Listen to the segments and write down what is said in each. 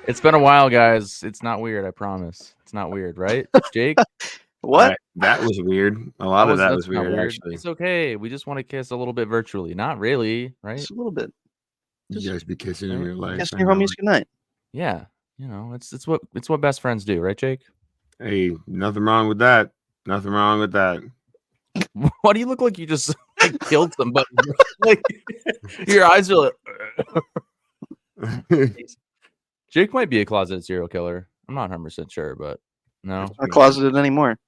It's been a while, guys. It's not weird. I promise. It's not weird, right, Jake? What? That was weird. A lot of that That's was not weird, actually. It's okay. We just want to kiss a little bit virtually. Not really, right? Just a little bit. You guys be kissing in right? real life. Kiss I your know homies it. goodnight. Yeah. It's what best friends do, right, Jake? Hey, nothing wrong with that. Nothing wrong with that. Why do you look like you just killed somebody? Like your eyes are like. Jake might be a closeted serial killer. I'm not 100% sure, but no. Not closeted anymore.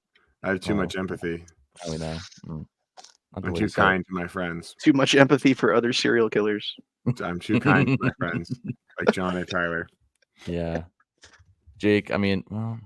I have too much empathy. I know. I'm too kind to my friends. Too much empathy for other serial killers. I'm too kind to my friends, like John and Tyler. Yeah. Jake, I mean, well,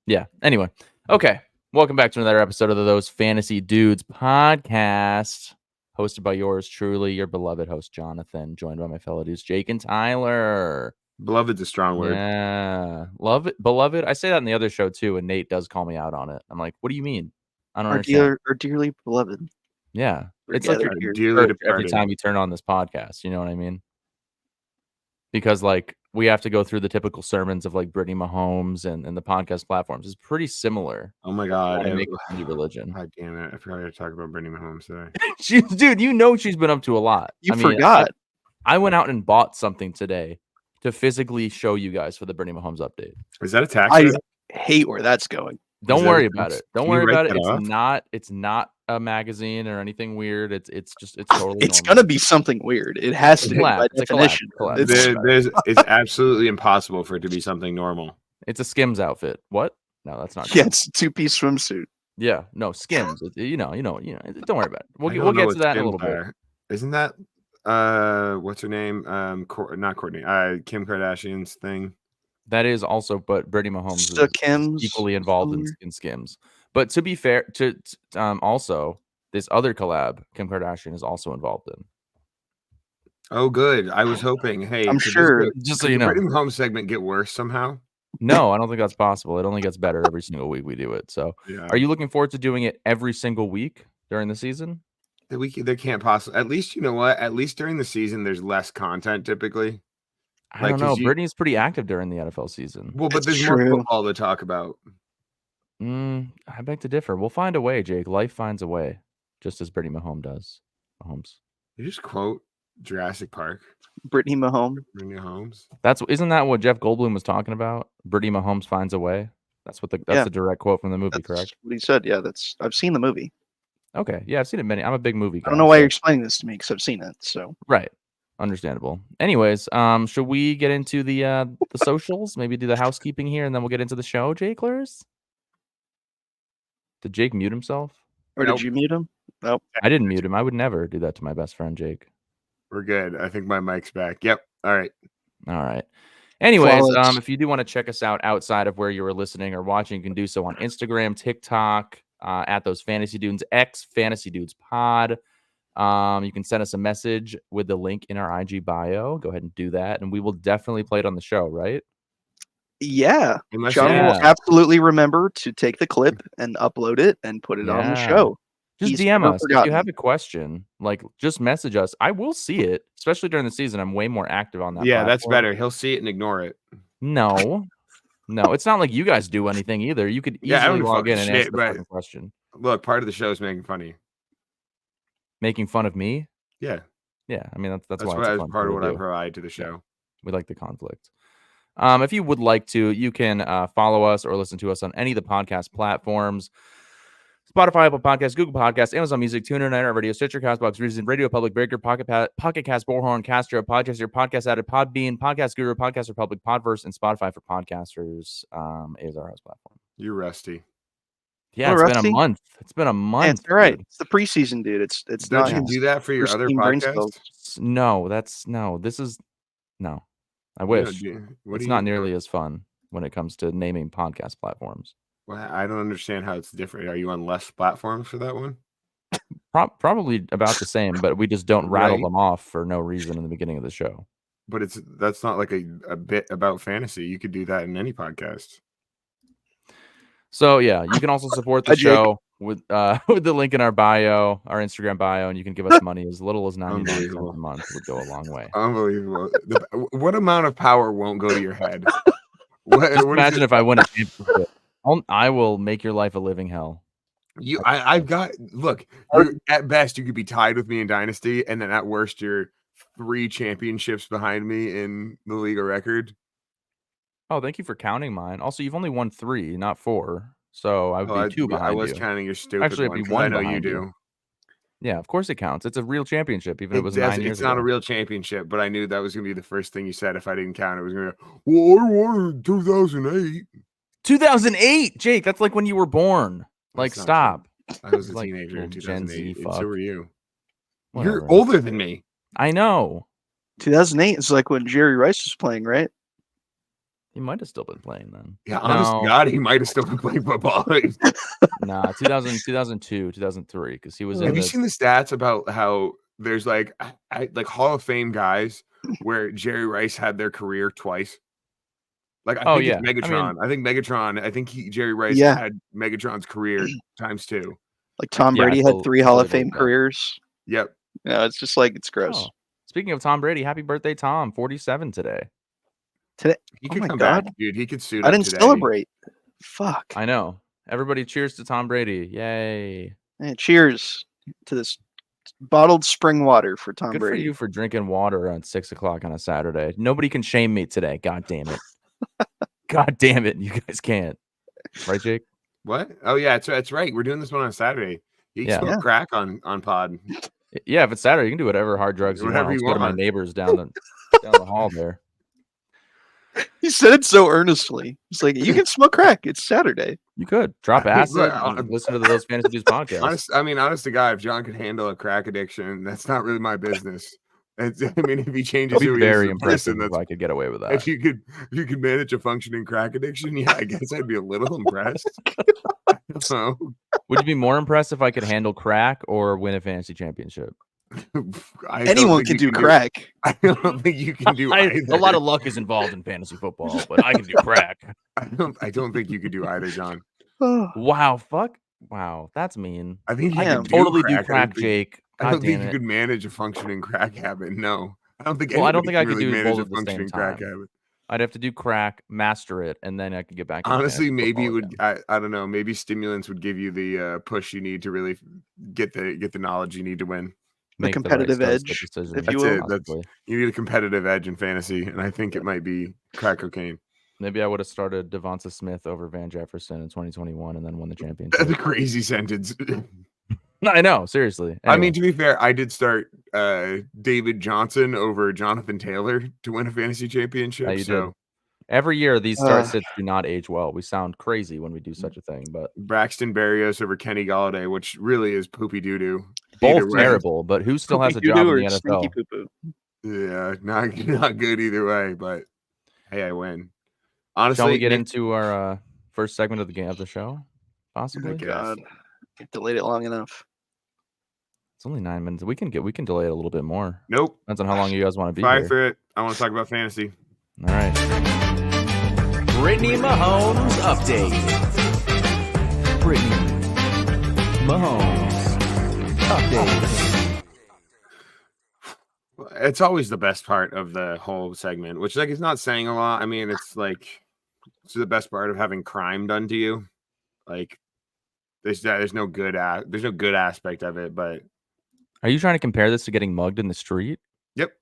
yeah. Anyway, okay. Welcome back to another episode of the Those Fantasy Dudes podcast, hosted by yours truly, your beloved host, Jonathan, joined by my fellow dudes, Jake and Tyler. Beloved's a strong word. Yeah. Love it. Beloved. I say that in the other show too, and Nate does call me out on it. I'm like, what do you mean? I don't understand. Our dearly beloved. Yeah. It's Forget like it. your dearly church every departed. time you turn on this podcast. You know what I mean? Because like we have to go through the typical sermons of like Brittany Mahomes and the podcast platforms. It's pretty similar. Oh my God. To make it a religion. God damn it. I forgot to talk about Brittany Mahomes today. Dude, you know she's been up to a lot. You forgot. I went out and bought something today to physically show you guys for the Brittany Mahomes update. Is that a tax? I hate where that's going. Don't worry about it. Don't worry about it. Off? It's not a magazine or anything weird. It's totally It's normal. gonna be something weird. It has to be by definition. It's absolutely impossible for it to be something normal. It's a Skims outfit. What? No, that's not. Yeah, it's a two-piece swimsuit. Yeah, no, Skims. You know. Don't worry about it. We'll get to that in a little bit. Isn't that what's her name? Not Courtney. Kim Kardashian's thing. That is also, but Brittany Mahomes is equally involved in Skims. But to be fair, to also this other collab, Kim Kardashian is also involved in. Oh, good. I was hoping. Hey, I'm sure. Just so you know, Brittany Mahomes segment get worse somehow. No, I don't think that's possible. It only gets better every single week we do it. So, yeah. Are you looking forward to doing it every single week during the season? There can't possibly. At least you know what? At least during the season, there's less content typically. I don't know. Brittany's pretty active during the NFL season. Well, but there's more football to talk about. I beg to differ. We'll find a way, Jake. Life finds a way, just as Brittany Mahomes does. You just quote Jurassic Park. Brittany Mahomes. Brittany Mahomes. Isn't that what Jeff Goldblum was talking about? Brittany Mahomes finds a way. That's the direct quote from the movie, correct? What he said. Yeah, I've seen the movie. Okay, yeah, I've seen it many. I'm a big movie guy. I don't know why you're explaining this to me because I've seen it. So right. Understandable. Anyways, should we get into the socials? Maybe do the housekeeping here, and then we'll get into the show, Jakelers? Did Jake mute himself? Or did you mute him? Nope. I didn't mute him. I would never do that to my best friend, Jake. We're good. I think my mic's back. Yep. All right. Anyways, if you do want to check us out outside of where you were listening or watching, you can do so on Instagram, TikTok, at Those Fantasy Dudes, X Fantasy Dudes Pod. You can send us a message with the link in our IG bio. Go ahead and do that, and we will definitely play it on the show, right? Yeah. John will absolutely remember to take the clip and upload it and put it on the show. Just DM us if you have a question. Like, just message us. I will see it, especially during the season. I'm way more active on that. Yeah, that's better. He'll see it and ignore it. No, it's not like you guys do anything either. You could easily log in and answer the fucking question. Look, part of the show is making funny. Making fun of me? Yeah. I mean, that's why it's part of what I provide to the show. Yeah. We like the conflict. If you would like to, you can follow us or listen to us on any of the podcast platforms. Spotify, Apple Podcasts, Google Podcasts, Amazon Music, TuneIn, Internet Radio, Stitcher, CastBox, Reason, Radio Public, Breaker, Pocket Cast, Bullhorn, Castro, Podchaser, Podcast Addict, Podbean, Podcast Guru, Podcast Republic, Podverse, and Spotify for podcasters is our host platform. You're rusty. Yeah, it's been a month. It's been a month. That's right. It's the preseason, dude. It's Don't you do that for your other podcasts? No. I wish. It's not nearly as fun when it comes to naming podcast platforms. Well, I don't understand how it's different. Are you on less platforms for that one? Probably about the same, but we just don't rattle them off for no reason in the beginning of the show. But that's not like a bit about fantasy. You could do that in any podcast. So yeah, you can also support the show with the link in our bio, our Instagram bio, and you can give us money as little as 99 cents a month would go a long way. Unbelievable. What amount of power won't go to your head? Just imagine if I win a championship. I will make your life a living hell. I've got look. At best, you could be tied with me in Dynasty, and then at worst, you're 3 championships behind me in the league of record. Oh, thank you for counting mine. Also, you've only won 3, not 4, so I would be 2 behind you. I was counting your stupid Actually, one it'd be 1 I know you behind do. Yeah, of course it counts. It's a real championship, even if it was 9 years ago. It's not a real championship, but I knew that was going to be the first thing you said if I didn't count. It was going to be, well, I won in 2008. 2008, Jake. That's like when you were born. Like, stop. I was a teenager in 2008. So were you. Whatever. You're older than me. I know. 2008 is like when Jerry Rice was playing, right? He might have still been playing then. Yeah, honest to God, he might have still been playing football. Nah, 2002, 2003, because he was. Have you seen the stats about how there's like Hall of Fame guys where Jerry Rice had their career twice? Like I think it's Megatron. I think Megatron. I think Jerry Rice had Megatron's career times 2. Like Tom Brady had 3 Hall of Fame careers. Yep. Yeah, it's just like it's gross. Oh. Speaking of Tom Brady, happy birthday, Tom! 47 today. He could come back, dude. He could suit up. I didn't celebrate. Fuck. I know. Everybody cheers to Tom Brady. Yay. Hey, cheers to this bottled spring water for Tom Brady. Good for you for drinking water at 6 o'clock on a Saturday. Nobody can shame me today. God damn it. God damn it. You guys can't. Right, Jake? What? Oh, yeah. That's right. We're doing this one on Saturday. You can smoke crack on pod. Yeah, if it's Saturday, you can do whatever hard drugs you want. Let's go to my neighbors down the hall there. He said it so earnestly. He's like, you can smoke crack. It's Saturday. You could drop acid and listen to those Fantasy Dudes podcasts. Honest to God, if John could handle a crack addiction, that's not really my business. If he changes, I'd be very impressive if I could get away with that. If you could manage a functioning crack addiction, yeah, I guess I'd be a little impressed. So, would you be more impressed if I could handle crack or win a fantasy championship? Anyone can do crack. I don't think you can do either. A lot of luck is involved in fantasy football, but I can do crack. I don't think you could do either, John. Wow, wow, that's mean. I think I can totally do crack, Jake. I don't think you could manage a functioning crack habit. No, I don't think. Well, I don't think I could really do manage both a at the functioning same crack time. habit. I'd have to do crack, master it, and then I could get back. Honestly, maybe it would. I don't know. Maybe stimulants would give you the push you need to really get the knowledge you need to win. The competitive edge, if you will. You need a competitive edge in fantasy, and I think it might be crack cocaine. Maybe I would have started Devonta Smith over Van Jefferson in 2021 and then won the championship. That's a crazy sentence. I know, seriously. Anyway. I mean, to be fair, I did start David Johnson over Jonathan Taylor to win a fantasy championship. Yeah, you did. Every year, these start sits do not age well. We sound crazy when we do such a thing, but Braxton Berrios over Kenny Golladay, which really is poopy doo doo. Both terrible, but who still has a job in the NFL? Yeah, not good either way. But hey, I win. Honestly, shall we get into our first segment of the show? Possibly. Oh God, I've delayed it long enough. It's only 9 minutes. We can delay it a little bit more. Nope. Depends on how long you guys want to be here. For it. I want to talk about fantasy. All right. Brittany Mahomes update. Brittany Mahomes update. It's always the best part of the whole segment, which is not saying a lot. I mean, it's the best part of having crime done to you. Like there's no good aspect of it, but are you trying to compare this to getting mugged in the street? Yep.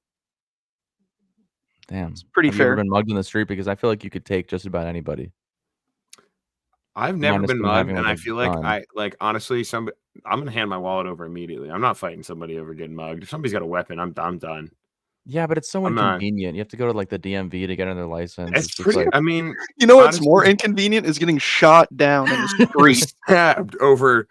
Damn. It's pretty fair. You ever been mugged in the street? Because I feel like you could take just about anybody. I've never been mugged, and I feel like honestly, I'm gonna hand my wallet over immediately. I'm not fighting somebody over getting mugged. If somebody's got a weapon, I'm done. Yeah, but it's so inconvenient. You have to go to the DMV to get another license. It's pretty. I mean, you know what's more inconvenient is getting shot down in the street, stabbed over.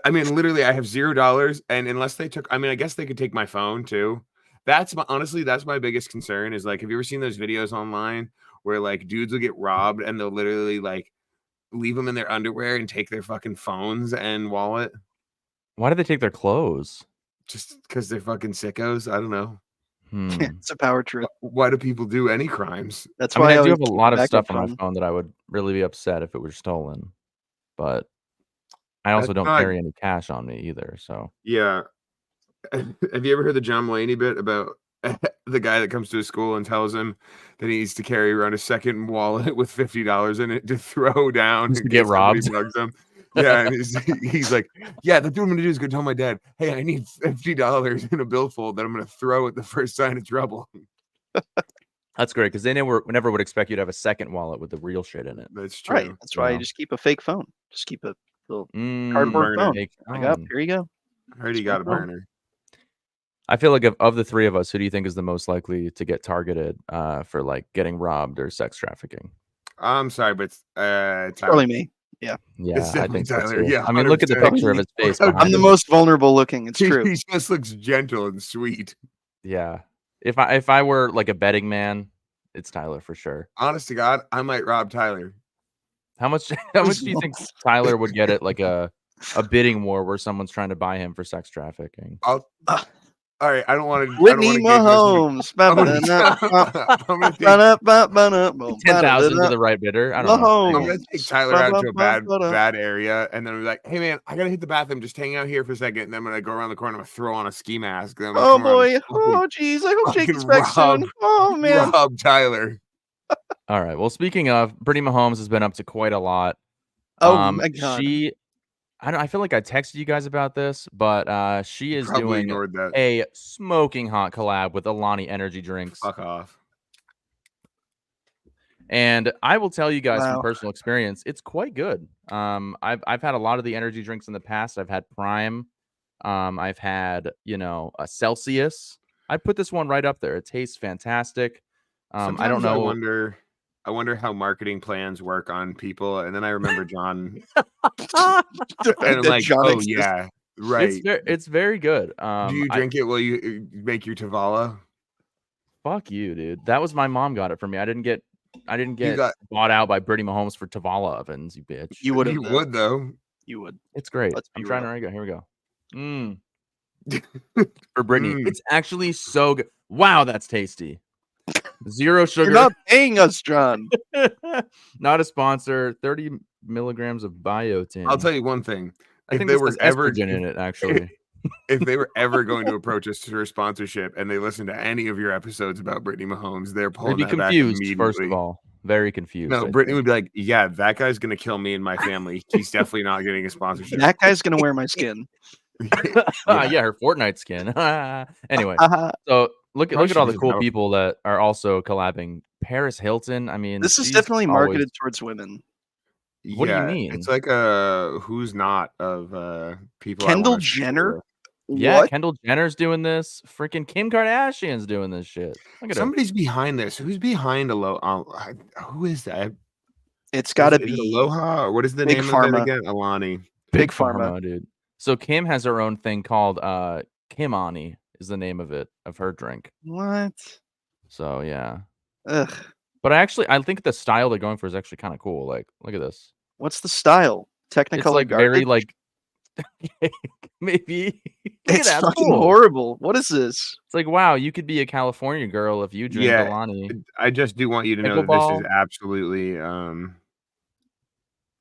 I mean, literally, I have $0, and unless they took, I guess they could take my phone too. That's my biggest concern. Is have you ever seen those videos online where dudes will get robbed and they'll literally leave them in their underwear and take their fucking phones and wallet? Why do they take their clothes? Just because they're fucking sickos. I don't know. It's a power trip. Why do people do any crimes? That's why I do have a lot of stuff on my phone that I would really be upset if it were stolen. But I also That's don't not- carry any cash on me either. So Yeah. Have you ever heard the John Mulaney bit about the guy that comes to his school and tells him that he needs to carry around a second wallet with $50 in it to throw down Just in to get case somebody robbed? bugs him? Yeah, and he's like, yeah, that's what I'm gonna do is go tell my dad, hey, I need $50 in a billfold that I'm gonna throw at the first sign of trouble. that's great because they never would expect you to have a second wallet with the real shit in it. That's true. Right. That's why you Wow. just keep a fake phone. Just keep a little cardboard burner. phone. Fake Like, up, phone. here you go. I heard he got a burner. I feel like of the three of us, who do you think is the most likely to get targeted for like getting robbed or sex trafficking? I'm sorry, but It's Tyler. probably me. Yeah, It's I definitely think so Tyler. too. Yeah, I mean, look at the 100%. picture of his face. I'm I'm behind the him. most vulnerable looking. It's true. He just looks gentle and sweet. Yeah. If I were like a betting man, it's Tyler for sure. Honest to God, I might rob Tyler. How much do you think Tyler would get at like a bidding war where someone's trying to buy him for sex trafficking? All right, I don't want to. Whitney Mahomes. I'm gonna take 10,000 to the right bidder. I don't know. I'm gonna Mahomes. take Tyler out to a bad area, and then I'm like, "Hey man, I gotta hit the bathroom. Just hang out here for a second. And then I'm gonna go around the corner. I'm gonna throw on a ski mask. Then I'm gonna Oh come around boy. and Oh jeez. I hope Jake fucking is back soon. rob- Oh man. rob Tyler." All right. Well, speaking of, Brittany Mahomes has been up to quite a lot. Oh my god. I feel like I texted you guys about this, but she is Probably doing ignored that. a smoking hot collab with Alani Energy Drinks. Fuck off. And I will tell you guys from Wow. personal experience, it's quite good. I've had a lot of the energy drinks in the past. I've had Prime. I've had, a Celsius. I put this one right up there. It tastes fantastic. I don't Sometimes know. I wonder how marketing plans work on people, and then I remember John, The fact and I'm that like, John "Oh exists. yeah, right." It's very good. Do you drink it while you make your Tavala? Fuck you, dude. That was my mom got it for me. I didn't get got- bought out by Brittany Mahomes for Tavala ovens, you bitch. You would have. You would though. You would. It's great. Let's be I'm trying real. to here we go. For Brittany. Mm. It's actually so good. Wow, that's tasty. Zero sugar. You're not paying us, John. Not a sponsor. 30 milligrams of biotin. I'll tell you one thing. I If think they this were has ever estrogen in it, actually. if they were ever going to approach us for a sponsorship and they listen to any of your episodes about Brittany Mahomes, they're They'd pulling be that back confused, immediately. first of all. Very confused. No, I Brittany think. would be like, "Yeah, that guy's gonna kill me and my family. He's definitely not getting a sponsorship." That guy's gonna wear my skin. Yeah, her Fortnite skin. Anyway, so look Probably at all should the just cool know. people that are also collabing. Paris Hilton. I mean, This is she's definitely always- marketed towards women. What do you Yeah, mean? It's like who's not of people. I Kendall wanna sleep Jenner? with. Yeah, What? Kendall Jenner's doing this. Freaking Kim Kardashian's doing this shit. Look at her. Somebody's behind this. Who's behind who is that? It's got to Is it be Aloha, or what is the Big name Pharma. of it again? Alani. Big Pharma. dude. So Kim has her own thing called Kimani is the name of her drink. What? So yeah. Ugh. But I think the style they're going for is actually kind of cool. Like, look at this. What's the style? Technicolor It's like garbage? very like maybe. Look at It's that, fucking cool. horrible. What is this? It's like, wow, you could be a California girl if you drink Yeah, Alani. I just do want you to know that this Pickleball. is absolutely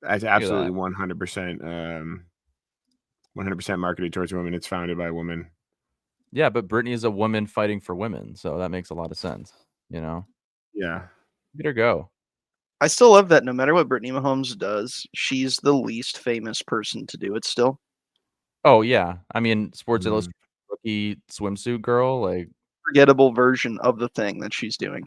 that's absolutely that. 100% marketed towards women. It's founded by women. Yeah, but Brittany is a woman fighting for women, so that makes a lot of sense. Yeah. Get her go. I still love that no matter what Brittany Mahomes does, she's the least famous person to do it still. Oh yeah, I mean, Sports Mhm. Illustrated rookie swimsuit girl, like Forgettable version of the thing that she's doing.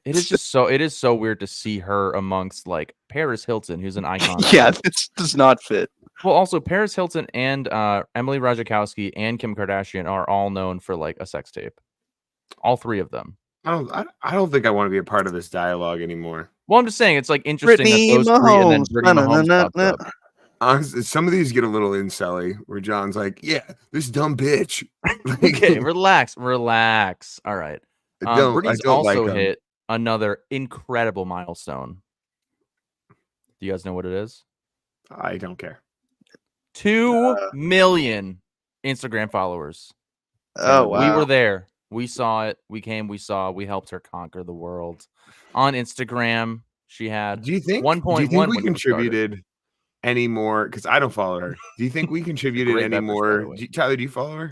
it is so weird to see her amongst like Paris Hilton, who's an icon. Yeah, this does not fit. Well, also Paris Hilton and Emily Ratajkowski and Kim Kardashian are all known for like a sex tape. All three of them. I don't think I want to be a part of this dialogue anymore. Well, I'm just saying it's like interesting Brittany that those three and then Mahomes. Brittany Mahomes pops up. Honestly, some of these get a little incelly where John's like, "Yeah, this dumb bitch." Okay, relax. All right. Brittany's also like 'em. hit another incredible milestone. Do you guys know what it is? I don't care. 2 million Instagram followers. Oh wow. We were there. We saw it. We came. We saw. We helped her conquer the world on Instagram. She had Do you think 1.1 we when it was started. contributed? any more, because I don't follow her. Do you think we contributed Great any beverage, by more? the way. Tyler, do you follow her?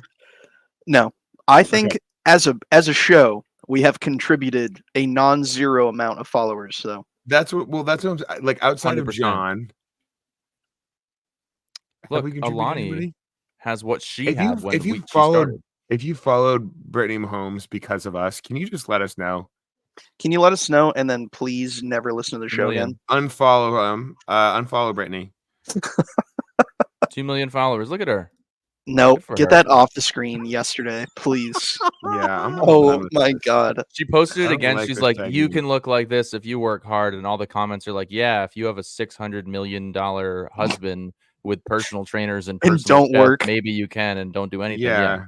No, I think as a show, we have contributed a non-zero amount of followers. So That's what like outside of 100%. John. Have Look, we contributed Alani anybody? has what she If had you when if you she followed started. if you followed Brittany Mahomes because of us, can you just let us know? can you let us know, and then please never listen to the show again? Unfollow him. Unfollow Brittany. 2 million followers. Look at her. Nope, Good for get her. that off the screen yesterday, please. Yeah, I'm Oh done with my this. god. She posted I it don't again. like She's this like, you segment. can look like this if you work hard. And all the comments are like, yeah, if you have a $600 million husband with personal trainers and And personal don't chefs, work. maybe you can and don't do anything. Yeah.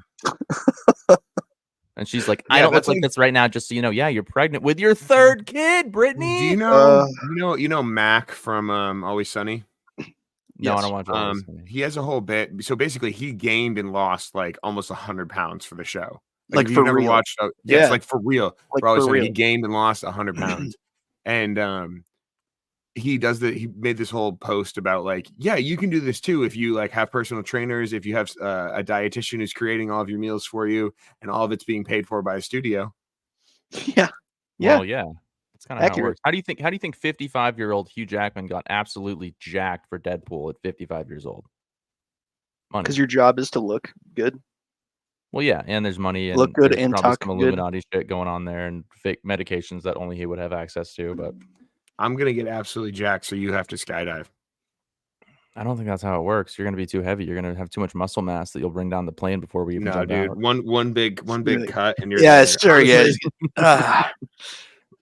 And she's like, I Yeah, don't look that's like like- this right now, just so you know. Yeah, you're pregnant with your third kid, Brittany. Do you know Mac from Always Sunny? No, I Yes. don't want to. He has a whole bit. So basically, he gained and lost like almost 100 pounds for the show. Like, if for you've never real? watched, Yeah. like for real. Like, for Always for Sunny, he real. gained and lost 100 pounds, and he made this whole post about like, yeah, you can do this too if you like have personal trainers, if you have a dietitian who's creating all of your meals for you, and all of it's being paid for by a studio. Yeah. Well, yeah. That's kind of how it Accurate. works. How do you think 55-year-old Hugh Jackman got absolutely jacked for Deadpool at 55 years old? Money. Because your job is to look good. Well, yeah, and there's money and Look good there's and probably talk some good. Illuminati shit going on there and fake medications that only he would have access to. But I'm gonna get absolutely jacked, so you have to skydive. I don't think that's how it works. You're gonna be too heavy. You're gonna have too much muscle mass that you'll bring down the plane before we even No, jump dude. out. One big cut, and you're Yeah, there. sure. Yeah.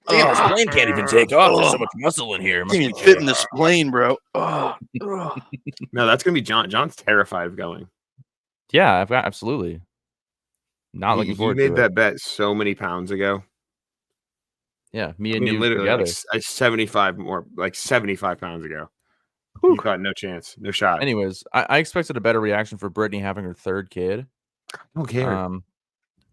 Damn, this plane can't even take off. There's so much muscle in here. It must Can't be even fit in this plane, bro. No, that's gonna be John. John's terrified of going. Yeah, I've got absolutely. Not looking forward He made to that it. bet so many pounds ago. Yeah, me I and mean, you literally together. like 75 pounds ago. You thought no chance, no shot. Anyways, I expected a better reaction for Brittany having her third kid. I don't care.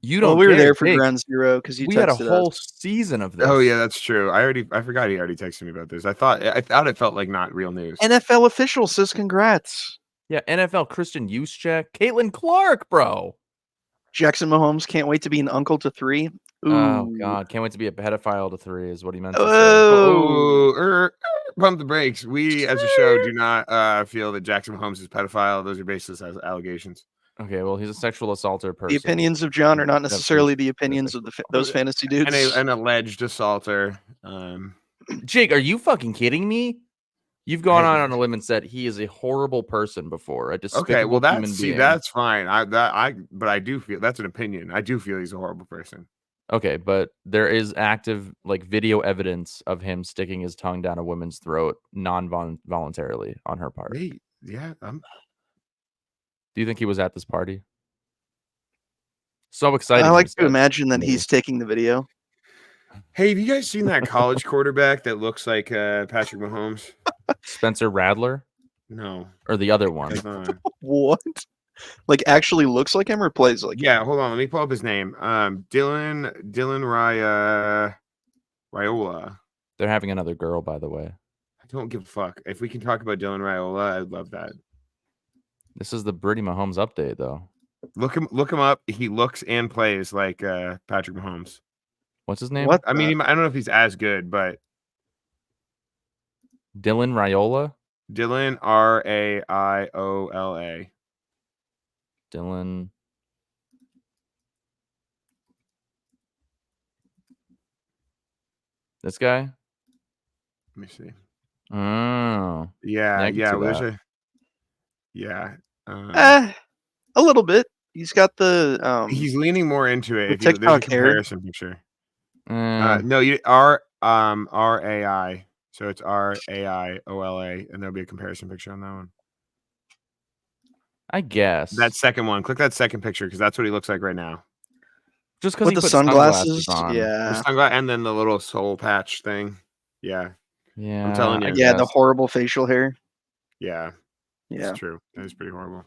You don't. Well, we were care, there for Jake. ground zero because you We had a texted whole us. season of this. Oh yeah, that's true. I forgot he already texted me about this. I thought it felt like not real news. NFL official says congrats. Yeah, NFL Christian Juszczyk, Caitlin Clark, bro. Jackson Mahomes can't wait to be an uncle to 3. Ooh. Oh God, can't wait to be a pedophile to 3 is what he meant to say. Oh. Pump the brakes. We as a show do not feel that Jackson Mahomes is a pedophile. Those are baseless allegations. Okay, well, he's a sexual assaulter person. The opinions of John are not necessarily the opinions of those fantasy dudes. And an alleged assaulter. Jake, are you fucking kidding me? You've gone on a limb and said he is a horrible person before. A despicable Okay, well human being. that's fine. But I do feel that's an opinion. I do feel he's a horrible person. Okay, but there is active like video evidence of him sticking his tongue down a woman's throat non-voluntarily on her part. Wait, yeah. Do you think he was at this party? So excited. I like to imagine that he's taking the video. Hey, have you guys seen that college quarterback that looks like Patrick Mahomes? Spencer Radler? No. Or the other one? What? Like actually looks like him or plays like him? Yeah, hold on. Let me pull up his name. Dylan Raiola. They're having another girl, by the way. I don't give a fuck. If we can talk about Dylan Raiola, I'd love that. This is the Brittany Mahomes update, though. Look him up. He looks and plays like Patrick Mahomes. What's his name? What? I mean, I don't know if he's as good, but Dylan Raiola? Dylan Raiola. Dylan. This guy? Let me see. Oh. Yeah. A little bit. He's got the He's leaning more into it. the There's a TikTok hair. comparison picture. No, you RAI. So it's RAIOLA, and there'll be a comparison picture on that one. I guess. That second one. Click that second picture because that's what he looks like right now. Just because with he the put sunglasses. on. Yeah. And then the little soul patch thing. Yeah. Yeah. I'm telling you. Yeah, the horrible facial hair. Yeah. Yeah. It's true. That is pretty horrible.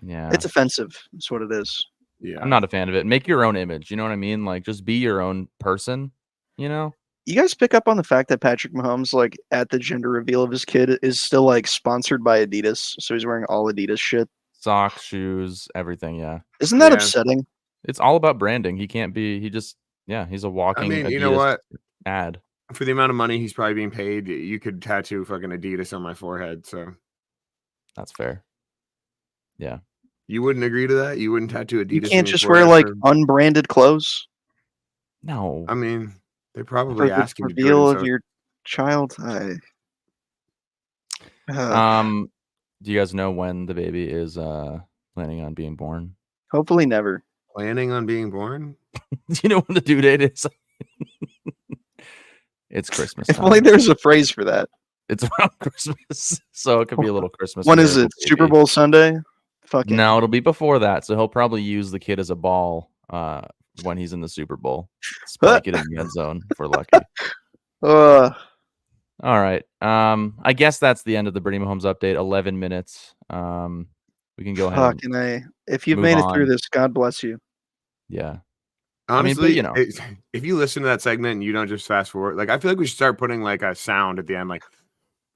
Yeah. It's offensive. That's what it is. Yeah. I'm not a fan of it. Make your own image. You know what I mean? Like, just be your own person, you know? You guys pick up on the fact that Patrick Mahomes, like at the gender reveal of his kid, is still like sponsored by Adidas, so he's wearing all Adidas shit. Socks, shoes, everything. Yeah, Isn't that Yeah. upsetting? it's all about branding. He can't be. He just he's a walking. I mean, Adidas you know what? ad. For the amount of money he's probably being paid, you could tattoo fucking Adidas on my forehead. So That's fair. Yeah. you wouldn't agree to that? You wouldn't tattoo Adidas? You on can't your just wear forehead like unbranded clothes No. I mean, they for probably the ask him to do it. reveal And of so, your child. Do you guys know when the baby is planning on being born? Hopefully never. planning on being born? Do you know when the due date is? It's Christmas If time. only there's a phrase for that. It's around Christmas, so it could be a little Christmas. When is it? miracle Super baby. Bowl Sunday? Fucking No, it'll be before that. So he'll probably use the kid as a ball when he's in the Super Bowl. Spike it in the end zone if we're lucky. Uh, All right. I guess that's the end of the Brittany Mahomes update. 11 minutes. We can go ahead. fucking if you've move made it through on. this, God bless you. Yeah. Honestly, you know. if you listen to that segment and you don't just fast forward, like I feel like we should start putting like a sound at the end, like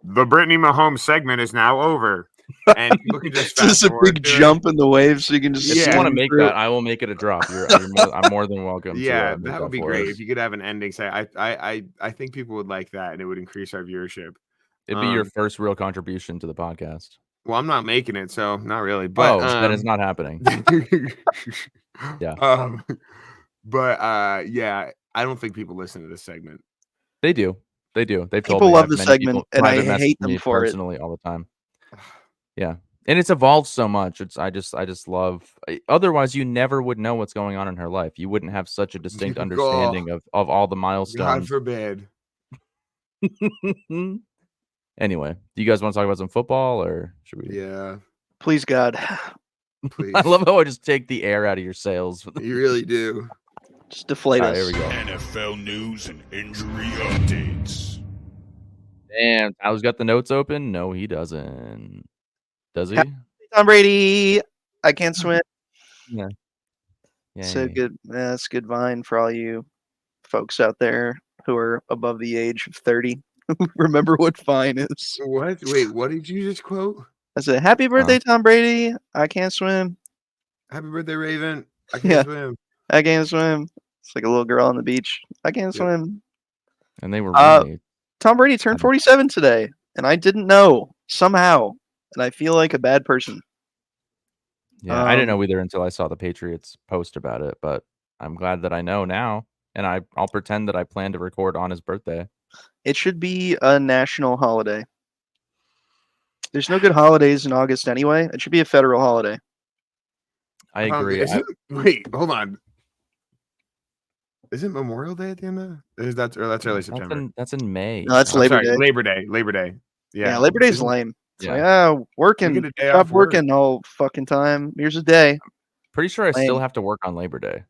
the Brittany Mahomes segment is now over, and people can just It's just a forward big to it. jump in the waves, so you can just. If you Yeah. want to swing make through that, it. I will make it a drop. I'm more than welcome. Yeah, to, make that would be for great us. if you could have an ending. Say, I think people would like that, and it would increase our viewership. It'd be your first real contribution to the podcast. Well, I'm not making it, so not really. But Then it's not happening. Yeah. But yeah, I don't think people listen to this segment. They do. They've told People me. love I've the many segment, people and I private message hate me them for it. personally all the time. Yeah, and it's evolved so much. I just love. Otherwise, you never would know what's going on in her life. You wouldn't have such a distinct Oh, understanding of all the God milestones. forbid. Anyway, do you guys want to talk about some football, or should we? Yeah, Please, God, please. I love how I just take the air out of your sails. You really do. just deflate All us. right, here we go. NFL news and injury updates. Damn, Tyler's got the notes open. No, he doesn't. Does he? Tom Brady, I can't swim. Yeah. So good. That's good vine for all you folks out there who are above the age of 30. Remember what Vine is. What? Wait, what did you just quote? I said, "Happy birthday, Tom Brady. I can't swim. Happy birthday, Raven. I can't Yeah. swim. I can't swim." It's like a little girl on the beach. I can't Yep. swim. And they were roommates. Tom Brady turned 47 today, and I didn't know somehow, and I feel like a bad person. Yeah, I didn't know either until I saw the Patriots post about it, but I'm glad that I know now, and I'll pretend that I plan to record on his birthday. It should be a national holiday. There's no good holidays in August anyway. It should be a federal holiday. I agree. Wait, hold on. Is it Memorial Day at the end of? That's early September. That's in May. No, that's I'm Labor sorry, Day. Labor Day. Yeah, Labor Day's Isn't- lame. It's Yeah. like, working. get a day Stop off work. working all fucking time. Here's a day. Pretty sure I still Lame. have to work on Labor Day.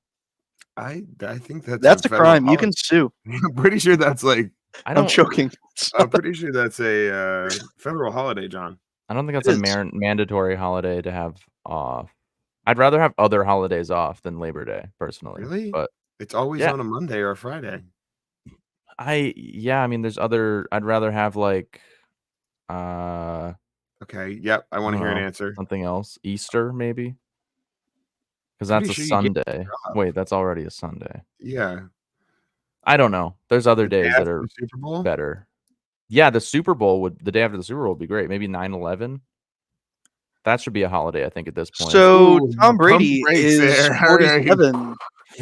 I think that's That's a federal crime. You holiday. can sue. I'm pretty sure that's like. I'm joking. I'm pretty sure that's a federal holiday, John. I don't think that's It a is. mandatory holiday to have off. I'd rather have other holidays off than Labor Day, personally. Really? But It's always Yeah. on a Monday or a Friday. I mean, there's other. I'd rather have like, Okay. Yep. I want to hear an Oh. answer. something else. Easter, maybe. Because Pretty that's a sure you get Sunday. Wait, that's already a Sunday. Yeah. I don't know. There's other The day days that after are the Super Bowl. better. Yeah, the day after the Super Bowl would be great. Maybe 9/11. That should be a holiday, I think, at this point. So Ooh, Tom Brady pump brakes is there. All right. 47.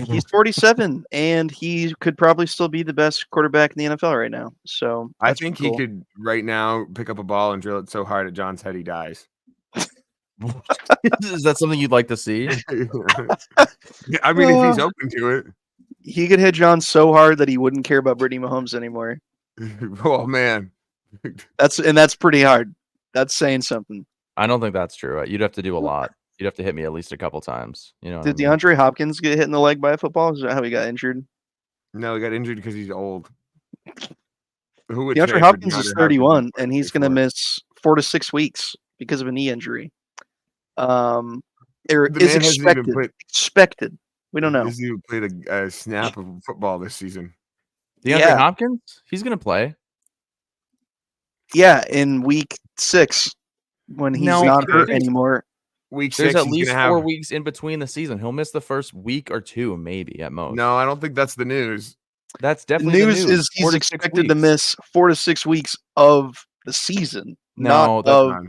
He's 47, and he could probably still be the best quarterback in the NFL right now. So I that's think cool. he could right now pick up a ball and drill it so hard at John's head he dies. Is that something you'd like to see? I mean, if he's open to it. He could hit John so hard that he wouldn't care about Brittany Mahomes anymore. Oh man. That's pretty hard. That's saying something. I don't think that's true. You'd have to do a lot. You'd have to hit me at least a couple times. You know what Did I mean? DeAndre Hopkins get hit in the leg by a football? Is that how he got injured? No, he got injured because he's old. Who would DeAndre trade for Hopkins is DeAndre 31, Hopkins and he's going to miss 4 to 6 weeks because of a knee injury. The Is man hasn't even expected. played- Expected. We don't know. He hasn't even played a snap of football this season. DeAndre Hopkins, he's gonna play. Yeah, in week 6 when he's not hurt anymore. Week 6, there's at least 4 have... weeks in between the season. He'll miss the first week or 2, maybe at most. No, I don't think that's the news. That's definitely the news. Is he's expected to miss 4 to 6 weeks of the season. No, that's not.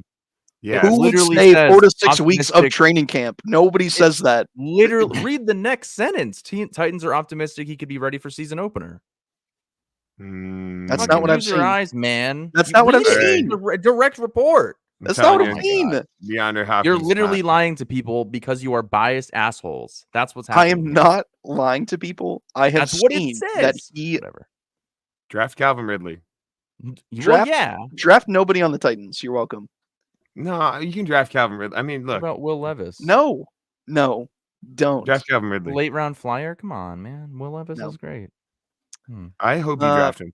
Yeah, who literally would say 4 to 6 weeks of training camp? Nobody says that. Literally, read the next sentence. Titans are optimistic he could be ready for season opener. That's not what I'm saying. Use your eyes, man. That's not what I'm saying. Direct report. That's not what I'm saying. DeAndre Hopkins. You're literally lying to people because you are biased assholes. That's what's happening. I am not lying to people. I have seen that he draft Calvin Ridley. Draft nobody on the Titans. You're welcome. No, you can draft Calvin Ridley. I mean, look. What about Will Levis? No, don't draft Calvin Ridley. Late round flyer. Come on, man. Will Levis is great. I hope you draft him.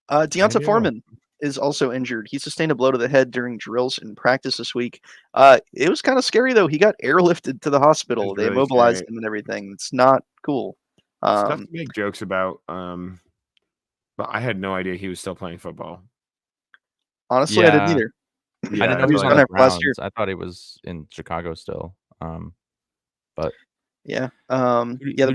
Deonta Foreman is also injured. He sustained a blow to the head during drills in practice this week. It was kind of scary though. He got airlifted to the hospital. They immobilized him and everything. It's not cool. It's tough to make jokes about. But I had no idea he was still playing football. Honestly, I didn't either. Yeah, I didn't know he was on the Browns. I thought he was in Chicago still. But the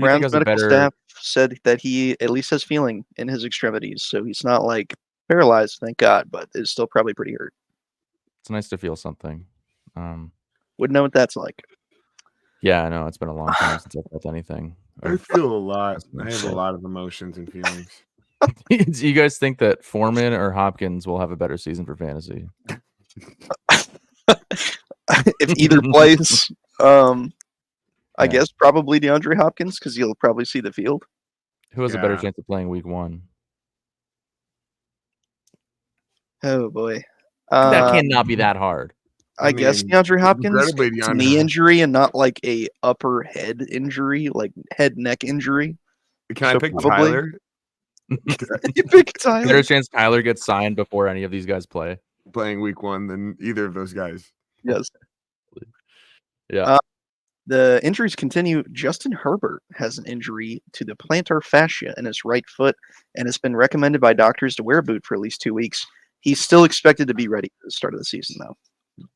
Browns medical staff said that he at least has feeling in his extremities, so he's not like paralyzed, thank God, but is still probably pretty hurt. It's nice to feel something. Wouldn't know what that's like. Yeah, I know. It's been a long time since I felt anything. I feel a lot. I have a lot of emotions and feelings. Do you guys think that Foreman or Hopkins will have a better season for fantasy? If either plays, I guess probably DeAndre Hopkins because he'll probably see the field. Who has a better chance of playing week 1? Oh boy, that cannot be that hard. I guess DeAndre Hopkins, it's a knee injury and not like a upper head injury, like head neck injury. Can I pick Tyler? You pick Tyler. Is there a chance Tyler gets signed before any of these guys play? Playing week 1 than either of those guys. Yes. Yeah. The injuries continue. Justin Herbert has an injury to the plantar fascia in his right foot and has been recommended by doctors to wear a boot for at least 2 weeks. He's still expected to be ready for the start of the season, though.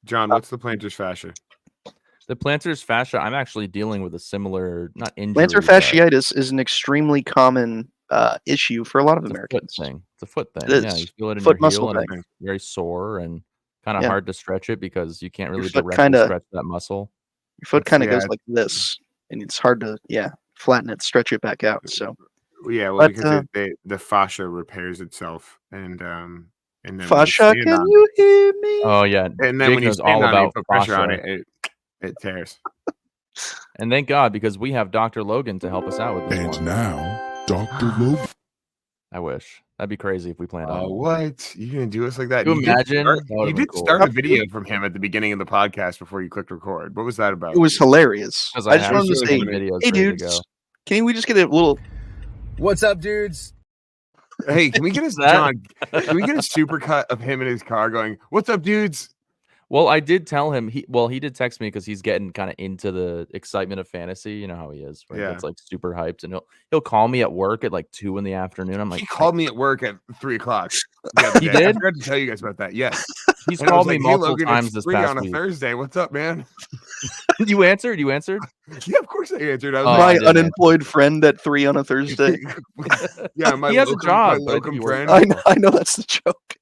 John, what's the plantar fascia? The plantar fascia, I'm actually dealing with a similar, not injury. Plantar fasciitis is an extremely common issue for a lot of Americans. It's a foot thing. It is. Yeah, you feel it in Foot your muscle heel and thing. it's very sore and kind of hard to stretch it because you can't really directly stretch that muscle. Your foot kind of goes like this, and it's hard to flatten it, stretch it back out. So because the fascia repairs itself, and then fascia, can you hear me? Oh yeah, and then when you stand on it, put pressure on it, it tears. And thank God, because we have Dr. Logan to help us out with this one. And now, Dr. Logan. I wish. That'd be crazy if we planned on it. What? You gonna do us like that? You imagine? You did start a video from him at the beginning of the podcast before you clicked record. What was that about? It was hilarious. I just wanted to say, hey dudes, can we just get a little... What's up, dudes? Hey, can we get John? Can we get a super cut of him in his car going, "What's up, dudes"? Well, I did tell him he did text me because he's getting kind of into the excitement of fantasy. You know how he is, where he gets like super hyped, and he'll call me at work at like 2 PM. I'm like, he called me at work at 3:00. He did? I forgot to tell you guys about that. Yes, he's called me multiple times this past on a week. Thursday. What's up, man? You answered? Yeah, of course I answered. I was my unemployed friend at 3 on a Thursday. Yeah, he has a job. My locum friend. I know that's the joke.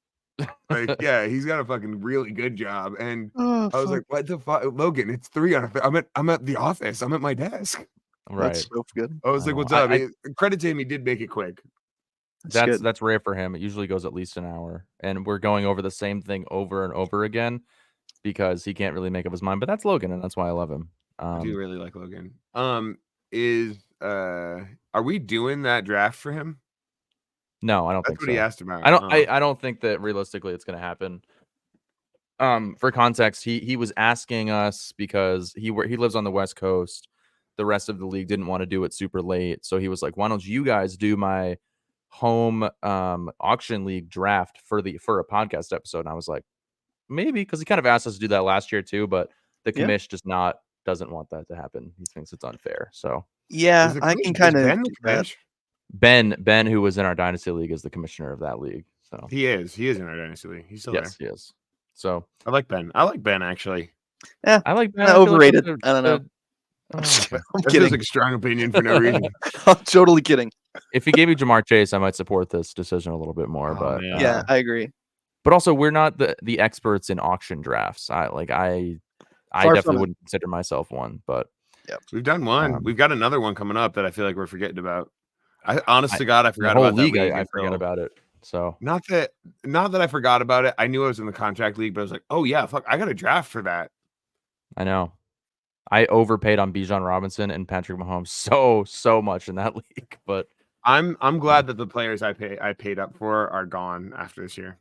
Like, yeah, he's got a fucking really good job, and I was like, "What the fuck, Logan? It's 3 on a I'm at the office. I'm at my desk." Right. That's so good. I was like, "What's up?" Credit to him, he did make it quick. That's rare for him. It usually goes at least an hour, and we're going over the same thing over and over again because he can't really make up his mind. But that's Logan, and that's why I love him. I do really like Logan. Are we doing that draft for him? No, I don't think so. That's what he asked about. I don't think that realistically it's going to happen. For context, he was asking us because he lives on the West Coast. The rest of the league didn't want to do it super late, so he was like, "Why don't you guys do my home auction league draft for a podcast episode?" And I was like, maybe, because he kind of asked us to do that last year too, but the commish doesn't want that to happen. He thinks it's unfair. So I can kind of. Ben, who was in our dynasty league, is the commissioner of that league. So He is in our dynasty league. He's still yes, he is. So there. I like Ben actually. I like Ben. Kinda I feel like overrated. that's I don't know. oh, I'm okay. That kidding. feels like a strong opinion for no reason. I'm totally kidding. If he gave you Jamar Chase, I might support this decision a little bit more. Oh, but man. Yeah, I agree. but also we're not the experts in auction drafts. I Far from definitely it. wouldn't consider myself one. But We've done one. We've got another one coming up that I feel like we're forgetting about. Honest to God, I the forgot whole about that league, league. I forget about it. So Not that I forgot about it. I knew I was in the contract league, but I was like, oh yeah, fuck, I got a draft for that. I know. I overpaid on Bijan Robinson and Patrick Mahomes so much in that league, but I'm glad that the players I paid up for are gone after this year.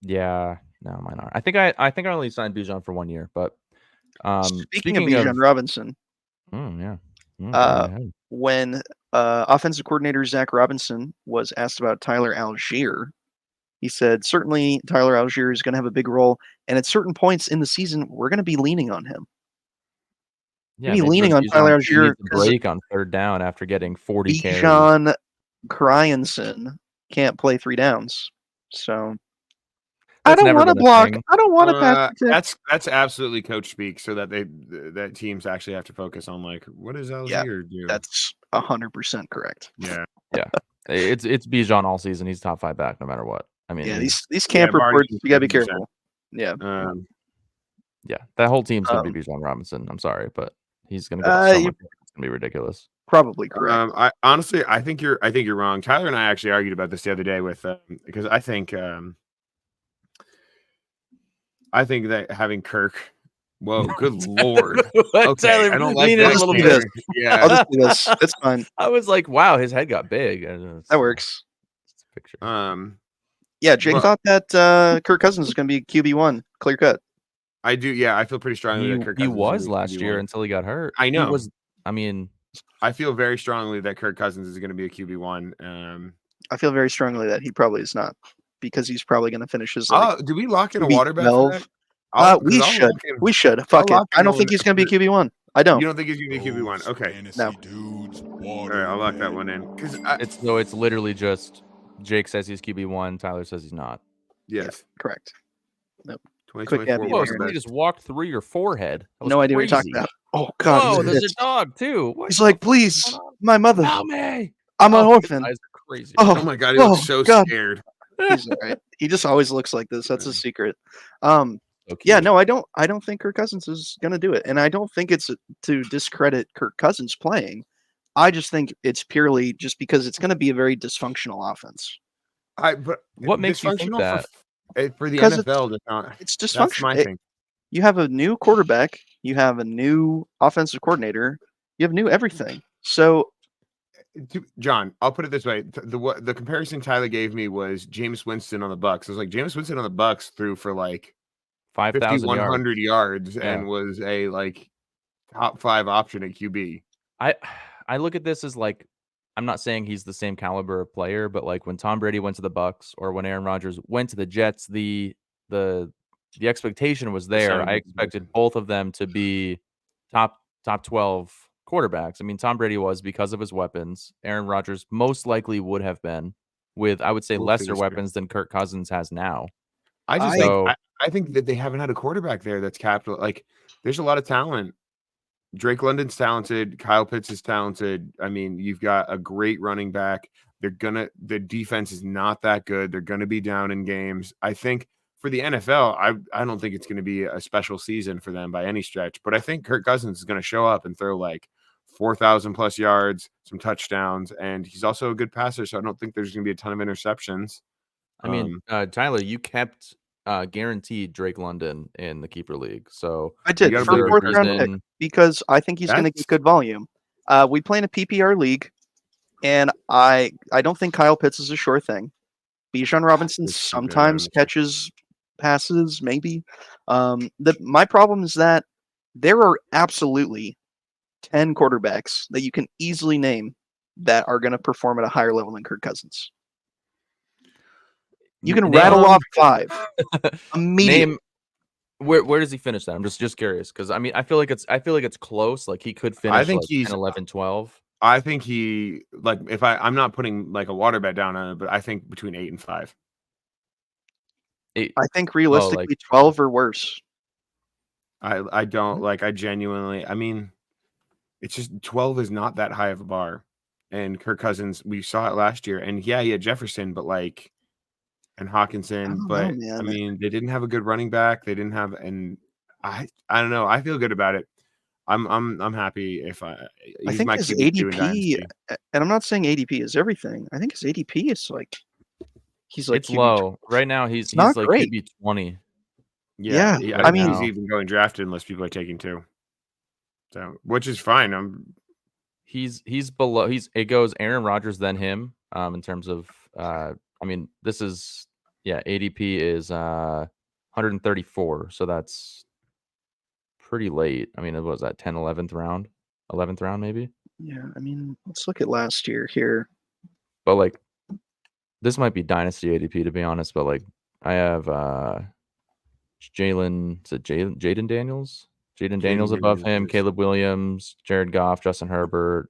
yeah, no, mine are. I think I only signed Bijan for 1 year, but Speaking of Bijan Robinson, yeah, when offensive coordinator Zach Robinson was asked about Tyler Algier, he said, certainly Tyler Algier is going to have a big role, and at certain points in the season, we're going to be leaning on him. yeah, Be maybe leaning on Bijan Tyler Algier needs a because break on third down after getting 40 carries. Bijan Cryanson can't play 3 downs. So I That's don't never want to been a block. thing. I don't want to pass the tip. That's absolutely coach speak, so that that teams actually have to focus on like what does Algier do? That's 100% correct. Yeah. It's Bijan all season. He's top 5 back no matter what. I mean, Yeah, these camp reports, you gotta be 50%. careful. Yeah. Yeah, that whole team's gonna be Bijan Robinson. I'm sorry, but he's gonna get so much. It's gonna be ridiculous. Probably correct. I honestly, I think you're wrong. Tyler and I actually argued about this the other day with because I think that having Kirk. Whoa, good lord! Okay, Tyler, I don't like that. that. I'll just do this. Yeah, I'll just do this. It's fine. I was like, wow, his head got big. That works. It's a picture. Yeah, Jake thought that Kirk Cousins is going to be QB1, clear cut. I do. Yeah, I feel pretty strongly that Kirk Cousins was last year until he got hurt. I know. He was. I mean, I feel very strongly that Kirk Cousins is going to be a QB1. I feel very strongly that he probably is not, because he's probably going to finish his. Do we lock in a water bet for that? We should. We should. Fuck it. I don't think he's going to be QB1. I don't. You don't think he's going to be QB1? Okay. No. All right, I'll lock that one in because it's literally just Jake says he's QB1, Tyler says he's not. Yes, yeah, correct. Nope. 2024. Whoa, somebody just walked through your forehead. No idea what you're talking about. Oh God! Oh, there's a dog too. He's like, please, my mother. Help me! I'm an orphan. Eyes are crazy. Oh my God, he looks so scared. He's all right. He just always looks like this. That's a secret. Okay. Yeah, no, I don't think Kirk Cousins is going to do it, and I don't think it's to discredit Kirk Cousins playing. I just think it's purely just because it's going to be a very dysfunctional offense. But what makes you think that? For the NFL, it's dysfunctional. That's my thing. You have a new quarterback, you have a new offensive coordinator, you have new everything. So, John, I'll put it this way: the comparison Tyler gave me was Jameis Winston on the Bucs. I was like, Jameis Winston on the Bucs threw for like 5,100 yards and was a like top 5 option at QB. I look at this as like, I'm not saying he's the same caliber of player, but like when Tom Brady went to the Bucs or when Aaron Rodgers went to the Jets, the expectation was there. I expected both of them to be top 12 quarterbacks. I mean, Tom Brady was because of his weapons. Aaron Rodgers most likely would have been with, I would say, lesser weapons than Kirk Cousins has now. I think that they haven't had a quarterback there that's capital. Like, there's a lot of talent. Drake London's talented. Kyle Pitts is talented. I mean, you've got a great running back. The defense is not that good. They're gonna be down in games. I think for the NFL, I don't think it's going to be a special season for them by any stretch. But I think Kirk Cousins is going to show up and throw like 4,000 plus yards, some touchdowns, and he's also a good passer. So I don't think there's going to be a ton of interceptions. I mean, Tyler, you kept guaranteed Drake London in the keeper league. So I did for 4th round pick because I think he's going to get good volume. We play in a PPR league, and I don't think Kyle Pitts is a sure thing. Bijan Robinson sometimes catches passes, maybe. My problem is that there are absolutely 10 quarterbacks that you can easily name that are going to perform at a higher level than Kirk Cousins. You can rattle off 5 immediately. Where does he finish that? I'm just curious because I mean I feel like it's close. Like he could finish. I think he's 10, 11, 12. I think he like if I'm not putting like a water bet down on it, but I think between 8 and 5. Eight. I think like- realistically 12 or worse. I don't like. I genuinely. I mean, it's just 12 is not that high of a bar. And Kirk Cousins, we saw it last year, and yeah, he had Jefferson, but like, and Hawkinson, don't but know, I man. mean, they didn't have a good running back. They didn't have, and I don't know. I feel good about it. I'm happy if I he's think my his QB2 in ADP, Dynasty. and I'm not saying ADP is everything. I think his ADP is like he's like It's QB low right now. He's not like great. QB 20. Yeah, right I think he's now. even going drafted unless people are taking 2. So, which is fine. He's below. It goes Aaron Rodgers then him. In terms of I mean this is ADP is 134. So that's pretty late. I mean, it was that 10th, 11th round, 11th round maybe. Yeah, I mean, let's look at last year here. But like, this might be dynasty ADP to be honest. But like, I have Jalen. Is it Jaden Daniels? Jaden Daniels above him. Daniels. Caleb Williams, Jared Goff, Justin Herbert,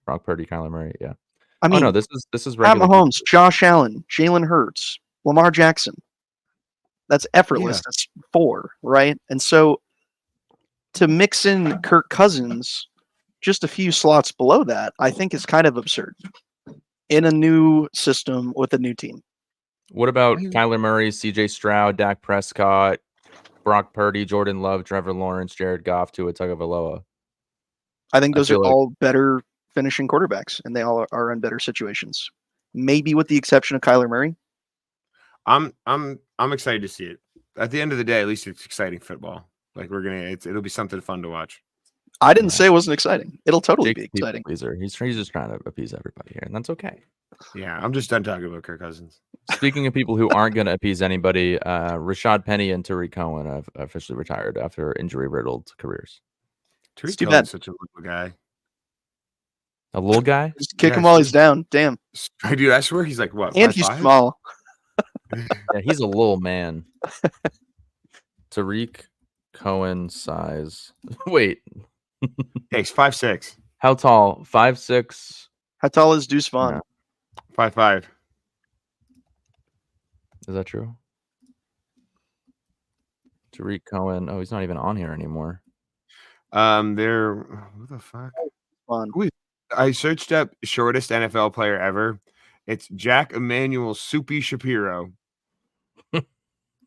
Brock Purdy, Kyler Murray. Yeah. I mean, no, this is Pat regular. Mahomes, Josh Allen, Jalen Hurts, Lamar Jackson. That's effortless. Yeah. That's 4, right? And so to mix in Kirk Cousins just a few slots below that, I think is kind of absurd in a new system with a new team. What about Kyler Murray, CJ Stroud, Dak Prescott, Brock Purdy, Jordan Love, Trevor Lawrence, Jared Goff, Tua Tagovailoa? I think those are feel like- all better finishing quarterbacks, and they all are in better situations. Maybe with the exception of Kyler Murray. I'm excited to see it. At the end of the day, at least it's exciting football. Like it'll be something fun to watch. I didn't say it wasn't exciting. It'll totally Jake's be exciting. Pleaser. He's just trying to appease everybody here, and that's okay. Yeah, I'm just done talking about Kirk Cousins. Speaking of people who aren't going to appease anybody, Rashad Penny and Tariq Cohen have officially retired after injury-riddled careers. Tariq too Cohen's bad. such a little guy. A little guy? Just kick Yeah, him while he's down. Damn. Dude, I swear he's like what? And he's 5'5"? small. Yeah, he's a little man. Tariq Cohen size. Wait, Yeah, he's 5'6", how tall? 5'6". How tall is Deuce Vaughn? Yeah. 5'5". Is that true? Tariq Cohen. Oh, he's not even on here anymore. They're who the fuck? Vaughn. I searched up shortest NFL player ever. It's Jack Emmanuel Soupy Shapiro.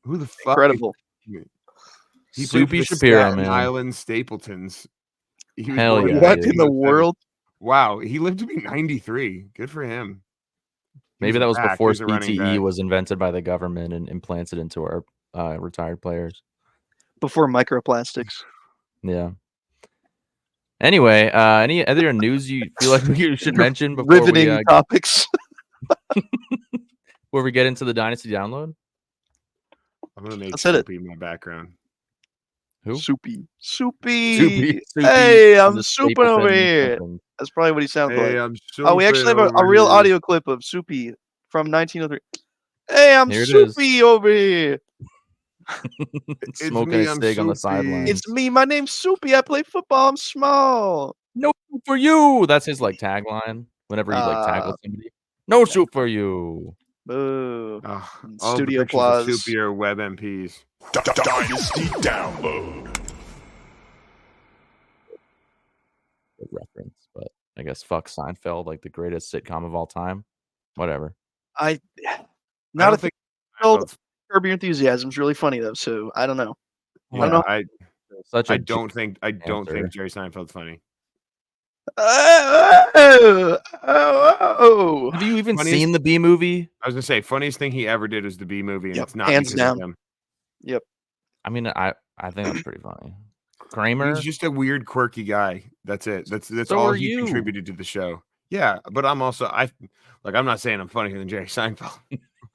Who the fuck? Incredible. He played Soupy for the Shapiro, Staten man. Island Stapletons. He was Hell born yeah, What dude. in the world? Wow, he lived to be 93. Good for him. Maybe He's that was back. before He's a running CTE back. was invented by the government and implanted into our retired players. Before microplastics. Yeah. Anyway, any other news you feel like we should mention before Riveting topics. before we get into the Dynasty download? I'm gonna make That's it. Soupy my background. Who? Soupy. Soupy. Hey, from I'm the souping over Stapleton here. something. That's probably what he sounds Hey, like. I'm Oh, we actually have a real audio clip of Soupy from 1903. Hey, I'm Here it is. Soupy over here. Smoking me, a I'm cig on the Soupy. sidelines. It's me. My name's Soupy. I play football. I'm small. No soup for you. That's his like tagline. Whenever he like tackles somebody. No soup for you. Boo. All Studio the pictures of applause. Soupy are web MPs. Dynasty download. Good reference, but I guess fuck Seinfeld, like the greatest sitcom of all time. Whatever. I I not don't a think thing. Seinfeld's- Curb Your Enthusiasm's really funny though, so I don't know. yeah, know. Such a I don't think answer. Jerry Seinfeld's funny. Oh. Have you even Funniest- seen the B movie? I was gonna say funniest thing he ever did was the B movie, and Yep, it's not hands because of down. him. I mean, I think that's pretty funny. Kramer. He's just a weird, quirky guy. That's it. That's So all are he you. contributed to the show. Yeah, but I'm also I'm not saying I'm funnier than Jerry Seinfeld.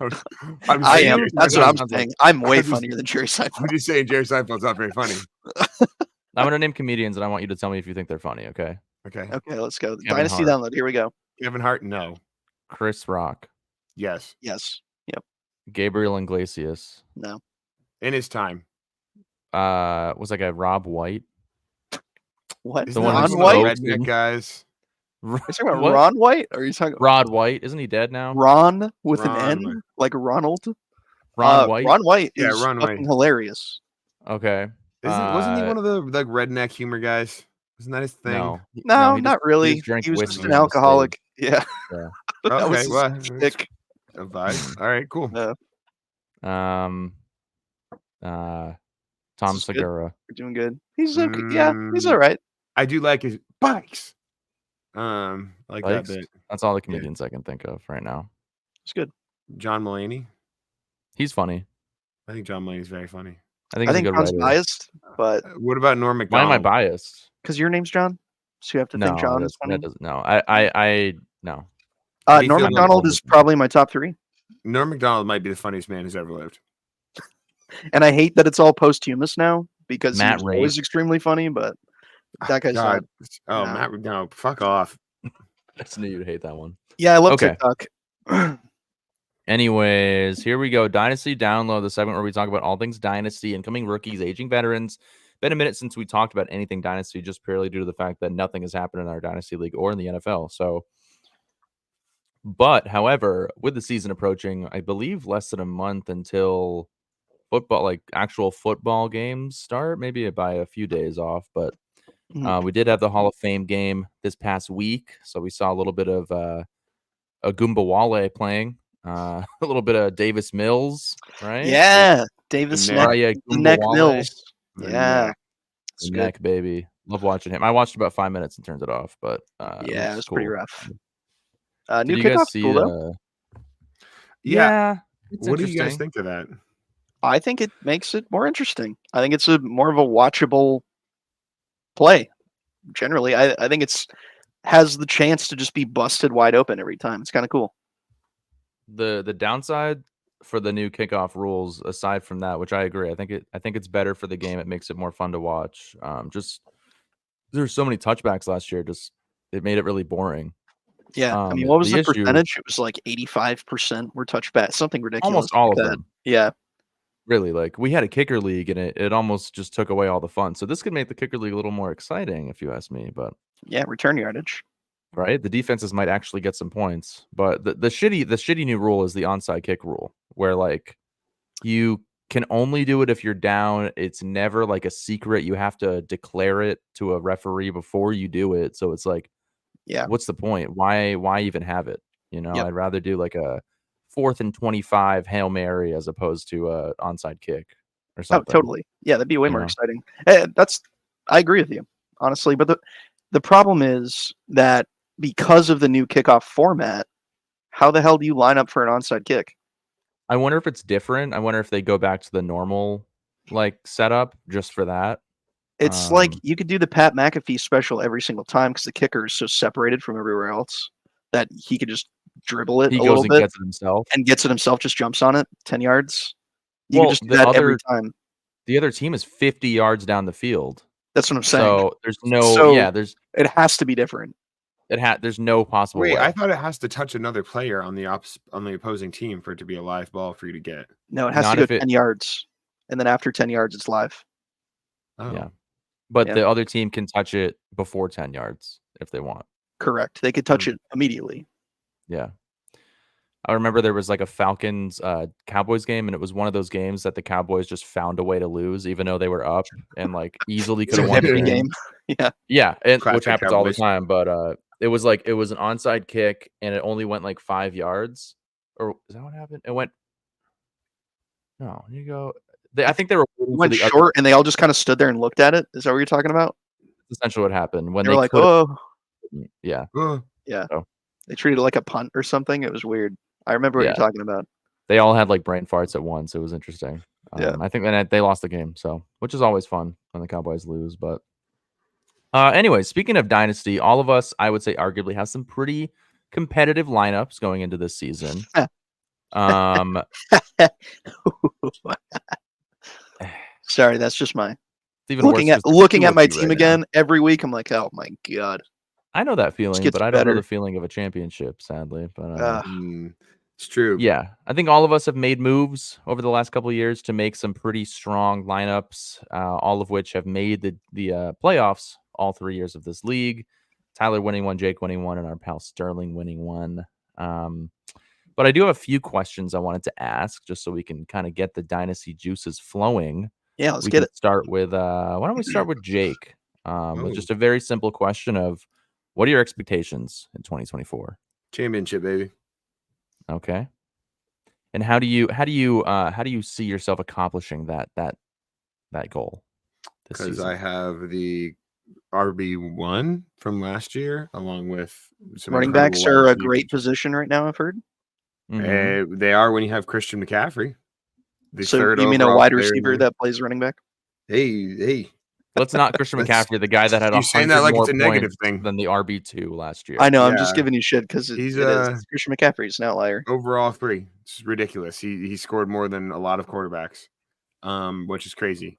I'm I saying am. Jerry That's what I'm Seinfeld's- saying. I'm way I'm just- funnier than Jerry Seinfeld. I'm just saying Jerry Seinfeld's not very funny. I'm gonna name comedians, and I want you to tell me if you think they're funny. Okay. Okay. Okay, let's go. Kevin Dynasty Hart. download. Here we go. Kevin Hart, no. Chris Rock, Yes. Yes. Gabriel Iglesias, No. In his time. was like a Rob White, What? Isn't one that who like On one of spoke- the redneck guys? Are you talking about What? Ron White? Or are you talking Rod White, isn't he dead now? Ron with an Ron N, White. like Ronald? Ron White. Ron White Yeah, is Ron fucking White. hilarious. Okay. Wasn't he one of the like redneck humor guys? Isn't that his thing? No, No, he not just really. drank He was whiskey just an on the alcoholic. stage. Yeah. Yeah. That was Okay, his well, stick. a vibe. All right, cool. Tom This is good. Segura. We're doing good. He's okay. Yeah, he's Mm, all right. I do like his bikes. I like that Bikes? bit. That's all the comedians I can think of right now. It's good. John Mulaney. He's funny. I think John Mulaney's very funny. I think I he's a think good John's writer. biased, but What about Norm Why am I Macdonald? biased? because your name's John, so you have to think No, John is funny. that doesn't. No, I no. How do you Norm feel about Macdonald is probably my top 3, Norm Macdonald might be the funniest man who's ever lived. and I hate that it's all posthumous now because Matt he was always extremely funny. But that guy's not. God. Oh, no. Matt Macdonald, fuck off. I just knew you'd hate that one. Yeah, I love Okay. TikTok. Anyways, here we go. Dynasty Download, the segment where we talk about all things Dynasty, incoming rookies, aging veterans. Been a minute since we talked about anything Dynasty, just purely due to the fact that nothing has happened in our Dynasty League or in the NFL. But however, with the season approaching, I believe less than a month until football, like actual football games start, maybe by a few days off. But we did have the Hall of Fame game this past week, so we saw a little bit of Agumba Wale playing. A little bit of Davis Mills, right? Yeah, Davis Neck. Neck, Agumba Neck Wale. Mills. The Yeah, neck. it's The good. neck, baby. Love watching him. I watched about 5 minutes and turned it off, but Yeah, it was pretty cool. rough. Did New you guys kickoff see cool though. Yeah. It's What do you guys interesting. think of that? I think it makes it more interesting. I think it's a more of a watchable play. Generally, I think it's has the chance to just be busted wide open every time. It's kind of cool. The downside for the new kickoff rules, aside from that, which I agree, I think it's better for the game. It makes it more fun to watch. Just there's so many touchbacks last year, just it made it really boring. Yeah, I mean, what was the issue? percentage? It was like 85% were touchbacks, something ridiculous. Almost all like of that. them. Yeah, Really, like we had a kicker league and it almost just took away all the fun. So this could make the kicker league a little more exciting, if you ask me. But yeah, return yardage. right, the defenses might actually get some points. But the shitty new rule is the onside kick rule, where like you can only do it if you're down. It's never like a secret. You have to declare it to a referee before you do it. So it's like, Yeah, what's the point? Why even have it? You know, Yep. I'd rather do like a 4th and 25 Hail Mary as opposed to a onside kick or oh, something. totally. Yeah, that'd be way You more know? exciting. I agree with you, honestly. But the problem is that because of the new kickoff format, how the hell do you line up for an onside kick? I wonder if it's different. I wonder if they go back to the normal like setup just for that. It's like you could do the Pat McAfee special every single time because the kicker is so separated from everywhere else that he could just dribble it He a goes little and bit gets it himself. and gets it himself, just jumps on it 10 yards. You Well, can just do the that every other time. the other team is 50 yards down the field. That's what I'm saying. So there's no So- there's It has to be different. there's no possible Wait, way. I thought it has to touch another player on the opposing team for it to be a live ball for you to get. No, it has Not to go if it- 10 yards. And then after 10 yards, it's live. Oh. Yeah. But Yeah. the other team can touch it before 10 yards if they want. Correct. They could touch it immediately. Yeah. I remember there was like a Falcons Cowboys game, and it was one of those games that the Cowboys just found a way to lose, even though they were up and like easily could have won the Every game. Yeah. Yeah, and which Classic happens all the Cowboys. time. But it was an onside kick, and it only went like 5 yards. Or is that what happened? It went. No, you go. I think they were waiting It for went the other. short and they all just kind of stood there and looked at it. Is that what you're talking about? That's essentially what happened when They were like, could've- oh, yeah. they treated it like a punt or something. It was weird. I remember what Yeah. you're talking about. They all had like brain farts at once. It was interesting. Yeah. I think then they lost the game, so which is always fun when the Cowboys lose. But anyway, speaking of dynasty, all of us, I would say, arguably have some pretty competitive lineups going into this season. Sorry, that's just my It's even looking worse at 'cause there's looking two at of my you team right now. again every week. I'm like, oh my god. I know that feeling, gets but I don't know better. the feeling of a championship, sadly. But It's true. yeah, I think all of us have made moves over the last couple of years to make some pretty strong lineups, all of which have made the playoffs all 3 years of this league. Tyler winning one, Jake winning one, and our pal Sterling winning one. But I do have a few questions I wanted to ask just so we can kind of get the dynasty juices flowing. Yeah, let's We get can it. start with why don't we start with Jake? With Oh. just a very simple question of what are your expectations in 2024? Championship, baby. Okay. And how do you see yourself accomplishing that goal this Because season? I have the RB1 from last year, along with some Running incredible backs wide are a receivers. great position right now, I've heard. Mhm. They are when you have Christian McCaffrey, the So third you mean a overall wide player in receiver the- that plays running back? Hey. Let's not Christian That's- McCaffrey, the guy that had you saying that 100 like more it's a negative points thing. than the RB2 last year. I know. I'm just Yeah. giving you shit because it He's, is. It's Christian McCaffrey. It's an outlier. Overall 3. It's ridiculous. He scored more than a lot of quarterbacks, which is crazy.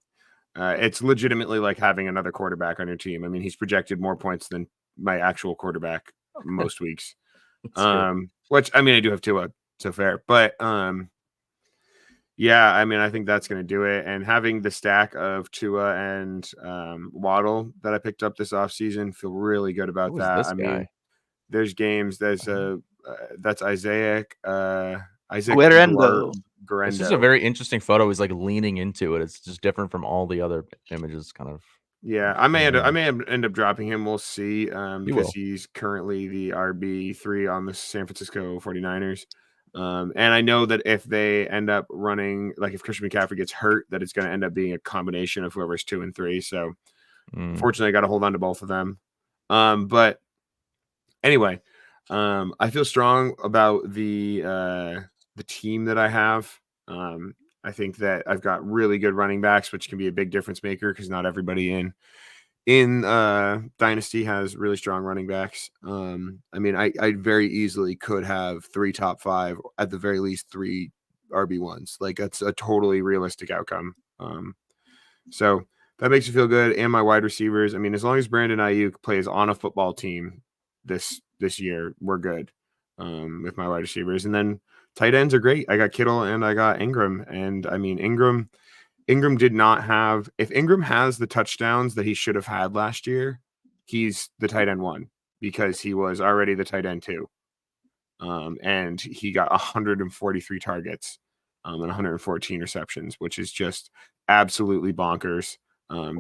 It's legitimately like having another quarterback on your team. I mean, he's projected more points than my actual quarterback most weeks. That's good. Which I mean, I do have Tua, so fair. But yeah, I mean, I think that's going to do it. And having the stack of Tua and Waddle that I picked up this offseason, feel really good about Who is that. this I mean, guy? there's games. There's that's Isaac Guerrero. This is a very interesting photo. He's like leaning into it. It's just different from all the other images, kind of. Yeah, I may end up dropping him. We'll see. Because will. he's currently the RB3 on the San Francisco 49ers. And I know that if they end up running, like if Christian McCaffrey gets hurt, that it's going to end up being a combination of whoever's 2 and 3. So fortunately, I got to hold on to both of them. But anyway, I feel strong about the team that I have. I think that I've got really good running backs, which can be a big difference maker because not everybody in Dynasty has really strong running backs. I mean, I very easily could have 3 top 5, at the very least 3 RB1s. Like that's a totally realistic outcome. So that makes me feel good. And my wide receivers, I mean, as long as Brandon Ayuk plays on a football team this year, we're good with my wide receivers. And then tight ends are great. I got Kittle and I got Ingram. And I mean, Ingram did not have, if Ingram has the touchdowns that he should have had last year, he's the tight end 1 because he was already the tight end 2. And he got 143 targets and 114 receptions, which is just absolutely bonkers.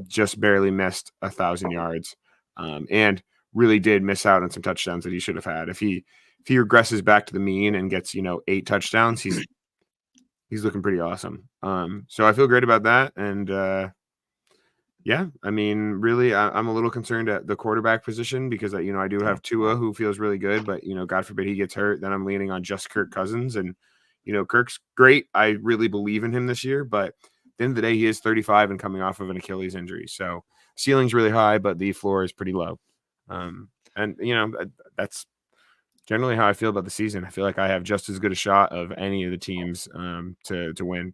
Just barely missed 1,000 yards and really did miss out on some touchdowns that he should have had. If he regresses back to the mean and gets 8 touchdowns, he's looking pretty awesome. So I feel great about that. And yeah, I mean, really, I'm a little concerned at the quarterback position because I do have Tua, who feels really good, but God forbid he gets hurt, then I'm leaning on just Kirk Cousins, and Kirk's great. I really believe in him this year, but at the end of the day, he is 35 and coming off of an Achilles injury, so ceiling's really high, but the floor is pretty low. And that's generally how I feel about the season. I feel like I have just as good a shot of any of the teams to win.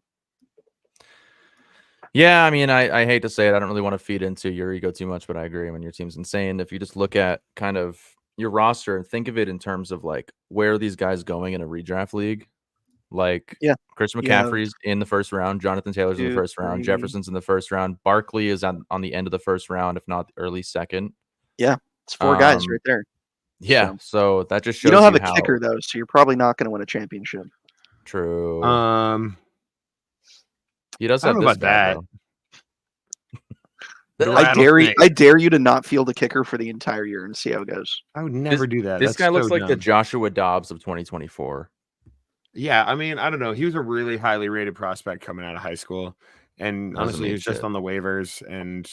Yeah, I mean, I hate to say it. I don't really want to feed into your ego too much, but I agree. I mean, your team's insane. If you just look at kind of your roster and think of it in terms of like where are these guys going in a redraft league, like Yeah. Christian You have McCaffrey's in the first round, Jonathan Taylor's in the 2, first round, 3. Jefferson's in the first round, Barkley is on the end of the first round, if not early second. Yeah, it's 4 guys right there. Yeah, so that just shows You don't have a how kicker though, so you're probably not going to win a championship. true. He does I don't have know this about guy that. though. The I rattlesnake. dare you to not field a kicker for the entire year and see how it goes. I would never do that. This That's guy looks so like the dumb. Joshua Dobbs of 2024. Yeah, I mean, I don't know. He was a really highly rated prospect coming out of high school, and Doesn't honestly, he mean was just shit. on the waivers, and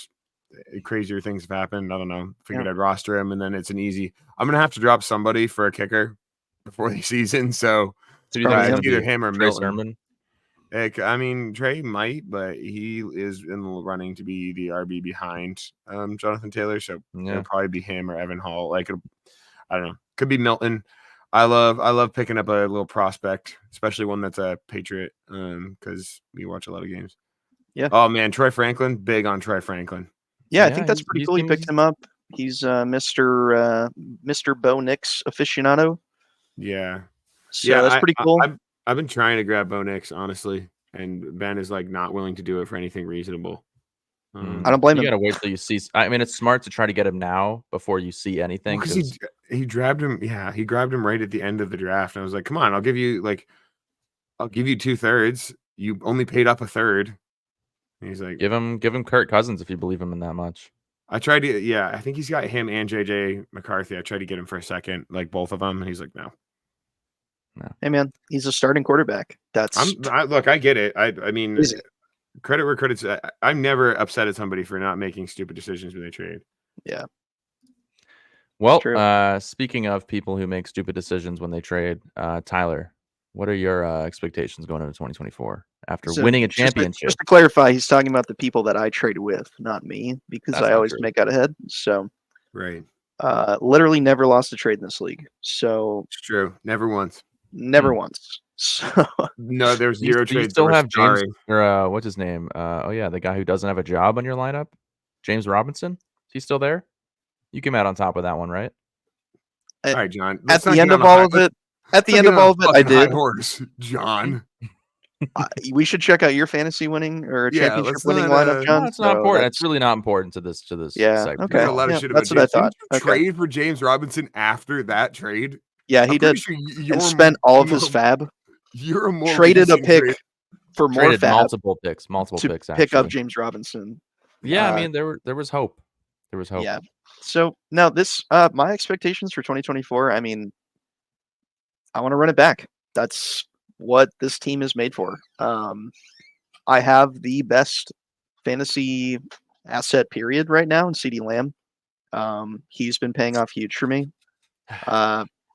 crazier things have happened. I don't know. Figured Yeah. I'd roster him, and then it's an easy. I'm gonna have to drop somebody for a kicker before the season, so So do you think Probably it's it's gonna either be him or Trey Milton. Sermon? I mean, Trey might, but he is in the running to be the RB behind Jonathan Taylor, so Yeah. it'll probably be him or Evan Hall. I don't know. Could be Milton. I love picking up a little prospect, especially one that's a Patriot, because we watch a lot of games. Yeah. Oh man, Troy Franklin, big on Troy Franklin. Yeah, I Yeah, think that's he pretty cool. He seems- picked him up. He's Mr. Bo Nix aficionado. Yeah, So that's pretty cool. I've been trying to grab Bo Nix, honestly, and Ben is like not willing to do it for anything reasonable. I don't blame You him. gotta wait till you see. I mean, it's smart to try to get him now before you see anything. Because he grabbed him. Yeah, he grabbed him right at the end of the draft, and I was like, "Come on, I'll give you 2/3. You only paid up a third." And he's like, give him Kirk Cousins if you believe him in that much. I tried to. Yeah, I think he's got him and JJ McCarthy. I tried to get him for a second, like both of them, and he's like, "No." Hey man, he's a starting quarterback. Look, I get it. I mean, Easy. credit where credit's. I'm never upset at somebody for not making stupid decisions when they trade. Yeah. Well, true. Speaking of people who make stupid decisions when they trade, Tyler, what are your expectations going into 2024 after So winning a just championship? to clarify, he's talking about the people that I trade with, not me, because That's I not always true. make out ahead. So Right. literally never lost a trade in this league. So It's true. Never once. never once. So No, there's Do you, zero do you trades. still have James or what's his name? Oh yeah, the guy who doesn't have a job on your lineup, James Robinson. Is he still there? You came out on top of that one, right? All right, John. at the end of all of it, I did. Horse, John. We should check out your fantasy winning or Yeah, championship let's winning not, lineup, John. No, it's not So important. It's really not important to this. Yeah, segment. okay. There's a lot of Yeah, shit about that's what I James. thought. Didn't you Okay. trade for James Robinson after that trade? Yeah, I'm he pretty did. sure And spent all of his more- fab. You're a more Traded a recent pick trade. for more Traded fab multiple picks to picks. pick up Actually. James Robinson. Yeah, I mean there was hope. There was hope. Yeah. So now this my expectations for 2024, I mean, I want to run it back. That's what this team is made for. I have the best fantasy asset period right now in CD Lamb. He's been paying off huge for me.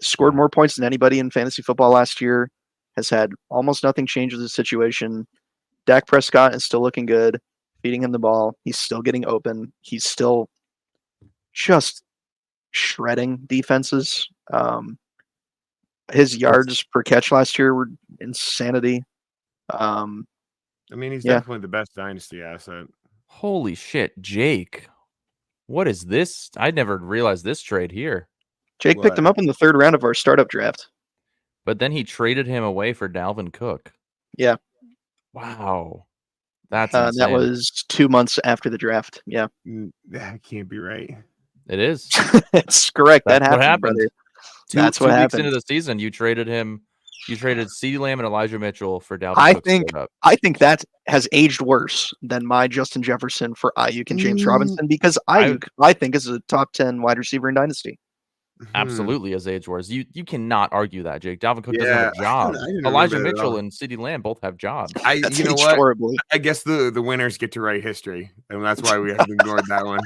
Scored more points than anybody in fantasy football last year. Has had almost nothing change with the situation. Dak Prescott is still looking good. Feeding him the ball. He's still getting open. He's still just shredding defenses. His yards per catch last year were insanity. I mean, he's Yeah. definitely the best dynasty asset. Holy shit, Jake. What is this? I never realized this trade here. Jake picked him up in the 3rd round of our startup draft. But then he traded him away for Dalvin Cook. Yeah. Wow. That's insane. That was 2 months after the draft. Yeah. That can't be right. It is. It's correct. That's that what happened, happened. brother. Two weeks into the season, you traded CeeDee Lamb and Elijah Mitchell for Dalvin Cook. I think that has aged worse than my Justin Jefferson for Ayuk and James Robinson, because Ayuk, I think, is a top 10 wide receiver in Dynasty. Absolutely has aged worse. You cannot argue that, Jake. Dalvin Cook doesn't have a job. Elijah Mitchell and CeeDee Lamb both have jobs. You know what? Horribly. I guess the winners get to write history, and that's why we have ignored that one.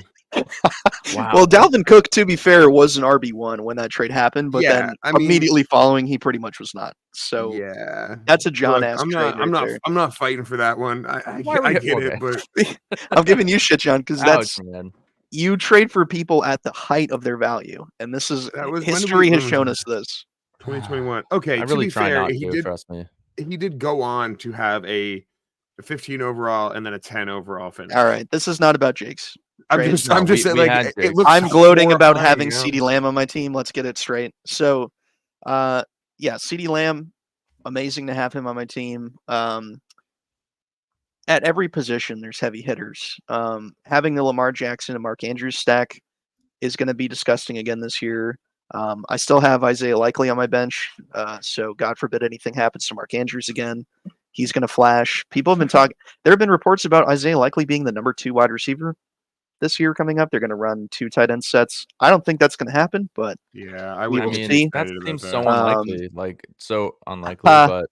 Wow. Well, Dalvin Cook, to be fair, was an RB1 when that trade happened, but Yeah, then I mean- immediately following, he pretty much was not. So Yeah, that's a John Look, ass I'm trade. I'm not fighting for that one. I Why would get you- it, but I'm giving you shit, John, because that's Ouch, man. you trade for people at the height of their value, and this is That was- when did history we- has shown us this. 2021. Okay, I to really be try fair, not he to, did trust me. he did go on to have a 15 overall and then a 10 overall finish. All right, this is not about Jake's. I'm trade. just No, saying, we like had it Jake. looks I'm gloating about horrifying, having you know? CeeDee Lamb on my team. Let's get it straight. So, yeah, CeeDee Lamb, amazing to have him on my team. At every position, there's heavy hitters. Having the Lamar Jackson and Mark Andrews stack is going to be disgusting again this year. I still have Isaiah Likely on my bench, so God forbid anything happens to Mark Andrews again. He's going to flash. People have been talking. There have been reports about Isaiah Likely being the number 2 wide receiver this year coming up. They're going to run 2 tight end sets. I don't think that's going to happen, but Yeah, I We would will be see. That excited about seems that. so unlikely. So unlikely, but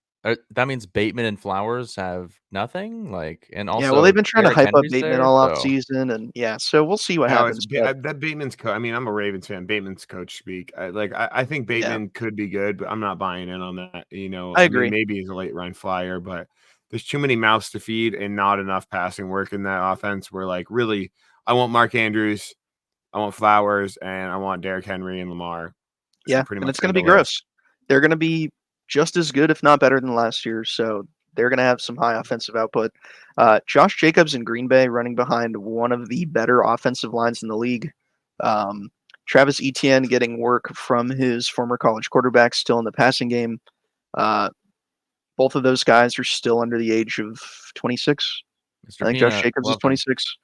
that means Bateman and Flowers have nothing. And also, yeah, well, they've been trying to Derrick hype up Henry's Bateman there, all so- off season, and yeah, so we'll see what No, happens. But that Bateman's coach. I mean, I'm a Ravens fan. Bateman's coach speak. I think Bateman could be good, but I'm not buying in on that. You know, I agree. mean, maybe he's a late run flyer, but there's too many mouths to feed and not enough passing work in that offense. Where really, I want Mark Andrews, I want Flowers, and I want Derrick Henry and Lamar. yeah, pretty and much it's going to be end the gross. They're going to be just as good, if not better, than last year. So they're going to have some high offensive output. Josh Jacobs in Green Bay running behind one of the better offensive lines in the league. Travis Etienne getting work from his former college quarterback still in the passing game. Both of those guys are still under the age of 26. Mr. I think Josh Peanut, Jacobs is love him. 26.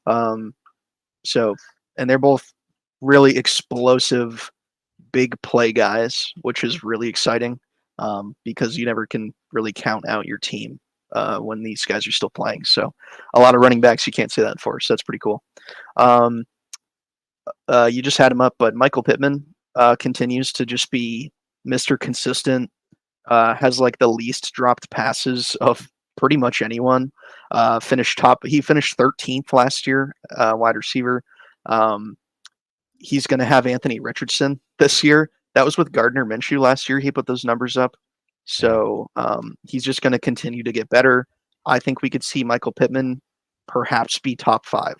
So, and they're both really explosive, big play guys, which is really exciting because you never can really count out your team when these guys are still playing. So, a lot of running backs you can't say that for. So that's pretty cool. You just had him up, but Michael Pittman continues to just be Mr. Consistent. Has like the least dropped passes of pretty much anyone. He finished 13th last year, wide receiver. He's going to have Anthony Richardson this year. That was with Gardner Minshew last year. He put those numbers up. So he's just going to continue to get better. I think we could see Michael Pittman perhaps be top 5.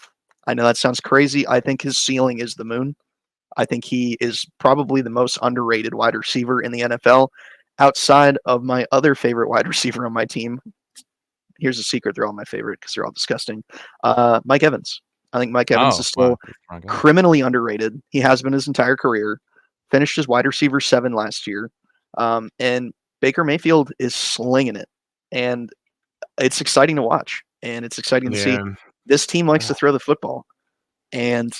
I know that sounds crazy. I think his ceiling is the moon. I think he is probably the most underrated wide receiver in the NFL outside of my other favorite wide receiver on my team. Here's a secret. They're all my favorite because they're all disgusting. Mike Evans. I think Mike Evans is still criminally underrated. He has been his entire career. Finished as wide receiver 7 last year. And Baker Mayfield is slinging it. And it's exciting to watch. And it's exciting to see. This team likes to throw the football. And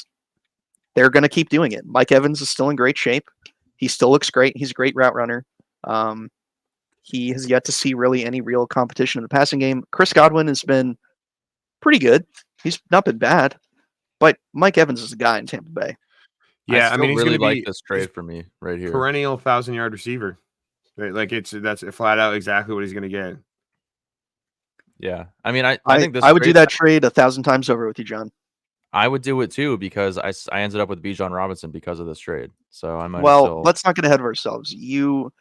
they're going to keep doing it. Mike Evans is still in great shape. He still looks great. He's a great route runner. He has yet to see really any real competition in the passing game. Chris Godwin has been pretty good. He's not been bad. But Mike Evans is the guy in Tampa Bay. Yeah, I mean, he's really going to like this trade for me right here. Perennial 1,000-yard receiver. Like that's flat out exactly what he's going to get. Yeah, I mean, I think this. I would do that trade 1,000 times over with you, John. I would do it too because I ended up with Bijan Robinson because of this trade. So I might. Well, let's not get ahead of ourselves. You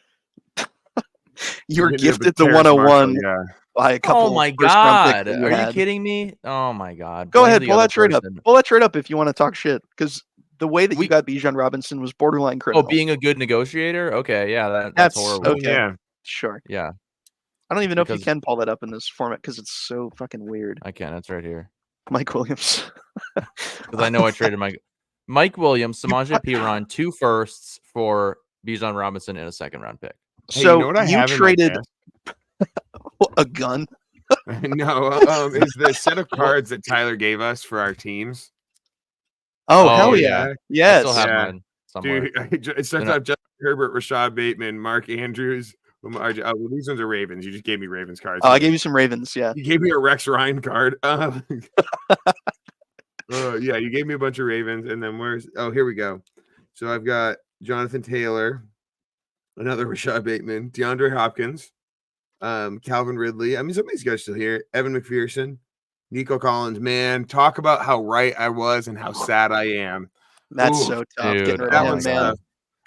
were gifted the Terrace 101 Marshall, by a couple. Oh my God! Are you kidding me? Oh my God! Go ahead, pull that trade up. Pull that trade up if you want to talk shit. Because the way that you got Bijan Robinson was borderline criminal. Oh, being a good negotiator? Okay, yeah, that's horrible. Okay. Yeah, sure. Yeah. I don't even know if you can pull that up in this format because it's so fucking weird. I can. It's right here. Mike Williams. Because I know I traded Mike Williams, Samaje Perine, 2 firsts for Bijan Robinson and a 2nd-round pick. Hey, so you know what I have traded a gun? No, is the set of cards that Tyler gave us for our teams. Oh hell yeah! Yes, I still have mine somewhere. Dude, it starts out Justin Herbert, Rashad Bateman, Mark Andrews. Well, these ones are Ravens. You just gave me Ravens cards. I gave you some Ravens. Yeah, you gave me a Rex Ryan card. Yeah, you gave me a bunch of Ravens, and then here we go. So I've got Jonathan Taylor, another Rashad Bateman, DeAndre Hopkins, Calvin Ridley. I mean, some of these guys still here. Evan McPherson, Nico Collins. Man, talk about how right I was and how sad I am. That's so tough. Dude, getting rid of him, man.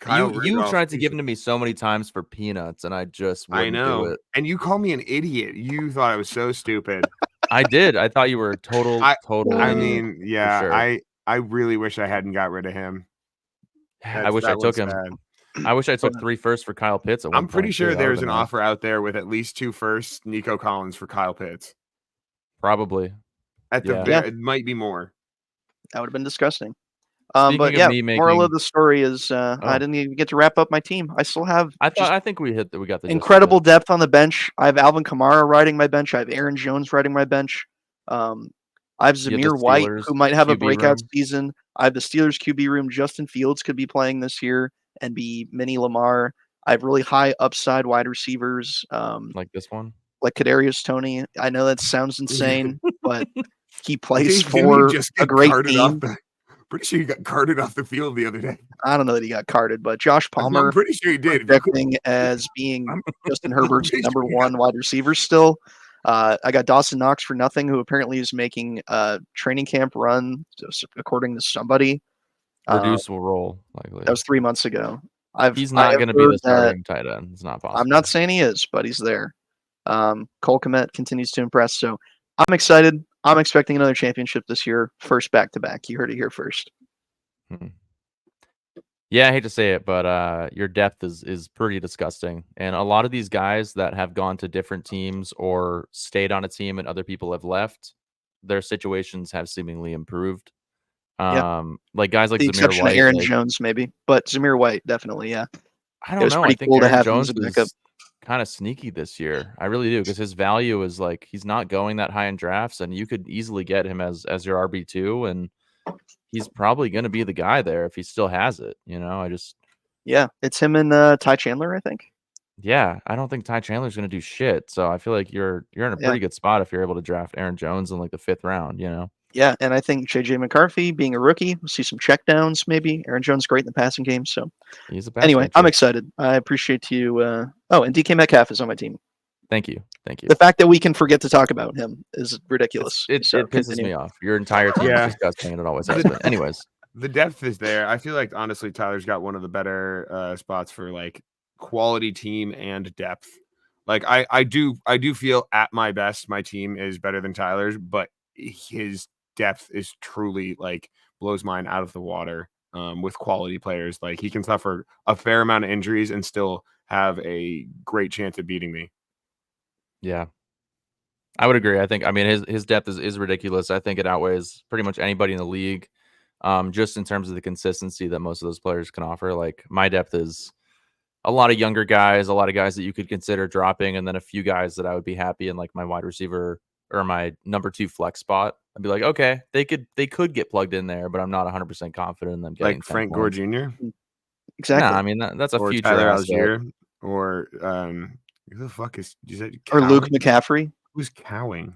You tried to give them to me so many times for peanuts, and I just wouldn't do it. And you called me an idiot. You thought I was so stupid. I did. I thought you were total. I mean, yeah. Sure. I really wish I hadn't got rid of him. I wish I took him. I wish I took 3 firsts for Kyle Pitts. I'm pretty sure there's an offer out there with at least 2 firsts, Nico Collins for Kyle Pitts. Probably. It might be more. That would have been disgusting. But yeah, moral of the story is I didn't even get to wrap up my team. I still have. I think we got the incredible depth on the bench. I have Alvin Kamara riding my bench. I have Aaron Jones riding my bench. I have Zamir White, who might have a breakout season. I have the Steelers QB room. Justin Fields could be playing this year and be mini Lamar. I have really high upside wide receivers. Like this one? Like Kadarius Toney. I know that sounds insane, but he plays for a great team. Pretty sure he got carted off the field the other day. I don't know that he got carted, but Josh Palmer. I'm pretty sure he did. Projecting as being Justin Herbert's number 1 wide receiver still. I got Dawson Knox for nothing, who apparently is making a training camp run, according to somebody. Reduce will roll, likely. That was 3 months ago. He's not going to be the starting tight end. It's not possible. I'm not saying he is, but he's there. Cole Kmet continues to impress, so I'm excited. I'm expecting another championship this year, first back-to-back. You heard it here first. Yeah, I hate to say it, but your depth is pretty disgusting. And a lot of these guys that have gone to different teams or stayed on a team and other people have left, their situations have seemingly improved. Like guys like the Zamir exception White, of Aaron Jones, maybe, but Zamir White definitely, yeah. I don't know. Pretty I think cool Aaron to have Jones him as a backup. kind of sneaky this year. I really do, because his value is like he's not going that high in drafts, and you could easily get him as your RB2, and he's probably going to be the guy there if he still has it. Yeah, it's him and Ty Chandler, I think. Yeah, I don't think Ty Chandler's going to do shit. So I feel like you're in a pretty good spot if you're able to draft Aaron Jones in like the 5th round. Yeah, and I think J.J. McCarthy, being a rookie, we'll see some checkdowns maybe. Aaron Jones great in the passing game. So He's a pass anyway, I'm catcher. excited. I appreciate you. And DK Metcalf is on my team. Thank you. The fact that we can forget to talk about him is ridiculous. It pisses me off. Your entire team is disgusting, and it always has been. Anyways, the depth is there. I feel like honestly, Tyler's got one of the better spots for like quality team and depth. Like I do feel at my best, my team is better than Tyler's, but his depth is truly like blows mine out of the water with quality players. Like he can suffer a fair amount of injuries and still have a great chance at beating me. Yeah, I would agree. I think, his depth is ridiculous. I think it outweighs pretty much anybody in the league, just in terms of the consistency that most of those players can offer. Like my depth is a lot of younger guys, a lot of guys that you could consider dropping, and then a few guys that I would be happy in like my wide receiver or my number 2 flex spot. I'd be like, okay, they could get plugged in there, but I'm not 100% confident in them getting Like Frank Gore Jr. Exactly. No, that's a or future Tyler asset. Algier, or who the fuck is that? Or Luke McCaffrey. Who's cowing?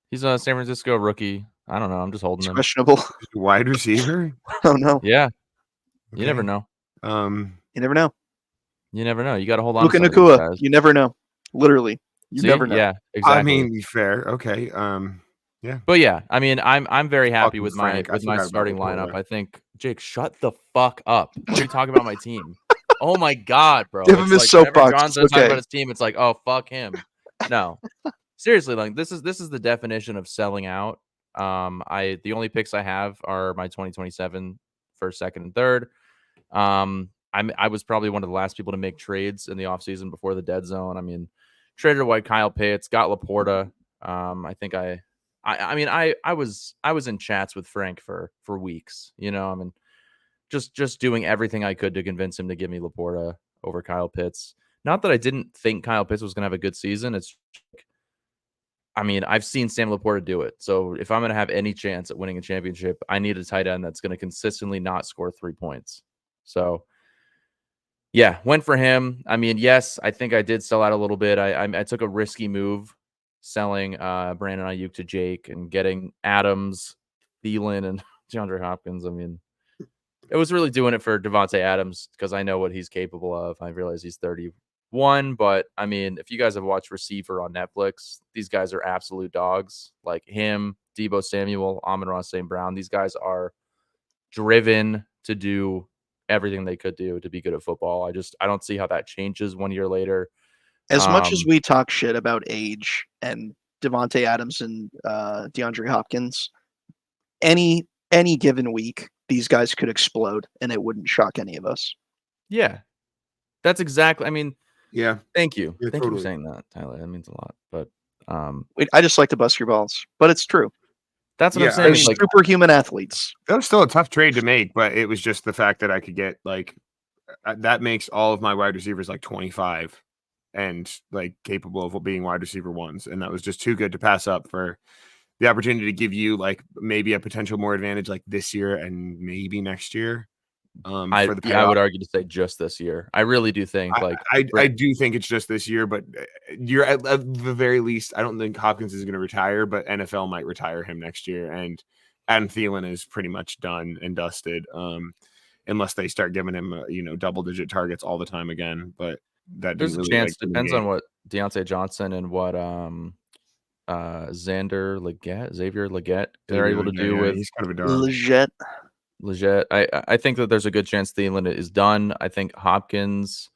He's a San Francisco rookie. I don't know. I'm just holding him. Questionable. Wide receiver? Oh no. Yeah. Okay. You never know. You never know. You never know. You got to hold on. Luka to some of these Nakua. guys. You never know. Literally. You See? never know. Yeah, exactly. I mean, fair. Okay. Yeah. But yeah, I'm very happy Fucking with Frank. I my forgot about starting Laporta. lineup. I think Jake, shut the fuck up. What are you talking about my team? Oh my god, bro. Give him his like soapbox. John It's says okay. about his team, it's like, oh fuck him. No. Seriously, like this is the definition of selling out. The only picks I have are my 2027 first, second, and third. I was probably one of the last people to make trades in the offseason before the dead zone. Traded away Kyle Pitts, got Laporta. I think I was in chats with Frank for weeks, just doing everything I could to convince him to give me Laporta over Kyle Pitts. Not that I didn't think Kyle Pitts was going to have a good season. I've seen Sam Laporta do it. So if I'm going to have any chance at winning a championship, I need a tight end that's going to consistently not score 3 points. So yeah, went for him. Yes, I think I did sell out a little bit. I took a risky move selling Brandon Ayuk to Jake and getting Adams, Thielen, and DeAndre Hopkins. It was really doing it for Devontae Adams because I know what he's capable of. I realize he's 31, but if you guys have watched Receiver on Netflix, these guys are absolute dogs. Like him, Deebo Samuel, Amon-Ra St. Brown. These guys are driven to do everything they could do to be good at football. I don't see how that changes 1 year later. As much as we talk shit about age and Devontae Adams and DeAndre Hopkins, any given week, these guys could explode, and it wouldn't shock any of us. Yeah, that's exactly. Yeah. Thank you. Yeah, Thank you totally. for saying that, Tyler. That means a lot. But I just like to bust your balls, but it's true. that's what Yeah, I'm saying. They're superhuman athletes. That was still a tough trade to make, but it was just the fact that I could get like that makes all of my wide receivers like 25 and like capable of being wide receiver ones, and that was just too good to pass up for the opportunity to give you like maybe a potential more advantage like this year and maybe next year. I would argue to say just this year. I really do think I do think it's just this year, but you're at the very least. I don't think Hopkins is going to retire, but NFL might retire him next year, and Adam Thielen is pretty much done and dusted, unless they start giving him double-digit targets all the time again. But there's a chance. Depends on what Deontay Johnson and what Xavier Legette they're able to do with he's kind of a dog. Legit. I think that there's a good chance Thielen is done. I think Hopkins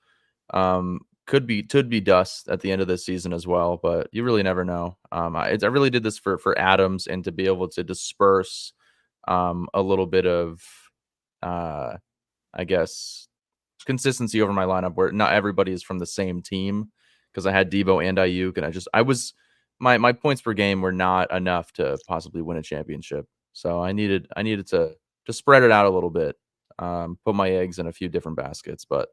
could be dust at the end of this season as well, but you really never know. I really did this for Adams and to be able to disperse a little bit of I guess consistency over my lineup where not everybody is from the same team, because I had Deebo and Ayuk, and my points per game were not enough to possibly win a championship. So I needed to spread it out a little bit, put my eggs in a few different baskets. But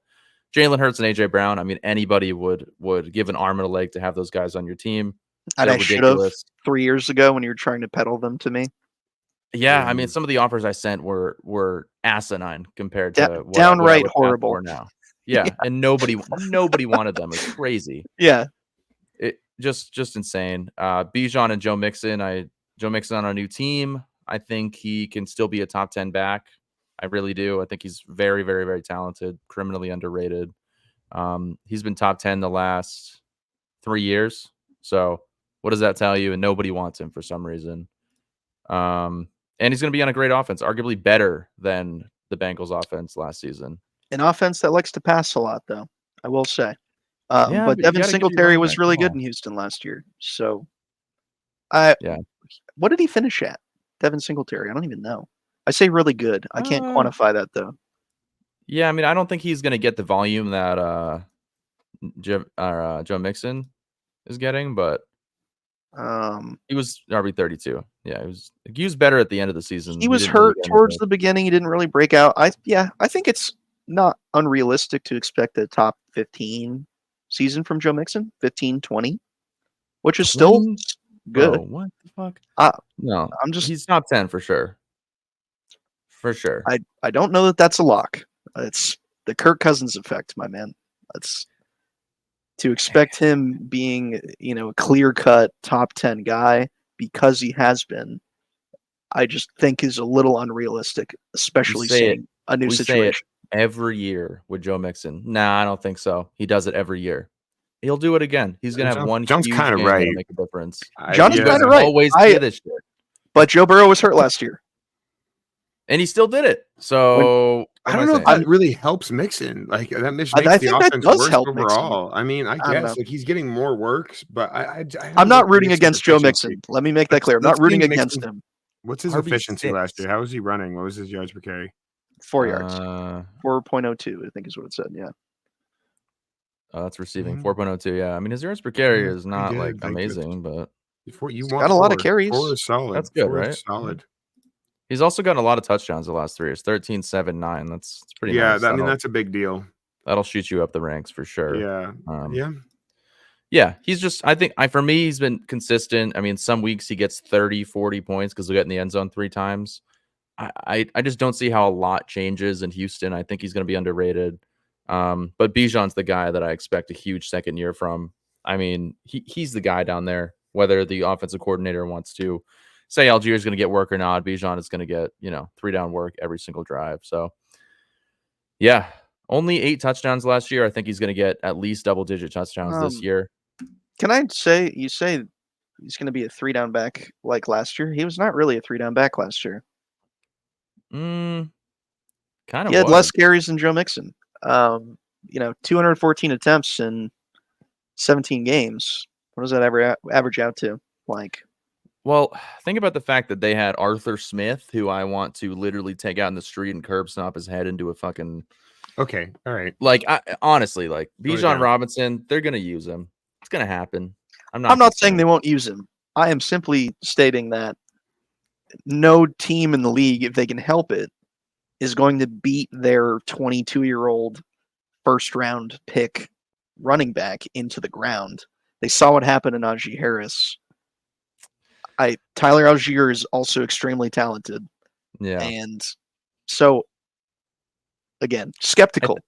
Jalen Hurts and AJ Brown. I mean, anybody would give an arm and a leg to have those guys on your team. And They're I should have ridiculous. 3 years ago when you were trying to peddle them to me. Yeah, I mean, some of the offers I sent were asinine compared Da- to what downright I would ask horrible. for now. Yeah, and nobody wanted them. It's crazy. Yeah. It just insane. Bijan and Joe Mixon. Joe Mixon on a new team. I think he can still be a top 10 back. I really do. I think he's very, very, very talented, criminally underrated. He's been top 10 the last 3 years. So what does that tell you? And nobody wants him for some reason. And he's going to be on a great offense, arguably better than the Bengals offense last season. An offense that likes to pass a lot, though, I will say. Yeah, but but you Devin gotta get your Singletary running was back really the good ball. in Houston last year. So, Yeah. what did he finish at? Devin Singletary? I don't even know. I say really good. I can't quantify that, though. Yeah, I mean, I don't think he's going to get the volume that Joe Mixon is getting, but he was RB32. Yeah, he was better at the end of the season. He was didn't really hurt get towards anything. the beginning. He didn't really break out. I think it's not unrealistic to expect a top 15 season from Joe Mixon, 15, 20, which is still 20? good. Bro, what the fuck? Uh, No, he's he's top 10 for sure. For sure. I don't know that that's a lock. It's the Kirk Cousins effect, my man. That's to expect him being, a clear-cut top 10 guy because he has been. I just think is a little unrealistic, especially seeing a new situation. Every year with Joe Mixon. Nah, I don't think so. He does it every year. He'll do it again. He's gonna have one John's huge kind of game right. that'll make a difference. John's You kind guys of right. always say this shit. But Joe Burrow was hurt last year. And he still did it. So I don't know if that really helps Mixon. Like that makes the offense worse overall. Mixon. I mean, I guess like he's getting more works, but I'm not rooting against Joe Mixon. Let me make that clear. I'm not rooting against him. What's his efficiency last year? How was he running? What was his yards per carry? 4 yards. 4.02, I think is what it said. Yeah. Oh, that's receiving 4.02. Yeah, I mean his yards per carry is not like amazing, but you got a lot of carries. 4 is solid. That's good, 4 right? is solid. He's also gotten a lot of touchdowns the last 3 years. 13, 7, 9. That's pretty nice. I mean, that's a big deal. That'll shoot you up the ranks for sure. Yeah. Yeah, he's just, I think, for me, he's been consistent. I mean, some weeks he gets 30, 40 points because he'll get in the end zone 3 times. I just don't see how a lot changes in Houston. I think he's going to be underrated. But Bijan's the guy that I expect a huge second year from. I mean, he's the guy down there, whether the offensive coordinator wants to say Algier is going to get work or not. Bijan is going to get, 3-down work every single drive. So, yeah, only 8 touchdowns last year. I think he's going to get at least double-digit touchdowns this year. Can I say, you say he's going to be a 3-down back like last year? He was not really a 3-down back last year. Kind of. He had less carries than Joe Mixon. 214 attempts in 17 games. What does that average out to? Well, think about the fact that they had Arthur Smith, who I want to literally take out in the street and curb stomp his head into a fucking. Okay, all right. Honestly, Bijan Robinson, they're gonna use him. It's gonna happen. I'm not saying they won't use him. I am simply stating that no team in the league, if they can help it, is going to beat their 22-year-old first-round pick running back into the ground. They saw what happened to Najee Harris. Tyler Algier is also extremely talented. Yeah. And so, again, skeptical.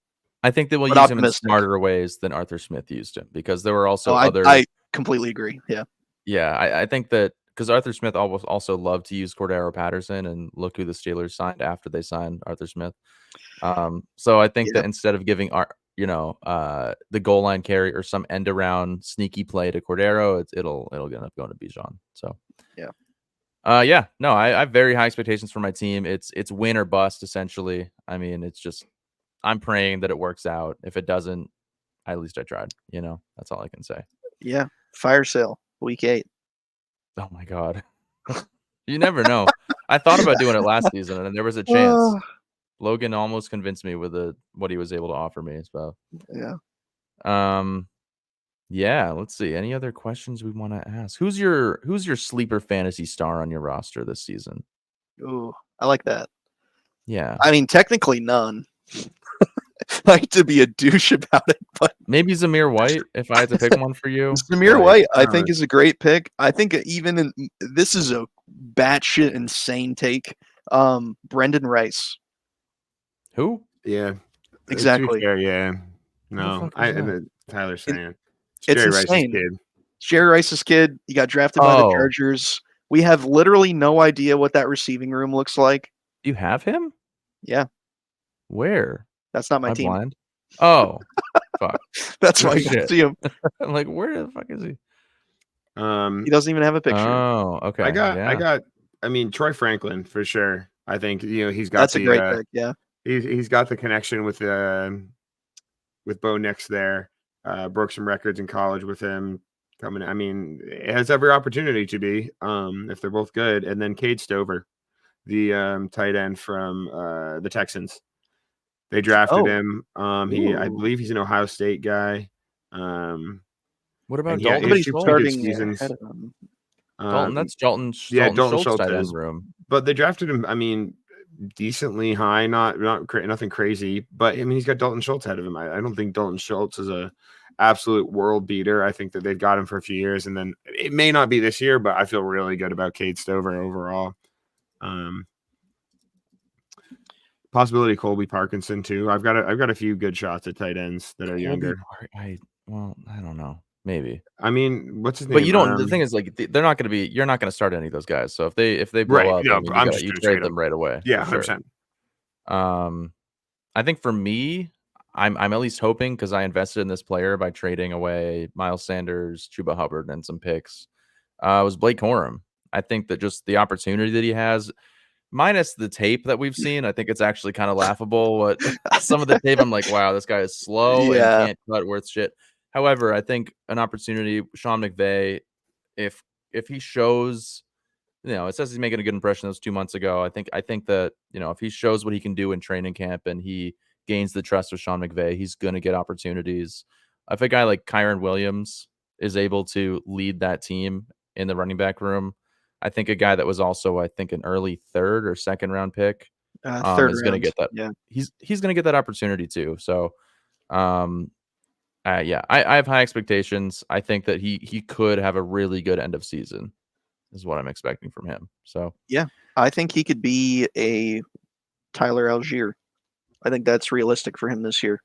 I think they will use him in smarter ways than Arthur Smith used him because there were also other. I completely agree. Yeah. Yeah. I think that because Arthur Smith also loved to use Cordero Patterson, and look who the Steelers signed after they signed Arthur Smith. So I think that instead of giving the goal line carry or some end around sneaky play to Cordero, it'll end up going to Bijan. So no, I have very high expectations for my team. It's win or bust essentially. I mean, it's just I'm praying that it works out. If it doesn't, at least I tried. That's all I can say. Yeah, fire sale week 8. Oh my god, you never know. I thought about doing it last season, and there was a chance. Logan almost convinced me with what he was able to offer me. So yeah. Let's see. Any other questions we want to ask? Who's your sleeper fantasy star on your roster this season? Ooh, I like that. Yeah. I mean, technically none. like to be a douche about it, but Maybe Zamir White, if I had to pick one for you. Samir Like, White, I think, is a great pick. I think this is a batshit insane take. Brendan Rice. who? Yeah. To be Exactly. fair, yeah. the No, fuck is that? Tyler's saying it. It's It's Jerry Rice's insane. kid. Jerry Rice's kid. He got drafted by the Oh. Chargers. We have literally no idea what that receiving room looks like. You have him? Yeah, Where? that's not my I'm team. blind. Oh, fuck. That's why I Shit. can't see him. I'm like, where the fuck is he? He doesn't even have a picture. Oh, okay. I mean, Troy Franklin for sure. I think he's got That's a great pick. Yeah, he's got the connection with Bo Nix there. Broke some records in college with him coming. I mean, it has every opportunity to be if they're both good. And then Cade Stover, the tight end from the Texans. They drafted him. I believe he's an Ohio State guy. What about yeah, Dalton? somebody's two Schultz? good starting seasons. ahead of him. Dalton, that's Dalton. Yeah, Dalton Schultz tight is. end room. But they drafted him. I mean, decently high, nothing crazy. But I mean, he's got Dalton Schultz ahead of him. I don't think Dalton Schultz is a absolute world beater. I think that they've got him for a few years, and then it may not be this year. But I feel really good about Cade Stover overall. Possibility Colby Parkinson too. I've got a few good shots at tight ends that are younger. I don't know. Maybe. I mean, what's his name? But you don't. The thing is, like, they're not going to be. You're not going to start any of those guys. So if they blow Right, up, no, I mean, I'm you just gonna trade trade them right away. Yeah, for 100%. sure. I think for me, I'm at least hoping, because I invested in this player by trading away Miles Sanders, Chuba Hubbard, and some picks. Was Blake Corum. I think that just the opportunity that he has, minus the tape that we've seen, I think it's actually kind of laughable. What some of the tape, I'm like, wow, this guy is slow and can't cut worth shit. However, I think an opportunity, Sean McVay, if he shows, it says he's making a good impression. That was 2 months ago. I think that, if he shows what he can do in training camp and he gains the trust of Sean McVay, he's going to get opportunities. If a guy like Kyron Williams is able to lead that team in the running back room, I think a guy that was also, I think, an early third or second round pick third is going to get that. Yeah, he's going to get that opportunity too. So, I have high expectations. I think that he could have a really good end of season, is what I'm expecting from him. So yeah, I think he could be a Tyler Algier. I think that's realistic for him this year.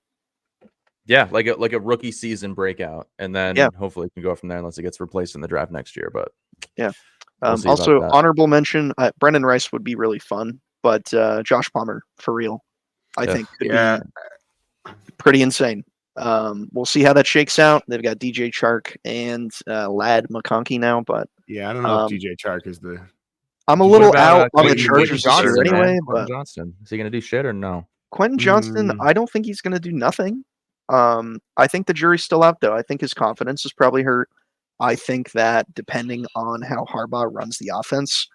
Yeah, like a rookie season breakout, and then hopefully he can go from there unless he gets replaced in the draft next year. But yeah, we'll also honorable mention: Brendan Rice would be really fun, but Josh Palmer for real, I think could be pretty insane. We'll see how that shakes out. They've got DJ Chark and Lad McConkey now, but yeah, I don't know if DJ Chark is the. I'm a little out on the Quentin Chargers this year anyway. Quentin But Johnston, is he going to do shit or no? Quentin Johnston, I don't think he's going to do nothing. I think the jury's still out, though. I think his confidence is probably hurt. I think that depending on how Harbaugh runs the offense,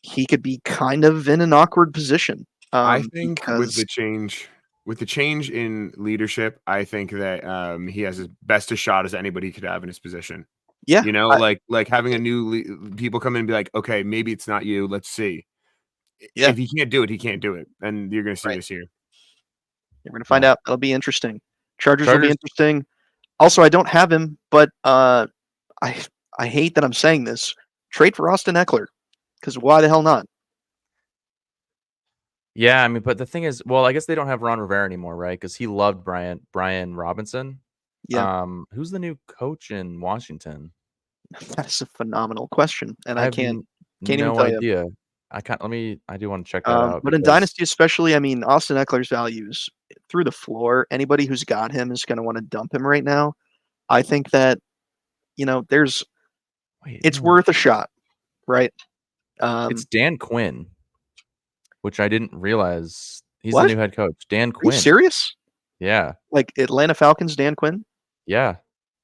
he could be kind of in an awkward position. I think with the change in leadership, I think that he has as best a shot as anybody could have in his position. Yeah, like having a new people come in and be like, okay, maybe it's not you. Let's see. Yeah. If he can't do it, he can't do it, and you're going to see this year. You're going to find out. It'll be interesting. Chargers will be interesting. Also, I don't have him, but I hate that I'm saying this. Trade for Austin Eckler, because why the hell not? Yeah, I mean, but the thing is, well, I guess they don't have Ron Rivera anymore, right? Because he loved Brian Robinson. Yeah. Who's the new coach in Washington? That's a phenomenal question, and I can't no even tell idea. you. I do want to check that out. But in Dynasty especially, I mean, Austin Eckler's values through the floor. Anybody who's got him is going to want to dump him right now. I think that, it's worth a shot, right? It's Dan Quinn, which I didn't realize. He's What? the new head coach. Dan Quinn. Are you serious? Yeah. Like Atlanta Falcons, Dan Quinn? Yeah.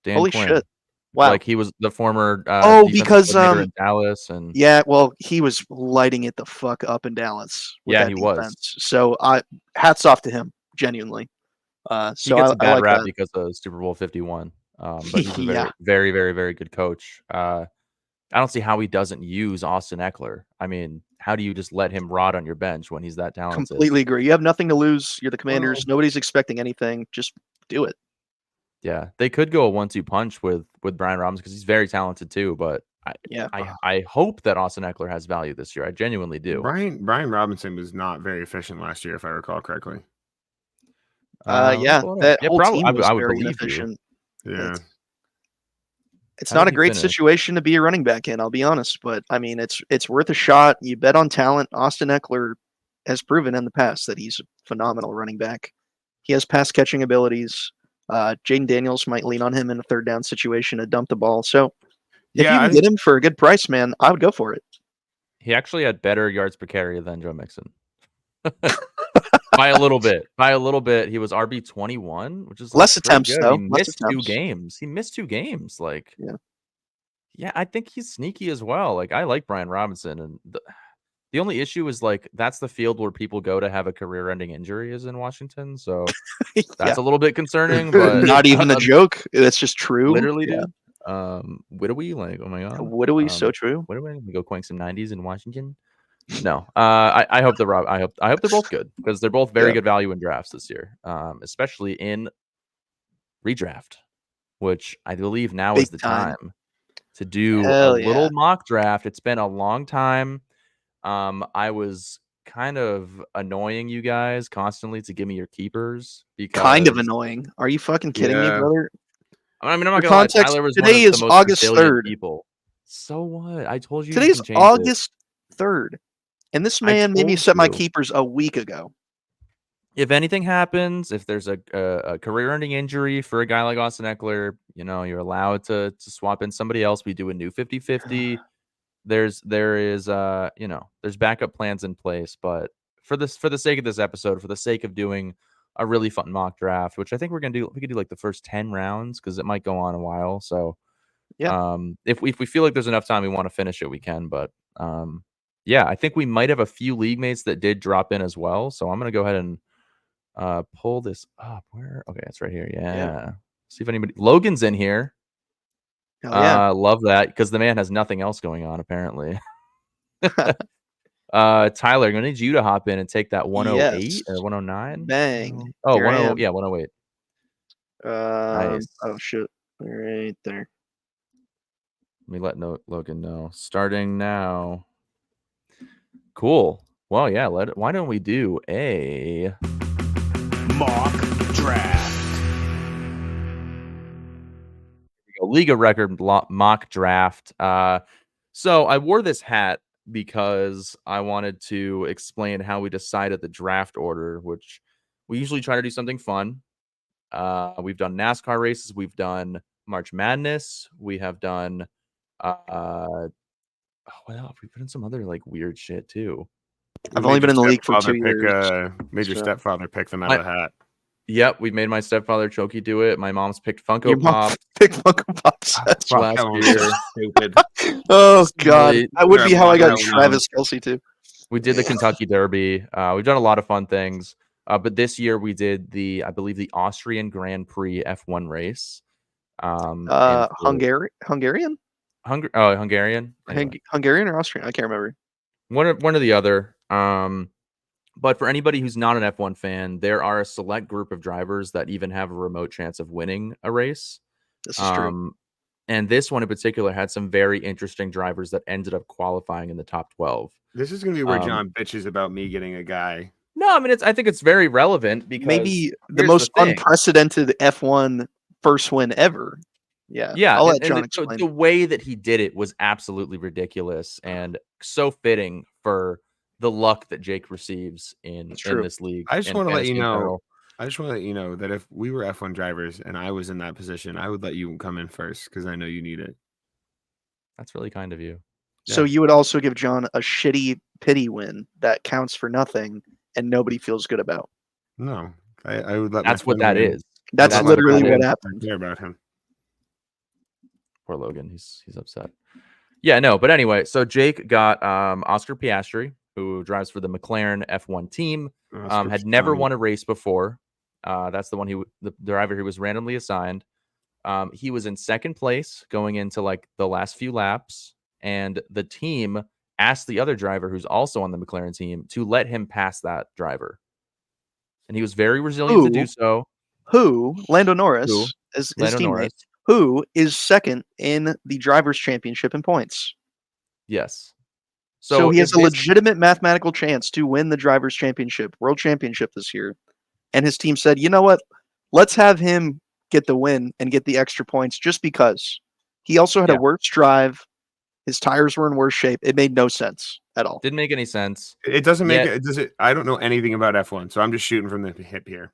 Dan Holy Quinn. shit. Wow. Like he was the former because in Dallas and yeah, well, he was lighting it the fuck up in Dallas. With Yeah, that he defense. was. So hats off to him, genuinely. he So gets I a bad like rap that. because of Super Bowl 51. But he's a Yeah. very, very, very, very good coach. I don't see how he doesn't use Austin Eckler. I mean, how do you just let him rot on your bench when he's that talented? Completely agree. You have nothing to lose. You're the Commanders. Nobody's expecting anything. Just do it. Yeah, they could go a 1-2 punch with Brian Robinson because he's very talented too. But I hope that Austin Eckler has value this year. I genuinely do. Brian Robinson was not very efficient last year, if I recall correctly. That whole probably, team was I would very believe inefficient. Yeah. It's How not did a he great finish? situation to be a running back in, I'll be honest, but I mean, it's worth a shot. You bet on talent. Austin Eckler has proven in the past that he's a phenomenal running back. He has pass catching abilities. Jaden Daniels might lean on him in a third down situation to dump the ball. So if you can get him for a good price, man, I would go for it. He actually had better yards per carry than Joe Mixon. By a little bit. He was RB 21, which is less pretty attempts good. though. He missed 2 games. Like yeah, I think he's sneaky as well. Like I like Brian Robinson, and the only issue is like that's the field where people go to have a career-ending injury is in Washington. So that's a little bit concerning, but not even a joke. That's just true. Literally, dude. Widowy, like, oh my god. Widowy, so true. Widowy, we go coin some 90s in Washington. No. I hope I hope they're both good because they're both very good value in drafts this year. Especially in redraft, which I believe now is the time to do a little mock draft. It's been a long time. I was kind of annoying you guys constantly to give me your keepers because kind of annoying. Are you fucking kidding me, brother? I mean, I'm not gonna lie. Tyler was today one of is the most August resilient 3rd. people. So what? I told you. Today's August 3rd, and this man made me set my keepers a week ago. If anything happens, if there's a career-ending injury for a guy like Austin Eckler, you know, you're allowed to swap in somebody else. We do a new 50-50. There is you know, there's backup plans in place, but for the sake of this episode, for the sake of doing a really fun mock draft, which I think we could do like the first 10 rounds because it might go on a while. So if we feel like there's enough time we want to finish it, we can. But yeah, I think we might have a few league mates that did drop in as well. So I'm gonna go ahead and pull this up. Okay, it's right here. Yeah. See if anybody. Logan's in here. Love that because the man has nothing else going on apparently. Tyler, I'm gonna need you to hop in and take that 108 or 109. Bang. Oh, 108. Nice. Oh shit. Right there. Let me let Logan know. Starting now. Cool. Well, yeah. Why don't we do a mock draft? League of Record mock draft. So I wore this hat because I wanted to explain how we decided the draft order, which we usually try to do something fun. We've done NASCAR races, we've done March Madness, we have done what else? We've done some other like weird shit too. I've only been in the league for 2 years. Made your stepfather pick them out of the hat. Yep, we made my stepfather Chokey do it. My mom's picked Funko Pop. Picked Funko Pops last year. Stupid. Oh god, that would be how I got Travis Kelce too. We did the Kentucky Derby. We've done a lot of fun things. But this year we did I believe the Austrian Grand Prix F1 race. Hungarian? Hungarian? Anyway. Hungarian or Austrian? I can't remember. One or the other. But for anybody who's not an F1 fan, there are a select group of drivers that even have a remote chance of winning a race. This is true. And this one in particular had some very interesting drivers that ended up qualifying in the top 12. This is going to be where John bitches about me getting a guy. No, I mean, I think it's very relevant because maybe the most unprecedented F1 first win ever. Yeah. I'll let John explain. The way that he did it was absolutely ridiculous and so fitting for the luck that Jake receives in this league. I just want to let you know. I just want to let you know that if we were F1 drivers and I was in that position, I would let you come in first because I know you need it. That's really kind of you. So you would also give John a shitty pity win that counts for nothing and nobody feels good about. No, I would let. That's what that is. That's literally what happened. I care about him. Poor Logan. He's upset. Yeah, no, but anyway, so Jake got Oscar Piastri, who drives for the McLaren F1 team. Had never won a race before. That's the driver who was randomly assigned. He was in second place going into like the last few laps, and the team asked the other driver who's also on the McLaren team to let him pass that driver. And he was very resilient to do so. Lando Norris, Who? is his Lando teammate, Norris. who is second in the Drivers' Championship in points. Yes. So he has if a this- legitimate mathematical chance to win the Drivers' Championship, World Championship this year. And his team said, you know what? Let's have him get the win and get the extra points just because. He also had a worse drive. His tires were in worse shape. It made no sense at all. Didn't make any sense. It doesn't make Yet- it. Does it? I don't know anything about F1, so I'm just shooting from the hip here.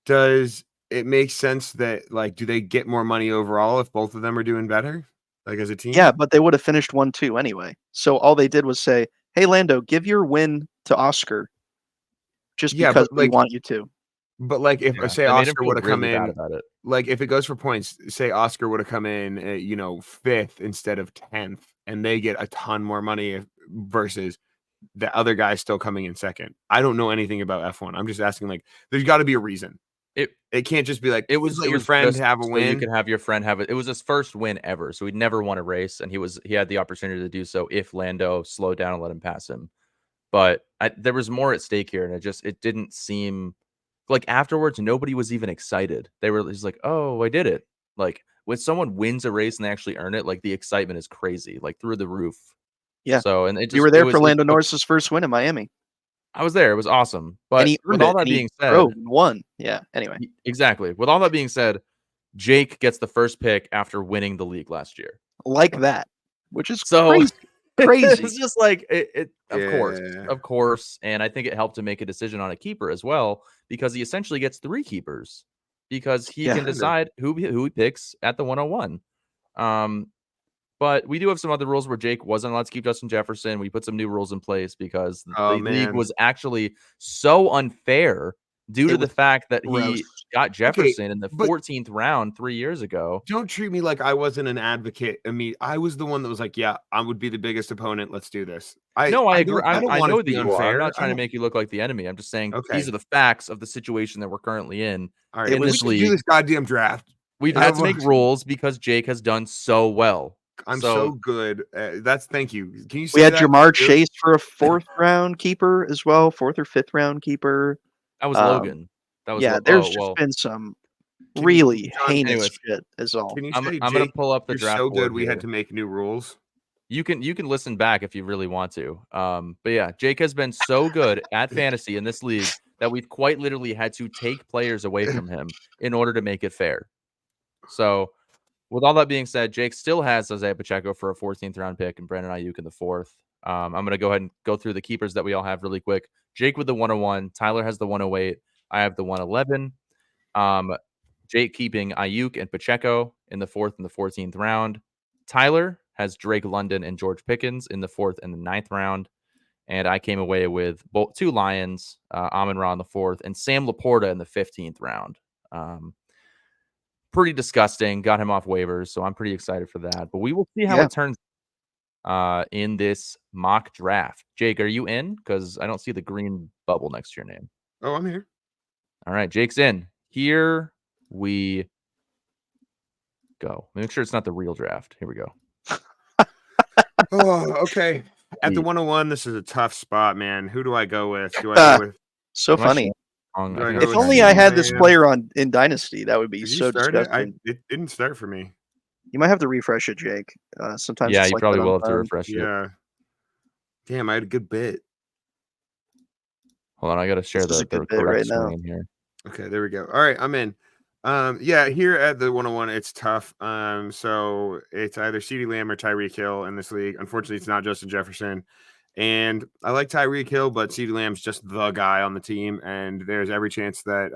Does it make sense that, like, do they get more money overall if both of them are doing better, like, as a team? Yeah, but they would have finished 1-2 anyway. So all they did was say, hey, Lando, give your win to Oscar just Yeah, because but, we like- want you to. But like, if Yeah, say that made him Oscar feel would have come really bad in, about it. like if it goes for points, say Oscar would have come in, 5th instead of 10th, and they get a ton more money versus the other guy still coming in second. I don't know anything about F1. I'm just asking, like, there's got to be a reason. It can't just be like, It was let it your was friend just have a so win. you could have your friend have it. It was his first win ever, so he'd never won a race, and he had the opportunity to do so if Lando slowed down and let him pass him. But there was more at stake here, and it didn't seem like afterwards nobody was even excited. He's like, "Oh, I did it!" Like when someone wins a race and they actually earn it, like the excitement is crazy, like through the roof. Yeah. So and it just You were there it was, for it Lando took- Norris's first win in Miami. I was there. It was awesome. And But he with earned all it. that And he being said, drove and won. Yeah. Anyway. exactly. With all that being said, Jake gets the first pick after winning the league last year. Like that. Which is So crazy. Crazy. it's just like of Yeah. course. And I think it helped to make a decision on a keeper as well, because he essentially gets 3 keepers because he Yeah. can decide who he picks at the 101. But we do have some other rules where Jake wasn't allowed to keep Justin Jefferson. We put some new rules in place because Oh, the league man. was actually so unfair due to It the was fact that gross. he got Jefferson in the but- 14th round 3 years ago. Don't treat me like I wasn't an advocate. I mean, I was the one that was like, yeah, I would be the biggest opponent. Let's do this. No, I agree. I don't I want know it to that be you unfair. are. I'm not I trying to don't- make you look like the enemy. I'm just saying Okay. these are the facts of the situation that we're currently in. All right, in we this can do league. this goddamn draft. We've I had to make was- rules because Jake has done so well. I'm so good. Thank you. Can you say We had that Jamar too? Chase for a 4th round keeper as well, 4th or 5th round keeper. That was Um, Logan. That was Yeah, there's just been some Can you- really John, heinous anyways, shit is all. Can you I'm say, going to Jake, pull up the you're draft so board good we here. had to make new rules? You can listen back if you really want to. But yeah, Jake has been so good at fantasy in this league that we've quite literally had to take players away from him in order to make it fair. So, with all that being said, Jake still has Isaiah Pacheco for a 14th round pick and Brandon Ayuk in the 4th. I'm going to go ahead and go through the keepers that we all have really quick. Jake with the 101, Tyler has the 108, I have the 111. Jake keeping Ayuk and Pacheco in the 4th and the 14th round. Tyler has Drake London and George Pickens in the 4th and the 9th round. And I came away with both 2 Lions, Amon-Ra in the 4th, and Sam Laporta in the 15th round. Pretty disgusting. Got him off waivers, so I'm pretty excited for that. But we will see how Yeah. it turns in this mock draft. Jake, are you in? Because I don't see the green bubble next to your name. Oh, I'm here. All right, Jake's in. Here we go. Make sure it's not the real draft. Here we go. Oh, okay. At the Sweet. 101, this is a tough spot, man. Who do I go with? Do I go with? So Am I funny. wrong? Do I I think go If with I'm only trying I to- had this man. player in Dynasty, that would be Did you so start it? disgusting. It didn't start for me. You might have to refresh it, Jake. Sometimes Yeah, it's you like probably that will on have to phone. refresh it. Yeah. Damn, I had a good bit. Hold on, I got to share This is the a good bit correct right now. screen here. Okay, there we go. All right, I'm in. Yeah, here at the 101, it's tough. So it's either CeeDee Lamb or Tyreek Hill in this league. Unfortunately, it's not Justin Jefferson. And I like Tyreek Hill, but CeeDee Lamb's just the guy on the team. And there's every chance that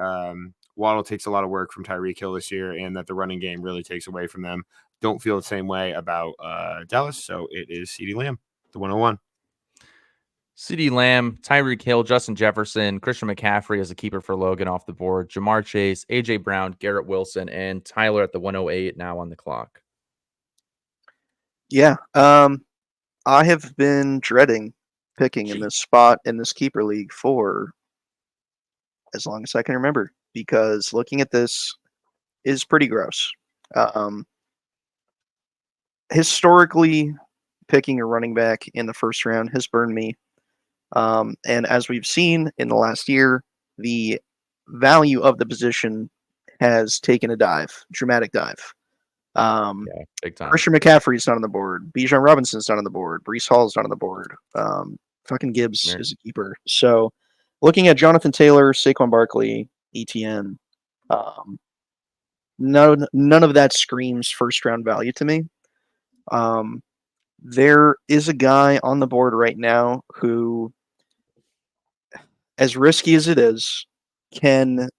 Waddle takes a lot of work from Tyreek Hill this year and that the running game really takes away from them. Don't feel the same way about Dallas. So it is CeeDee Lamb, the 101. CeeDee Lamb, Tyreek Hill, Justin Jefferson, Christian McCaffrey as a keeper for Logan off the board, Jamar Chase, AJ Brown, Garrett Wilson, and Tyler at the 108 now on the clock. Yeah. I have been dreading picking in this spot in this keeper league for as long as I can remember, because looking at this is pretty gross. Historically, picking a running back in the first round has burned me. And as we've seen in the last year, the value of the position has taken a dramatic dive. Yeah, big time. Christian McCaffrey's not on the board. Bijan Robinson's not on the board. Brees Hall's not on the board. Fucking Gibbs is a keeper. So looking at Jonathan Taylor, Saquon Barkley, ETN, none of that screams first round value to me. There is a guy on the board right now who, as risky as it is, can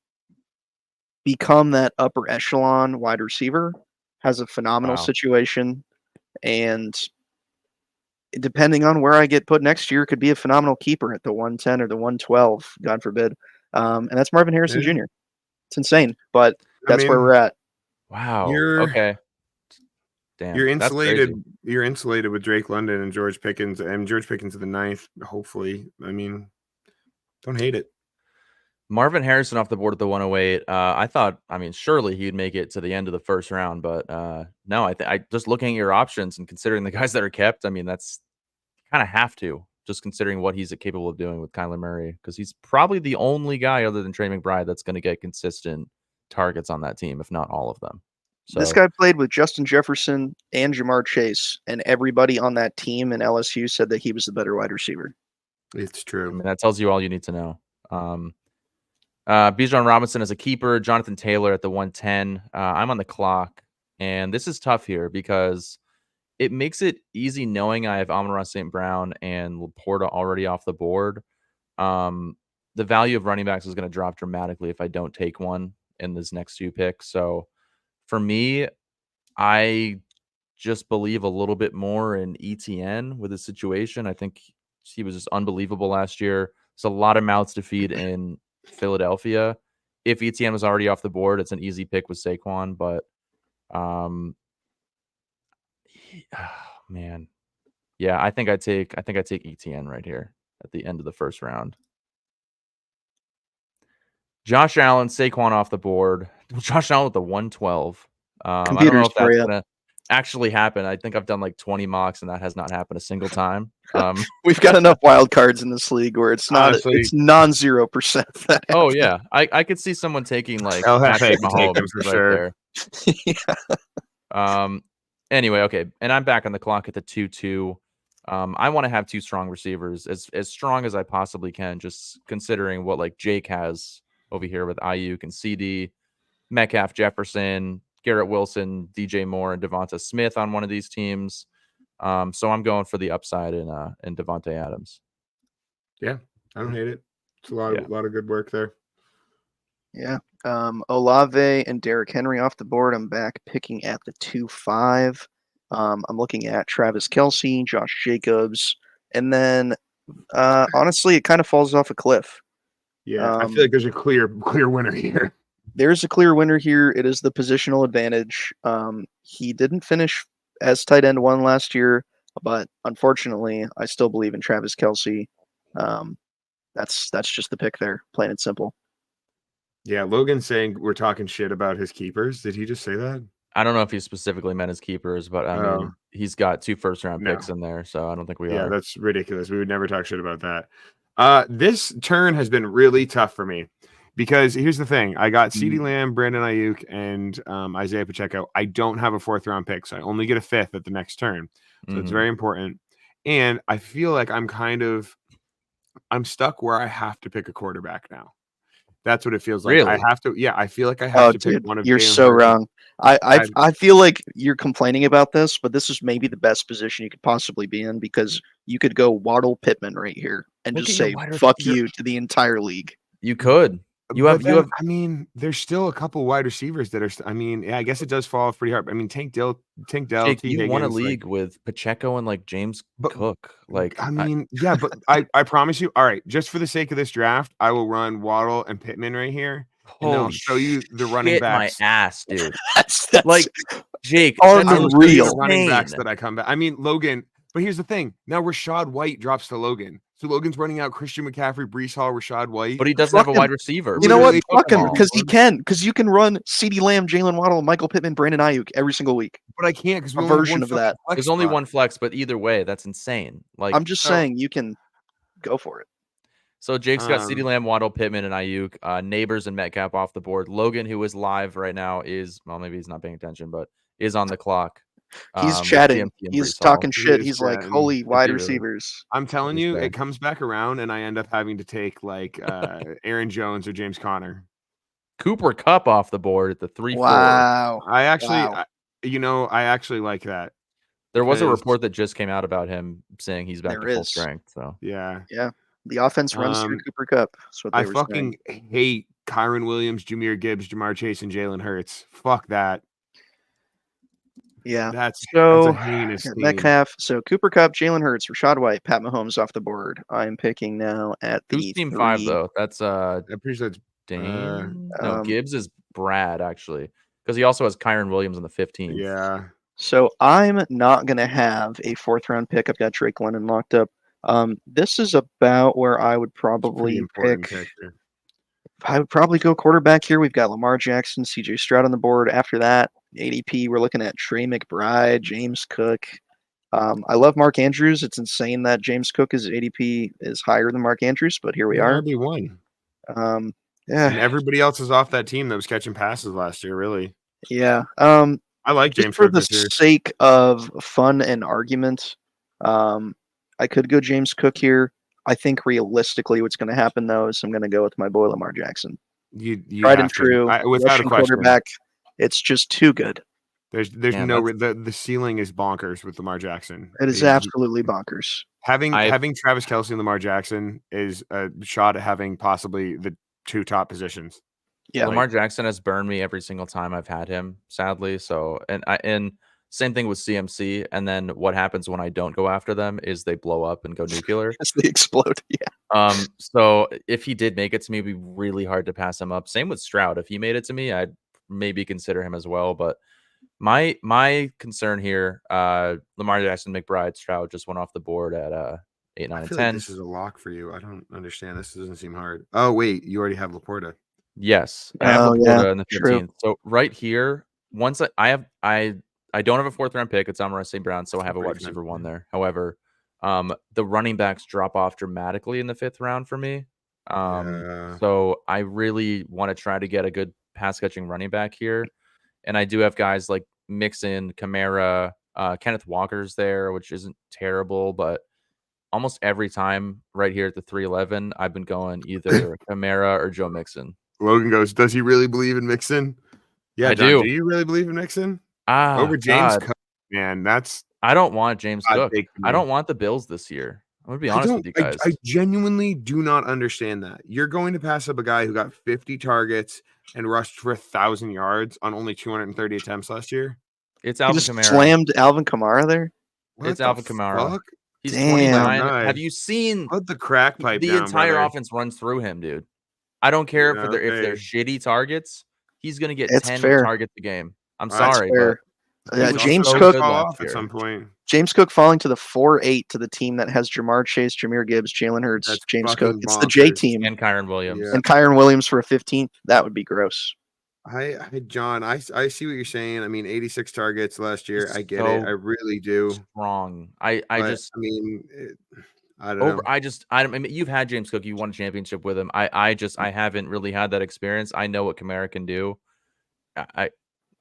become that upper echelon wide receiver, has a phenomenal situation, and depending on where I get put next year, could be a phenomenal keeper at the 110 or the 112, God forbid. And that's Marvin Harrison Jr. It's insane, but that's where we're at. Wow. Okay. Damn. You're insulated. You're insulated with Drake London and George Pickens, and George Pickens to the 9th. Hopefully, I mean, don't hate it. Marvin Harrison off the board at the 108. I thought, surely he'd make it to the end of the first round, but no. I just looking at your options and considering the guys that are kept. That's kind of have to, just considering what he's capable of doing with Kyler Murray, because he's probably the only guy other than Trey McBride that's going to get consistent targets on that team, if not all of them. So, this guy played with Justin Jefferson and Jamar Chase, and everybody on that team in LSU said that he was the better wide receiver. It's true. That tells you all you need to know. Bijan Robinson as a keeper, Jonathan Taylor at the 110. I'm on the clock, and this is tough here because it makes it easy knowing I have Amon-Ra St. Brown and Laporta already off the board. The value of running backs is going to drop dramatically if I don't take one in this next few picks. So for me, I just believe a little bit more in ETN with the situation. I think he was just unbelievable last year. There's a lot of mouths to feed in Philadelphia. If ETN was already off the board, it's an easy pick with Saquon, but man. Yeah, I think I take ETN right here at the end of the first round. Josh Allen, Saquon off the board. Josh Allen with the 112. I don't know if that's going to actually happen. I think I've done like 20 mocks and that has not happened a single time. We've got enough wild cards in this league where it's not it's non-0% that oh yeah, I could see someone taking like Patrick Mahomes for sure. Yeah. Anyway, okay, and I'm back on the clock at the 2-2. I want to have two strong receivers, as strong as I possibly can, just considering what like Jake has over here with Ayuk and CD, Metcalf, Jefferson, Garrett Wilson, DJ Moore, and Devonta Smith on one of these teams. So I'm going for the upside in Devontae Adams. Yeah, I don't hate it. It's a lot of good work there. Yeah. Olave and Derrick Henry off the board. I'm back picking at the 2-5. I'm looking at Travis Kelce, Josh Jacobs, and then honestly, it kind of falls off a cliff. Yeah, I feel like there's a clear winner here. There's a clear winner here. It is the positional advantage. He didn't finish as tight end 1 last year, but unfortunately, I still believe in Travis Kelce. That's just the pick there, plain and simple. Yeah, Logan's saying we're talking shit about his keepers. Did he just say that? I don't know if he specifically meant his keepers, but I mean, he's got 2 first-round picks in there, so I don't think we are. Yeah, that's ridiculous. We would never talk shit about that. This turn has been really tough for me because here's the thing. I got CeeDee Lamb, Brandon Ayuk, and Isaiah Pacheco. I don't have a 4th-round pick, so I only get a 5th at the next turn. So it's very important. And I feel like I'm stuck where I have to pick a quarterback now. That's what it feels like. Really? I have to. Yeah, I feel like I have to pick one of. You're so wrong. I feel like you're complaining about this, but this is maybe the best position you could possibly be in because you could go Waddle Pittman right here and just say "fuck you" to the entire league. You could. You have. I mean, there's still a couple wide receivers that are. I mean, yeah, I guess it does fall off pretty hard. I mean, Tank Dell. Jake, you won a league with Pacheco and like James Cook. Like, I mean, yeah, but I promise you. All right, just for the sake of this draft, I will run Waddle and Pittman right here. And I'll show you the running backs. My ass, dude. that's like Jake. Unreal running backs that I come back. I mean, Logan. But here's the thing. Now Rashad White drops to Logan. So Logan's running out Christian McCaffrey, Breece Hall, Rashad White. But he doesn't Fuck have a him. wide receiver. You know what? Literally Fuck him, all. because he can. Because you can run CeeDee Lamb, Jalen Waddle, Michael Pittman, Brandon Ayuk every single week. But I can't because A version of that. There's only one flex, but either way, that's insane. Like I'm just saying you can go for it. So Jake's got CeeDee Lamb, Waddle, Pittman, and Ayuk. Neighbors and Metcalf off the board. Logan, who is live right now, is maybe he's not paying attention, but is on the clock. He's with chatting. GMT and He's Breece Hall. talking shit. He is He's like, chatting. holy wide he really? receivers. I'm telling He's you, bad. it comes back around, and I end up having to take like Aaron Jones or James Conner. Cooper Kupp off the board at the 3-4. Wow. I actually, Wow. I actually like that. There was a because- report that just came out about him saying he's back There to full is. strength. So Yeah. The offense runs through Cooper Kupp. That's what they I were fucking hate Kyron Williams, Jahmyr Gibbs, Jamar Chase, and Jalen Hurts. Fuck that. Yeah. That's So a heinous team. Metcalf. So Cooper Kupp, Jalen Hurts, Rashad White, Pat Mahomes off the board. I'm picking now at the who's team 5 though? That's I'm pretty sure it's Dane. No, Um, Gibbs is Brad actually, because he also has Kyron Williams on the 15th. yeah. So I'm not going to have a 4th round pick. I've got Drake London locked up. This is about where I would It's a pretty probably important pick. pick here. I would probably go quarterback here. We've got Lamar Jackson, CJ Stroud on the board. After that, ADP, we're looking at Trey McBride, James Cook. I love Mark Andrews. It's insane that James Cook is ADP is higher than Mark Andrews, but here we are. RB1. Um, And yeah, everybody else is off that team that was catching passes last year, really. yeah. I like Just James for Cook the this year. sake of fun and argument, I could go James Cook here. I think realistically, what's going to happen though is I'm going to go with my boy Lamar Jackson. You Tried have and to. true, Without a Russian question. quarterback. It's just too good. There's Yeah, no the ceiling is bonkers with Lamar Jackson. It is absolutely bonkers. Having Travis Kelce and Lamar Jackson is a shot at having possibly the 2 top positions. Yeah, Lamar Jackson has burned me every single time I've had him, sadly. So, and same thing with CMC. And then what happens when I don't go after them is they blow up and go nuclear. as they explode. Yeah, So if he did make it to me, it'd be really hard to pass him up. Same with Stroud. If he made it to me, I'd maybe consider him as well. But my concern here, Lamar Jackson, McBride, Stroud just went off the board at 8, 9, I and feel 10. like this is a lock for you. I don't understand. This doesn't seem hard. Oh wait, you already have Laporta. Yes, I have Oh, Laporta yeah, in the true. 15th. So right here, once I don't have a 4th round pick. It's Amon-Ra St. Brown, so I have a Pretty wide receiver good. 1 there. However, the running backs drop off dramatically in the 5th round for me. Yeah. So I really want to try to get a good pass catching running back here, and I do have guys like Mixon, Kamara, Kenneth Walker's there, which isn't terrible, but almost every time right here at the 311, I've been going either Kamara or Joe Mixon. Logan goes, does he really believe in Mixon? Yeah, I John, do. do you really believe in Mixon? Ah, Over James God. Cook, man, that's I don't want James hot Cook. take for I me. don't want the Bills this year. I'm gonna be honest with you guys. I genuinely do not understand that. You're going to pass up a guy who got 50 targets and rushed for 1,000 yards on only 230 attempts last year. It's He Alvin just Kamara. slammed Alvin Kamara there. It's What the Alvin Kamara. fuck? He's Damn. 29. Right. Have you seen Put the crack pipe the down, entire brother. offense runs through him, dude? I don't care Yeah, if they're okay. shitty targets. He's gonna get It's 10 fair. targets a game. I'm That's sorry, fair. but Yeah, he was James so Cook good fall last off at year. some point. James Cook falling to the 4-8 to the team that has Jamar Chase, Jahmyr Gibbs, Jalen Hurts, That's James fucking Cook. It's the J bonkers. team. and Kyron Williams. Yeah. And Kyron Williams for a 15th. That would be gross. John, I see what you're saying. I mean, 86 targets last year. He's I get so it. I really do. Strong. I But, I don't know. I mean, you've had James Cook. You won a championship with him. I haven't really had that experience. I know what Kamara can do.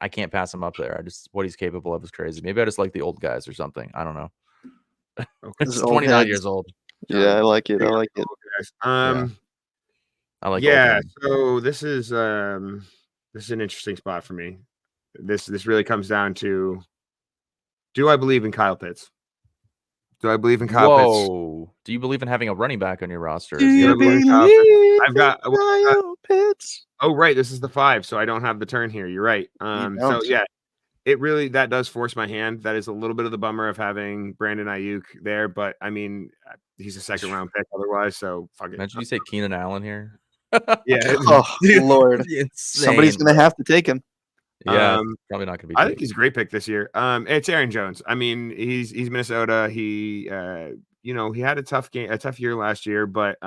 I can't pass him up there. What he's capable of is crazy. Maybe I just like the old guys or something. I don't know. Okay. He's old 29 heads. years old. Yeah, I like it. I like it. Okay. I like old Yeah, men. so this is an interesting spot for me. This really comes down to, do I believe in Kyle Pitts? Do I believe in Kyle Pitts? Whoa. Do you believe in having a running back on your roster? Do Is the you other believe question. Kyle Pitts? I've in got- Kyle Pitts? Oh, right. This is the 5, so I don't have the turn here. You're right. So don't. yeah, that does force my hand. That is a little bit of the bummer of having Brandon Ayuk there, but I mean, he's a 2nd round pick otherwise, so fuck it. Imagine you say Keenan Allen here. Yeah, Oh, Lord. That'd be insane, Somebody's going to bro. have to take him. Yeah, Um, probably not gonna be. I think taken. he's a great pick this year. It's Aaron Jones. I mean, he's Minnesota. He he had a tough year last year, but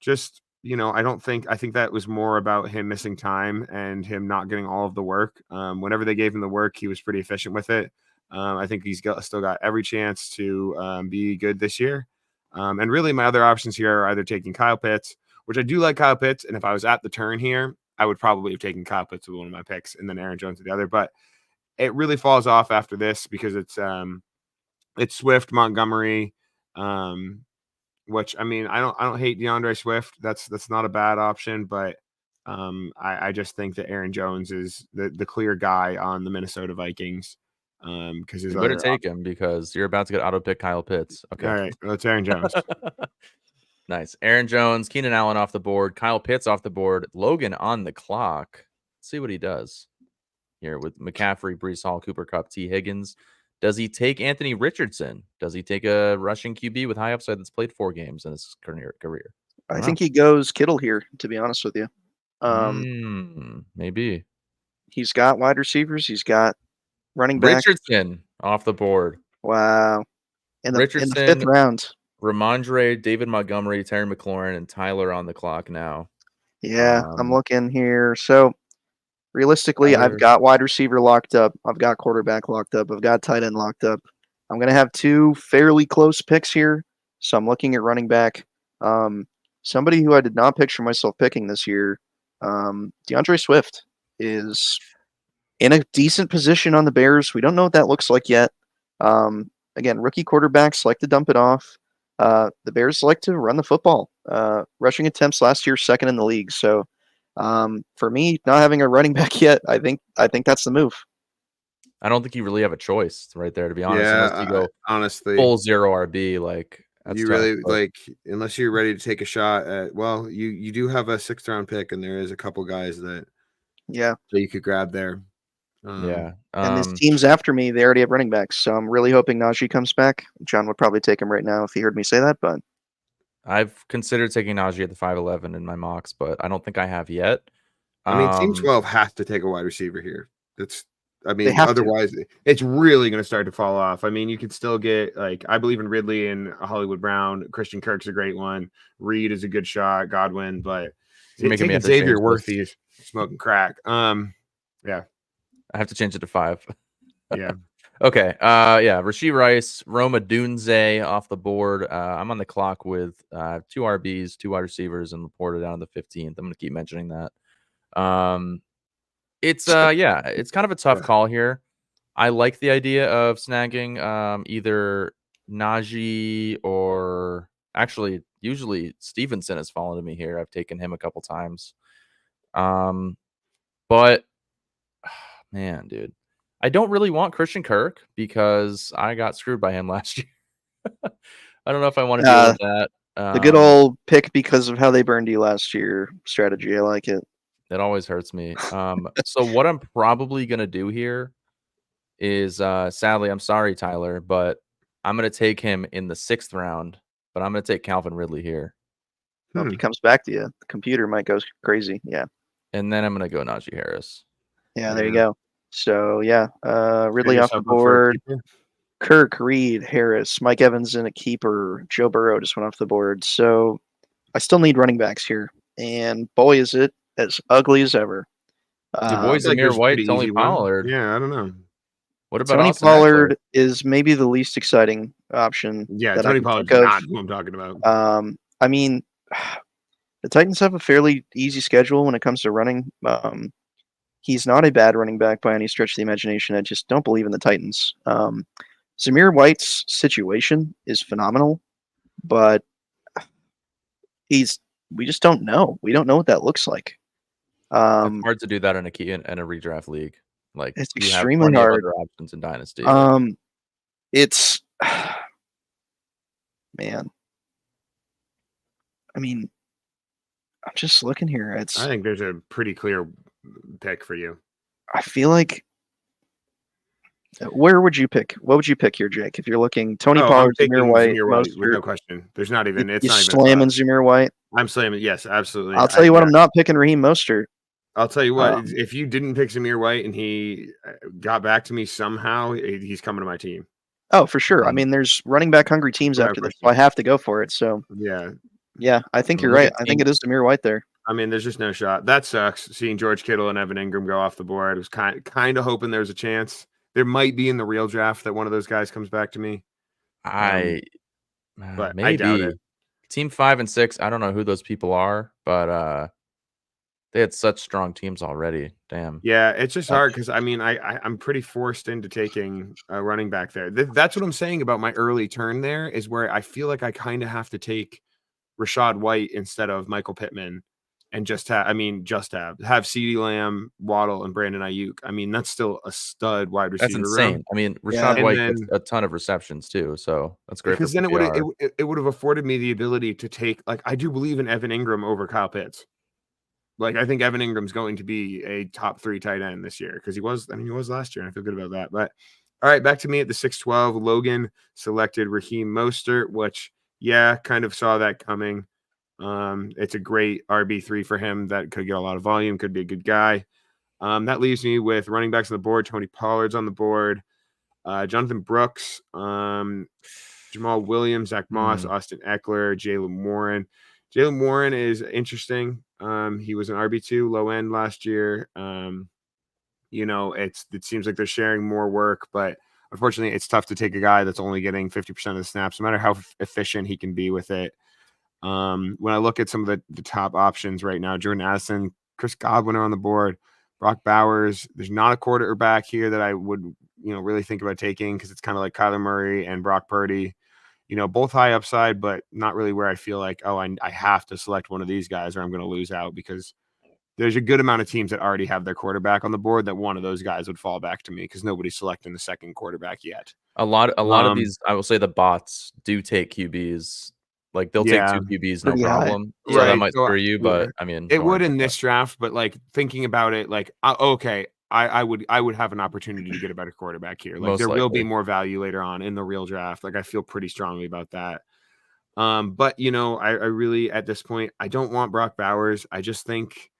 just I think that was more about him missing time and him not getting all of the work. Whenever they gave him the work, he was pretty efficient with it. I think he's still got every chance to be good this year. And really, my other options here are either taking Kyle Pitts, which I do like Kyle Pitts, and if I was at the turn here, I would probably have taken Kyle Pitts with one of my picks, and then Aaron Jones with the other. But it really falls off after this because it's Swift, Montgomery, which I mean, I don't hate DeAndre Swift. That's not a bad option, but I just think that Aaron Jones is the clear guy on the Minnesota Vikings. Because You better take him because you're about to get auto pick Kyle Pitts. Okay. All right, let's Aaron Jones. Nice. Aaron Jones, Keenan Allen off the board, Kyle Pitts off the board, Logan on the clock. Let's see what he does here with McCaffrey, Breece Hall, Cooper Kupp, T. Higgins. Does he take Anthony Richardson? Does he take a rushing QB with high upside that's played 4 games in his career? I think he goes Kittle here, to be honest with you. Maybe. He's got wide receivers. He's got running back. Richardson off the board. Wow. In the 5th round. Ramondre, David Montgomery, Terry McLaurin, and Tyler on the clock now. Yeah, I'm looking here. So realistically, I've got wide receiver locked up. I've got quarterback locked up. I've got tight end locked up. I'm going to have 2 fairly close picks here. So I'm looking at running back. Somebody who I did not picture myself picking this year, DeAndre Swift, is in a decent position on the Bears. We don't know what that looks like yet. Again, rookie quarterbacks like to dump it off. The Bears like to run the football. Rushing attempts last year, 2nd in the league. So for me, not having a running back yet, I think that's the move. I don't think you really have a choice right there, to be honest. Yeah, unless you go honestly full 0 RB, like that's you tough, really but unless you're ready to take a shot at. Well, you do have a 6th round pick, and there is a couple guys that you could grab there. Yeah. And these teams after me, they already have running backs. So I'm really hoping Najee comes back. John would probably take him right now if he heard me say that, but I've considered taking Najee at the 5'11 in my mocks, but I don't think I have yet. I mean, Team 12 has to take a wide receiver here. have Otherwise, it's really going to start to fall off. I mean, you could still get, like, I believe in Ridley and Hollywood Brown. Christian Kirk's a great one. Reed is a good shot. Godwin, but taking Xavier Worthy's smoking crack. Yeah. I have to change it to 5. Yeah. Okay. Rashee Rice, Roma Dunze off the board. I'm on the clock with 2 RBs, 2 wide receivers, and Laporta down to the 15th. I'm going to keep mentioning that. It's kind of a tough call here. I like the idea of snagging either Najee or actually usually Stevenson has fallen to me here. I've taken him a couple times. But man, dude, I don't really want Christian Kirk because I got screwed by him last year. I don't know if I want to deal with that. The good old pick because of how they burned you last year strategy. I like it. It always hurts me. So what I'm probably going to do here is, sadly, I'm sorry, Tyler, but I'm going to take him in the 6th round, but I'm going to take Calvin Ridley here. Well, if he comes back to you, the computer might go crazy. Yeah. And then I'm going to go Najee Harris. Yeah, there you go. So, Ridley off the board. Kirk, Reed, Harris, Mike Evans in a keeper. Joe Burrow just went off the board. So I still need running backs here. And boy, is it as ugly as ever. Your boy Zamir White, Tony Pollard. Yeah, I don't know. What about Tony Austin Pollard? Eckler? Is maybe the least exciting option. Yeah, that Tony I Pollard's think of. not who I'm talking about. I mean, the Titans have a fairly easy schedule when it comes to running. He's not a bad running back by any stretch of the imagination. I just don't believe in the Titans. Zamir White's situation is phenomenal, but we just don't know. We don't know what that looks like. It's hard to do that in a redraft league. Like it's you have extremely plenty of hard. other options in Dynasty. It's man. I mean, I'm just looking here. I think there's a pretty clear pick for you. I feel like. Where would you pick? What would you pick here, Jake? If you're looking, Tony Pollard, Zamir White, with no question. There's not even. It's you not even slamming Zamir White. I'm slamming. Yes, absolutely. I'll tell you what. I'm not picking Raheem Mostert. I'll tell you what. If you didn't pick Zamir White and he got back to me somehow, he's coming to my team. Oh, for sure. I mean, there's running back hungry teams Right, after this, so question. I have to go for it. So Yeah. yeah, I think you're Look right. at I think team- it is Zamir White there. I mean, there's just no shot. That sucks. Seeing George Kittle and Evan Ingram go off the board. I was kind of hoping there was a chance. There might be in the real draft that one of those guys comes back to me. But I doubt it. Maybe team 5 and 6. I don't know who those people are, but they had such strong teams already. Damn. Yeah, it's just hard because I mean, I'm pretty forced into taking a running back there. That's what I'm saying about my early turn there is where I feel like I kind of have to take Rashad White instead of Michael Pittman and just have CeeDee Lamb, Waddle, and Brandon Ayuk. I mean, that's still a stud wide That's receiver room. insane. I mean, Yeah. Rashad And White then- gets a ton of receptions too, so that's great for Because then PPR. it would have afforded me the ability to take, like, I do believe in Evan Ingram over Kyle Pitts. Like, I think Evan Ingram's going to be a top 3 tight end this year because he was last year, and I feel good about that. But all right, back to me at the 6-12. Logan selected Raheem Mostert, which, yeah, kind of saw that coming. It's a great RB3 for him that could get a lot of volume, could be a good guy. That leaves me with running backs on the board. Tony Pollard's on the board. Jonathan Brooks, Jamal Williams, Zach Moss, Austin Eckler, Jaylen Warren. Jaylen Warren is interesting. He was an RB2 low end last year. It seems like they're sharing more work, but unfortunately, it's tough to take a guy that's only getting 50% of the snaps, no matter how efficient he can be with it. When I look at some of the top options right now, Jordan Addison, Chris Godwin are on the board, Brock Bowers. There's not a quarterback here that I would, really think about taking because it's kind of like Kyler Murray and Brock Purdy. Both high upside, but not really where I feel like, I have to select one of these guys or I'm going to lose out because there's a good amount of teams that already have their quarterback on the board that one of those guys would fall back to me because nobody's selecting the second quarterback yet. A lot of these, I will say, the bots do take QBs. Like they'll take 2 QBs, no Pretty high. problem. So that Right, might so screw you, but I mean, it don't would worry in about this draft, but like thinking about it, like okay, I would have an opportunity to get a better quarterback here. Like Most there will be likely. more value later on in the real draft. Like I feel pretty strongly about that. But I really at this point I don't want Brock Bowers. I just think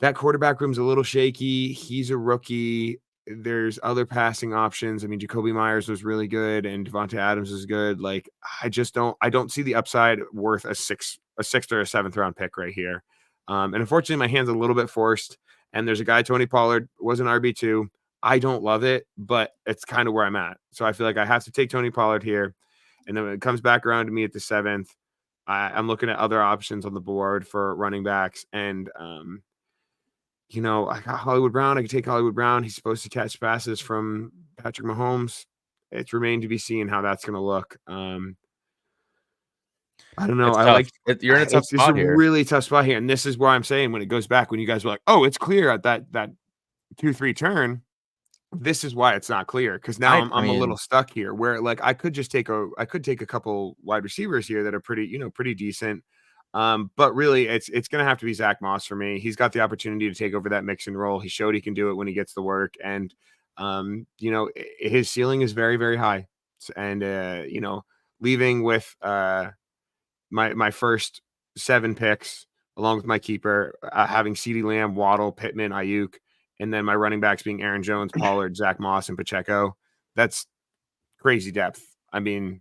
that quarterback room's a little shaky. He's a rookie. There's other passing options. I mean, Jacoby Myers was really good and Devontae Adams is good. Like I don't see the upside worth a sixth or a 7th round pick right here. And unfortunately my hand's a little bit forced. And there's a guy, Tony Pollard, was an RB2. I don't love it, but it's kind of where I'm at. So I feel like I have to take Tony Pollard here. And then when it comes back around to me at the 7th, I'm looking at other options on the board for running backs. And I got Hollywood Brown. I could take Hollywood Brown. He's supposed to catch passes from Patrick Mahomes. It's remained to be seen how that's going to look. I don't know. It's I tough. like You're in a tough it's spot a here. really tough spot here, and this is where I'm saying when it goes back, when you guys were like, "Oh, it's clear at that 2-3 turn." This is why it's not clear because now I'm a little stuck here. Where like I could take a couple wide receivers here that are pretty decent. But really, it's going to have to be Zach Moss for me. He's got the opportunity to take over that mixing role. He showed he can do it when he gets the work, and his ceiling is very, very high. And leaving with my first 7 picks along with my keeper, having CeeDee Lamb, Waddle, Pittman, Ayuk, and then my running backs being Aaron Jones, Pollard, Zach Moss, and Pacheco. That's crazy depth. I mean,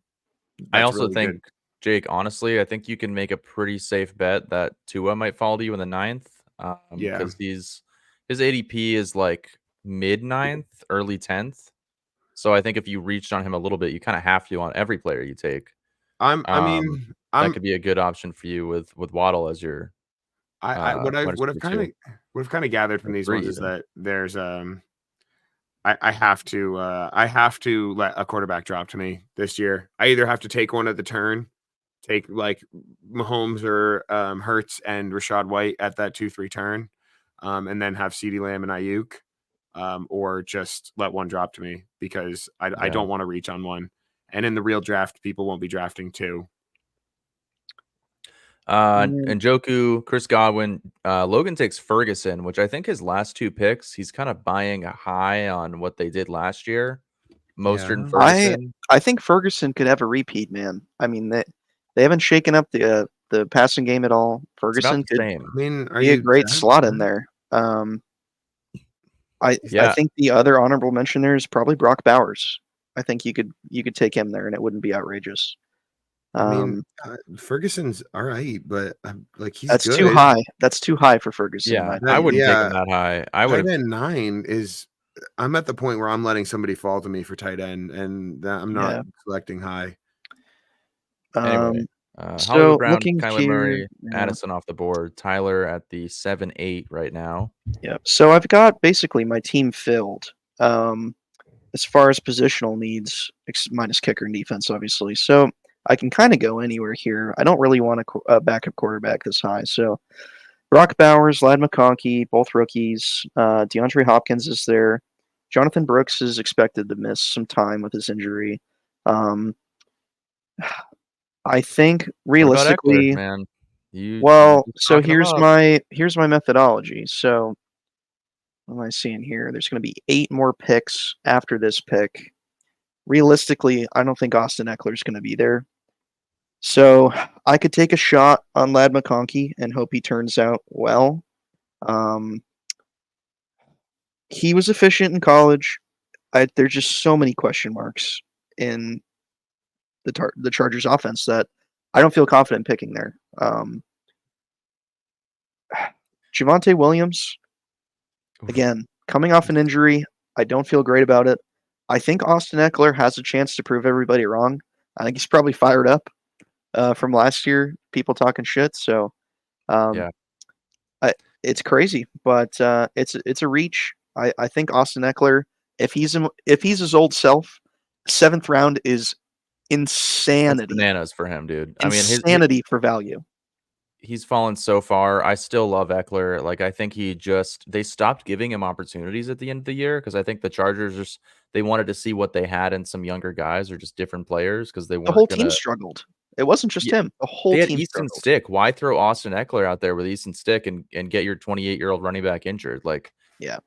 I also really think, good. Jake, honestly, I think you can make a pretty safe bet that Tua might fall to you in the 9th. Because his ADP is like mid 9th, early 10th. So I think if you reached on him a little bit, you kind of have to on every player you take. That could be a good option for you with Waddle as your. What I've kind of gathered from these ones is that there's I have to let a quarterback drop to me this year. I either have to take one at the turn, take like Mahomes or Hurts and Rashad White at that 2-3 turn, and then have CeeDee Lamb and Ayuk, or just let one drop to me because I don't want to reach on one. And in the real draft, people won't be drafting 2. Njoku, Chris Godwin, Logan takes Ferguson, which I think his last 2 picks, he's kind of buying a high on what they did last year. Mostert and Ferguson. I think Ferguson could have a repeat, man. I mean, they haven't shaken up the passing game at all. Ferguson could be a great slot in there. I think the other honorable mention there is probably Brock Bowers. I think you could take him there and it wouldn't be outrageous. I mean, Ferguson's all right, but like he's That's good. too high. That's too high for Ferguson. in Yeah, my I opinion. wouldn't take yeah. him that high. I would Tight have. end 9 is. I'm at the point where I'm letting somebody fall to me for tight end, and I'm not Yeah. selecting high. Anyway, So Hollywood Brown, looking Kyler here, Murray, yeah. Addison off the board. Tyler at the 7-8 right now. Yeah. So I've got basically my team filled. As far as positional needs, minus kicker and defense, obviously. So I can kind of go anywhere here. I don't really want a backup quarterback this high. So Brock Bowers, Lad McConkey, both rookies. DeAndre Hopkins is there. Jonathan Brooks is expected to miss some time with his injury. I think What about Eckler, realistically, man? You well, just so talking him here's up. my methodology. So what am I seeing here? There's going to be 8 more picks after this pick. Realistically, I don't think Austin Eckler is going to be there. So I could take a shot on Lad McConkey and hope he turns out well. He was efficient in college. There's just so many question marks in the Chargers offense that I don't feel confident picking there. Javonte Williams, again, coming off an injury, I don't feel great about it. I think Austin Eckler has a chance to prove everybody wrong. I think he's probably fired up from last year, people talking shit. So, Yeah. It's crazy, but it's a reach. I think Austin Eckler, if he's his old self, 7th round is That's insanity. bananas for him, dude. I mean, Insanity for value. he's fallen so far. I still love Eckler. Like, I think they stopped giving him opportunities at the end of the year because I think the Chargers they wanted to see what they had in some younger guys or just different players because they The whole weren't team gonna. struggled. It wasn't just him. The whole They had team Easton struggled. Stick. Why throw Austin Eckler out there with Easton Stick and get your 28-year-old running back injured? Like, Yeah.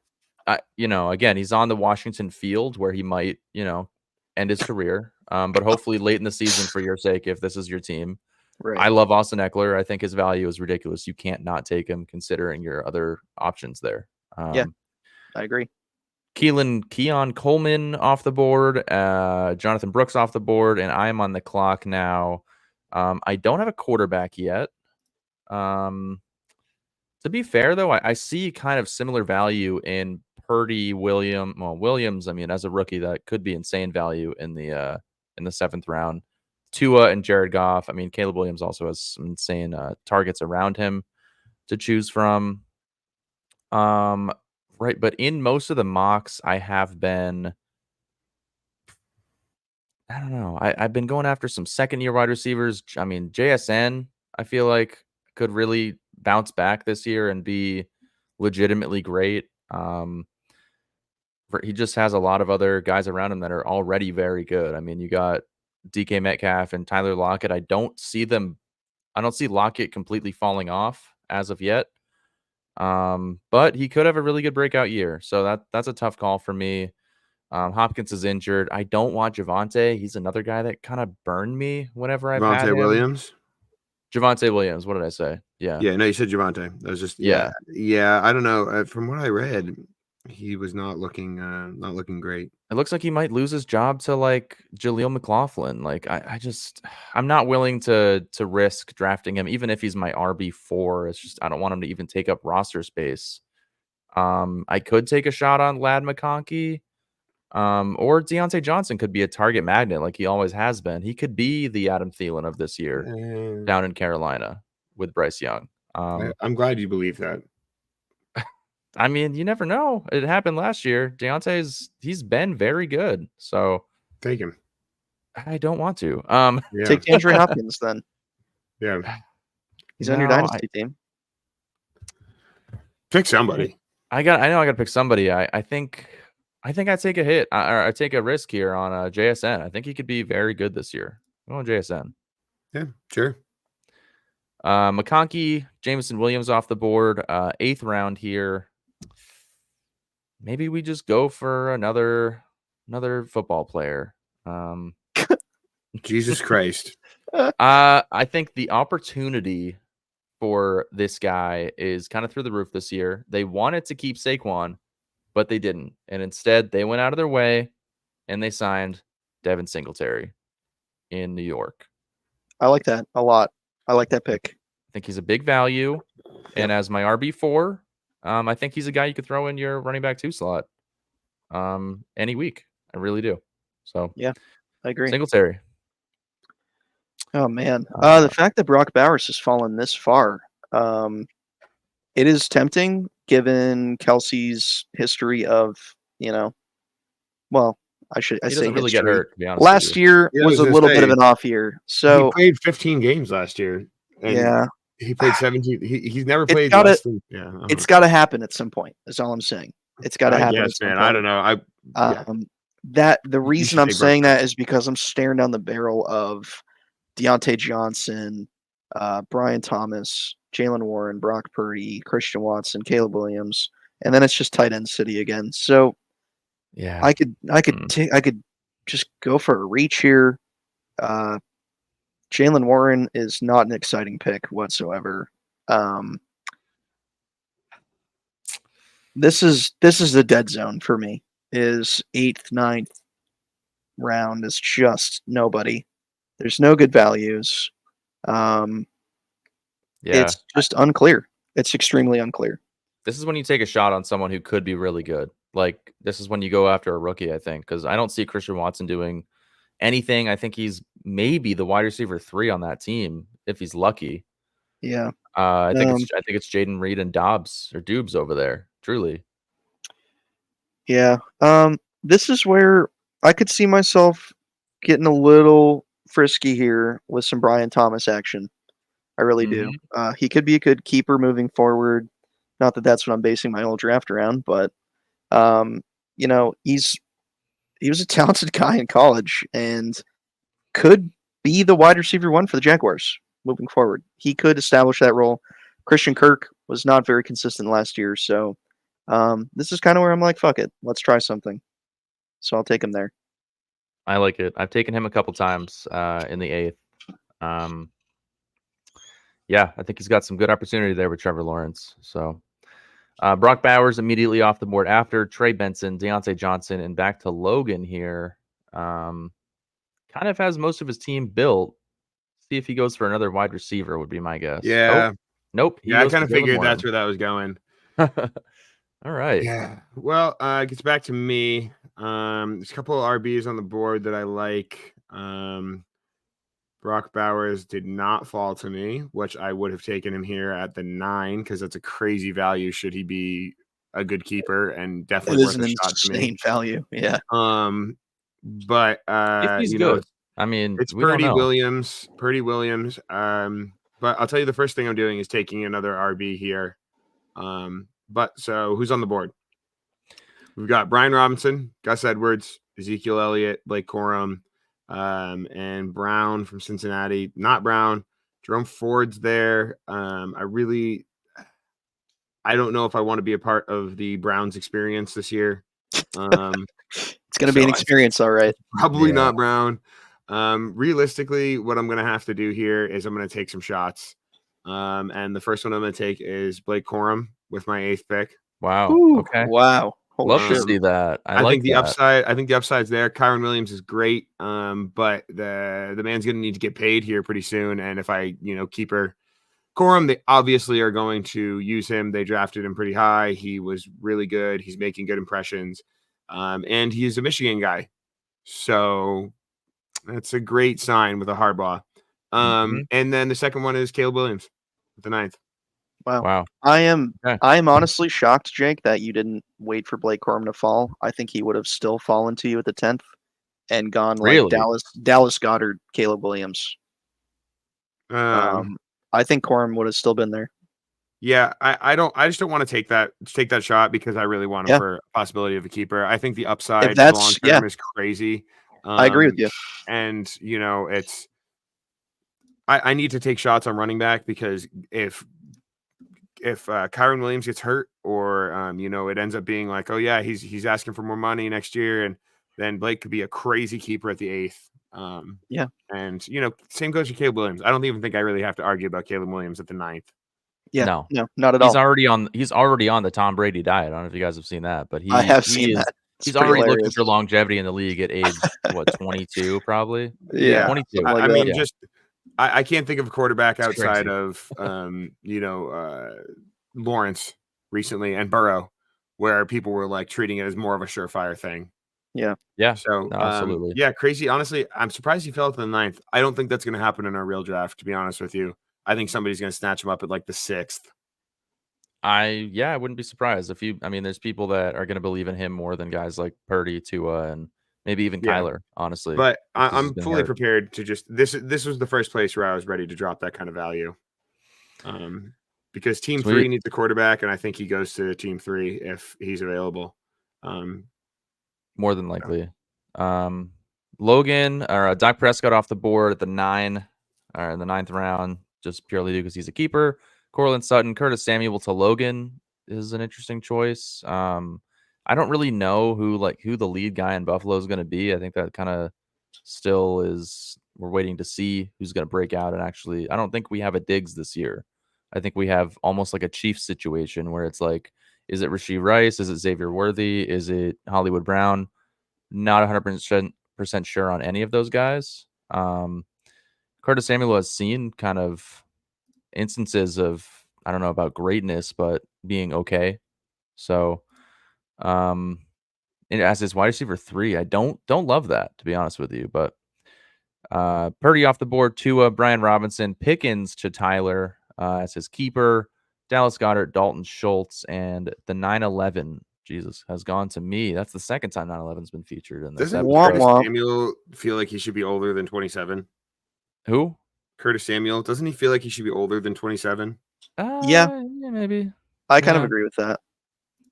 Again, he's on the Washington field where he might, end his career. But hopefully late in the season for your sake, if this is your team. Right. I love Austin Eckler. I think his value is ridiculous. You can't not take him considering your other options there. Yeah. I agree. Keon Coleman off the board, Jonathan Brooks off the board, and I am on the clock now. I don't have a quarterback yet. To be fair, though, I see kind of similar value in Purdy, Williams. I mean, as a rookie, that could be insane value in the 7th round. Tua and Jared Goff. I mean, Caleb Williams also has some insane targets around him to choose from. Right, but in most of the mocks, I have been. I don't know. I've been going after some second-year wide receivers. I mean, JSN, I feel like could really bounce back this year and be legitimately great. He just has a lot of other guys around him that are already very good. I mean, you got DK Metcalf and Tyler Lockett. I don't see Lockett completely falling off as of yet. But he could have a really good breakout year. So that's a tough call for me. Hopkins is injured. I don't want Javonte. He's another guy that kind of burned me whenever I've had Javonte him. Williams. Javonte Williams. What did I say? Yeah. Yeah, no, you said Javonte. That was just Yeah. I don't know. From what I read, he was not looking great. It looks like he might lose his job to like Jaleel McLaughlin. Like I'm not willing to risk drafting him, even if he's my RB4. It's just I don't want him to even take up roster space. I could take a shot on Lad McConkey. Or Deontay Johnson could be a target magnet like he always has been. He could be the Adam Thielen of this year down in Carolina with Bryce Young. I'm glad you believe that. I mean, you never know. It happened last year. He's been very good. So take him. I don't want to. Yeah. Take DeAndre Hopkins then. Yeah. He's on your dynasty team. Pick somebody. I know I got to pick somebody. I think I'd take a hit or I take a risk here on JSN. I think he could be very good this year. Go on JSN. Yeah, sure. McConkey, Jameson Williams off the board. 8th round here. Maybe we just go for another football player. Jesus Christ. I think the opportunity for this guy is kind of through the roof this year. They wanted to keep Saquon, but they didn't. And instead, they went out of their way and they signed Devin Singletary in New York. I like that a lot. I like that pick. I think he's a big value. And as my RB4, I think he's a guy you could throw in your running back 2 slot any week. I really do. So Yeah, I agree. Singletary. Oh man, the fact that Brock Bowers has fallen this far, it is tempting given Kelsey's history of, well, I He say doesn't really get history. hurt, to be honest with Last you. year Yeah, I was a was gonna little bit of say, an off year, He so played 15 games last year. And yeah, he played 17. He's never It's played gotta- less than. Yeah, I don't it's know. got to happen at some point. Is all I'm saying. It's got to I happen. guess, at some man. point. I don't know. Yeah. That the reason should I'm take Brock saying that Bowers. is because I'm staring down the barrel of Deontay Johnson, Brian Thomas, Jalen Warren, Brock Purdy, Christian Watson, Caleb Williams, and then it's just tight end city again. So Yeah. I could just go for a reach here. Jalen Warren is not an exciting pick whatsoever. This is the dead zone for me. Is 8th, 9th round is just nobody. There's no good values. It's just unclear. It's extremely unclear. This is when you take a shot on someone who could be really good. Like, this is when you go after a rookie, I think, because I don't see Christian Watson doing anything. I think he's maybe the wide receiver 3 on that team if he's lucky. Yeah. I think it's Jaden Reed and Dubes over there. Truly. Yeah. This is where I could see myself getting a little frisky here with some Brian Thomas action. I really do. He could be a good keeper moving forward. Not that that's what I'm basing my whole draft around, but he was a talented guy in college and could be the wide receiver 1 for the Jaguars moving forward. He could establish that role. Christian Kirk was not very consistent last year, so this is kind of where I'm like, fuck it, let's try something. So I'll take him there. I like it. I've taken him a couple times in the 8th. Yeah, I think he's got some good opportunity there with Trevor Lawrence. So Brock Bowers immediately off the board after Trey Benson, Deontay Johnson, and back to Logan here. Kind of has most of his team built. See if he goes for another wide receiver would be my guess. Yeah. Nope. Yeah, I kind of figured that's where that was going. All right. Yeah. Well, it gets back to me. There's a couple of RBs on the board that I like. Brock Bowers did not fall to me, which I would have taken him here at the 9 because that's a crazy value should he be a good keeper and definitely worth a shot to me. Insane value. Yeah. But if he's good, I mean, it's Purdy Williams. But I'll tell you the first thing I'm doing is taking another RB here. But so who's on the board? We've got Brian Robinson, Gus Edwards, Ezekiel Elliott, Blake Corum, and Brown from Cincinnati. Not Brown. Jerome Ford's there. I don't know if I want to be a part of the Browns experience this year. It's going to be an experience, all right. Probably not Brown. Realistically, what I'm going to have to do here is I'm going to take some shots. And the first one I'm going to take is Blake Corum with my 8th pick. Wow. Ooh, okay. Wow. Love to see that. I think the upside. I think the upside's there. Kyron Williams is great. But the man's going to need to get paid here pretty soon. And if I, keeper Corum, they obviously are going to use him. They drafted him pretty high. He was really good. He's making good impressions. And he's a Michigan guy. So that's a great sign with a Harbaugh. And then the second one is Caleb Williams with the 9th. Wow. I am honestly shocked, Jake, that you didn't wait for Blake Corum to fall. I think he would have still fallen to you at the 10th and gone like Dallas Goedert, Caleb Williams. I think Corum would have still been there. Yeah, I just don't want to take that shot because I really want him for a possibility of a keeper. I think the upside long term is crazy. I agree with you. And it's I need to take shots on running back because if Kyron Williams gets hurt or it ends up being like, oh yeah, he's asking for more money next year, and then Blake could be a crazy keeper at the 8th. And same goes for Caleb Williams. I don't even think I really have to argue about Caleb Williams at the 9th. Yeah, no, not at all. He's already on the Tom Brady diet. I don't know if you guys have seen that, but I have seen that. He's pretty already looking hilarious. for longevity in the league at age, 22 probably? Yeah, 22. something I like mean, that. just I can't think of a quarterback It's outside crazy. of Lawrence recently and Burrow, where people were like treating it as more of a surefire thing. Yeah. So No, absolutely. yeah, crazy. Honestly, I'm surprised he fell to the 9th. I don't think that's going to happen in our real draft. To be honest with you, I think somebody's going to snatch him up at like the 6th. I wouldn't be surprised if there's people that are going to believe in him more than guys like Purdy, Tua, and maybe even Yeah. Kyler, honestly. But because he's I'm been fully hurt. prepared to just this was the first place where I was ready to drop that kind of value. Because team Sweet. 3 needs a quarterback, and I think he goes to team 3 if he's available. More than likely. Logan or Dak Prescott off the board at the 9 or in the 9th round, just purely because he's a keeper. Cortland Sutton, Curtis Samuel to Logan is an interesting choice. I don't really know who the lead guy in Buffalo is going to be. I think that kind of still is. We're waiting to see who's going to break out. And actually, I don't think we have a Diggs this year. I think we have almost like a Chiefs situation where it's like, is it Rashee Rice? Is it Xavier Worthy? Is it Hollywood Brown? Not 100% sure on any of those guys. Curtis Samuel has seen kind of instances of, I don't know about greatness, but being okay. So, and as his wide receiver 3, I don't love that, to be honest with you. But Purdy off the board, Tua, Brian Robinson, Pickens to Tyler as his keeper, Dallas Goedert, Dalton Schultz, and the 9/11. Jesus has gone to me. That's the second time 9/11's been featured in this Doesn't episode. Curtis Samuel feel like he should be older than 27? Who? Curtis Samuel. Doesn't he feel like he should be older than 27? Yeah, maybe. I kind of agree with that.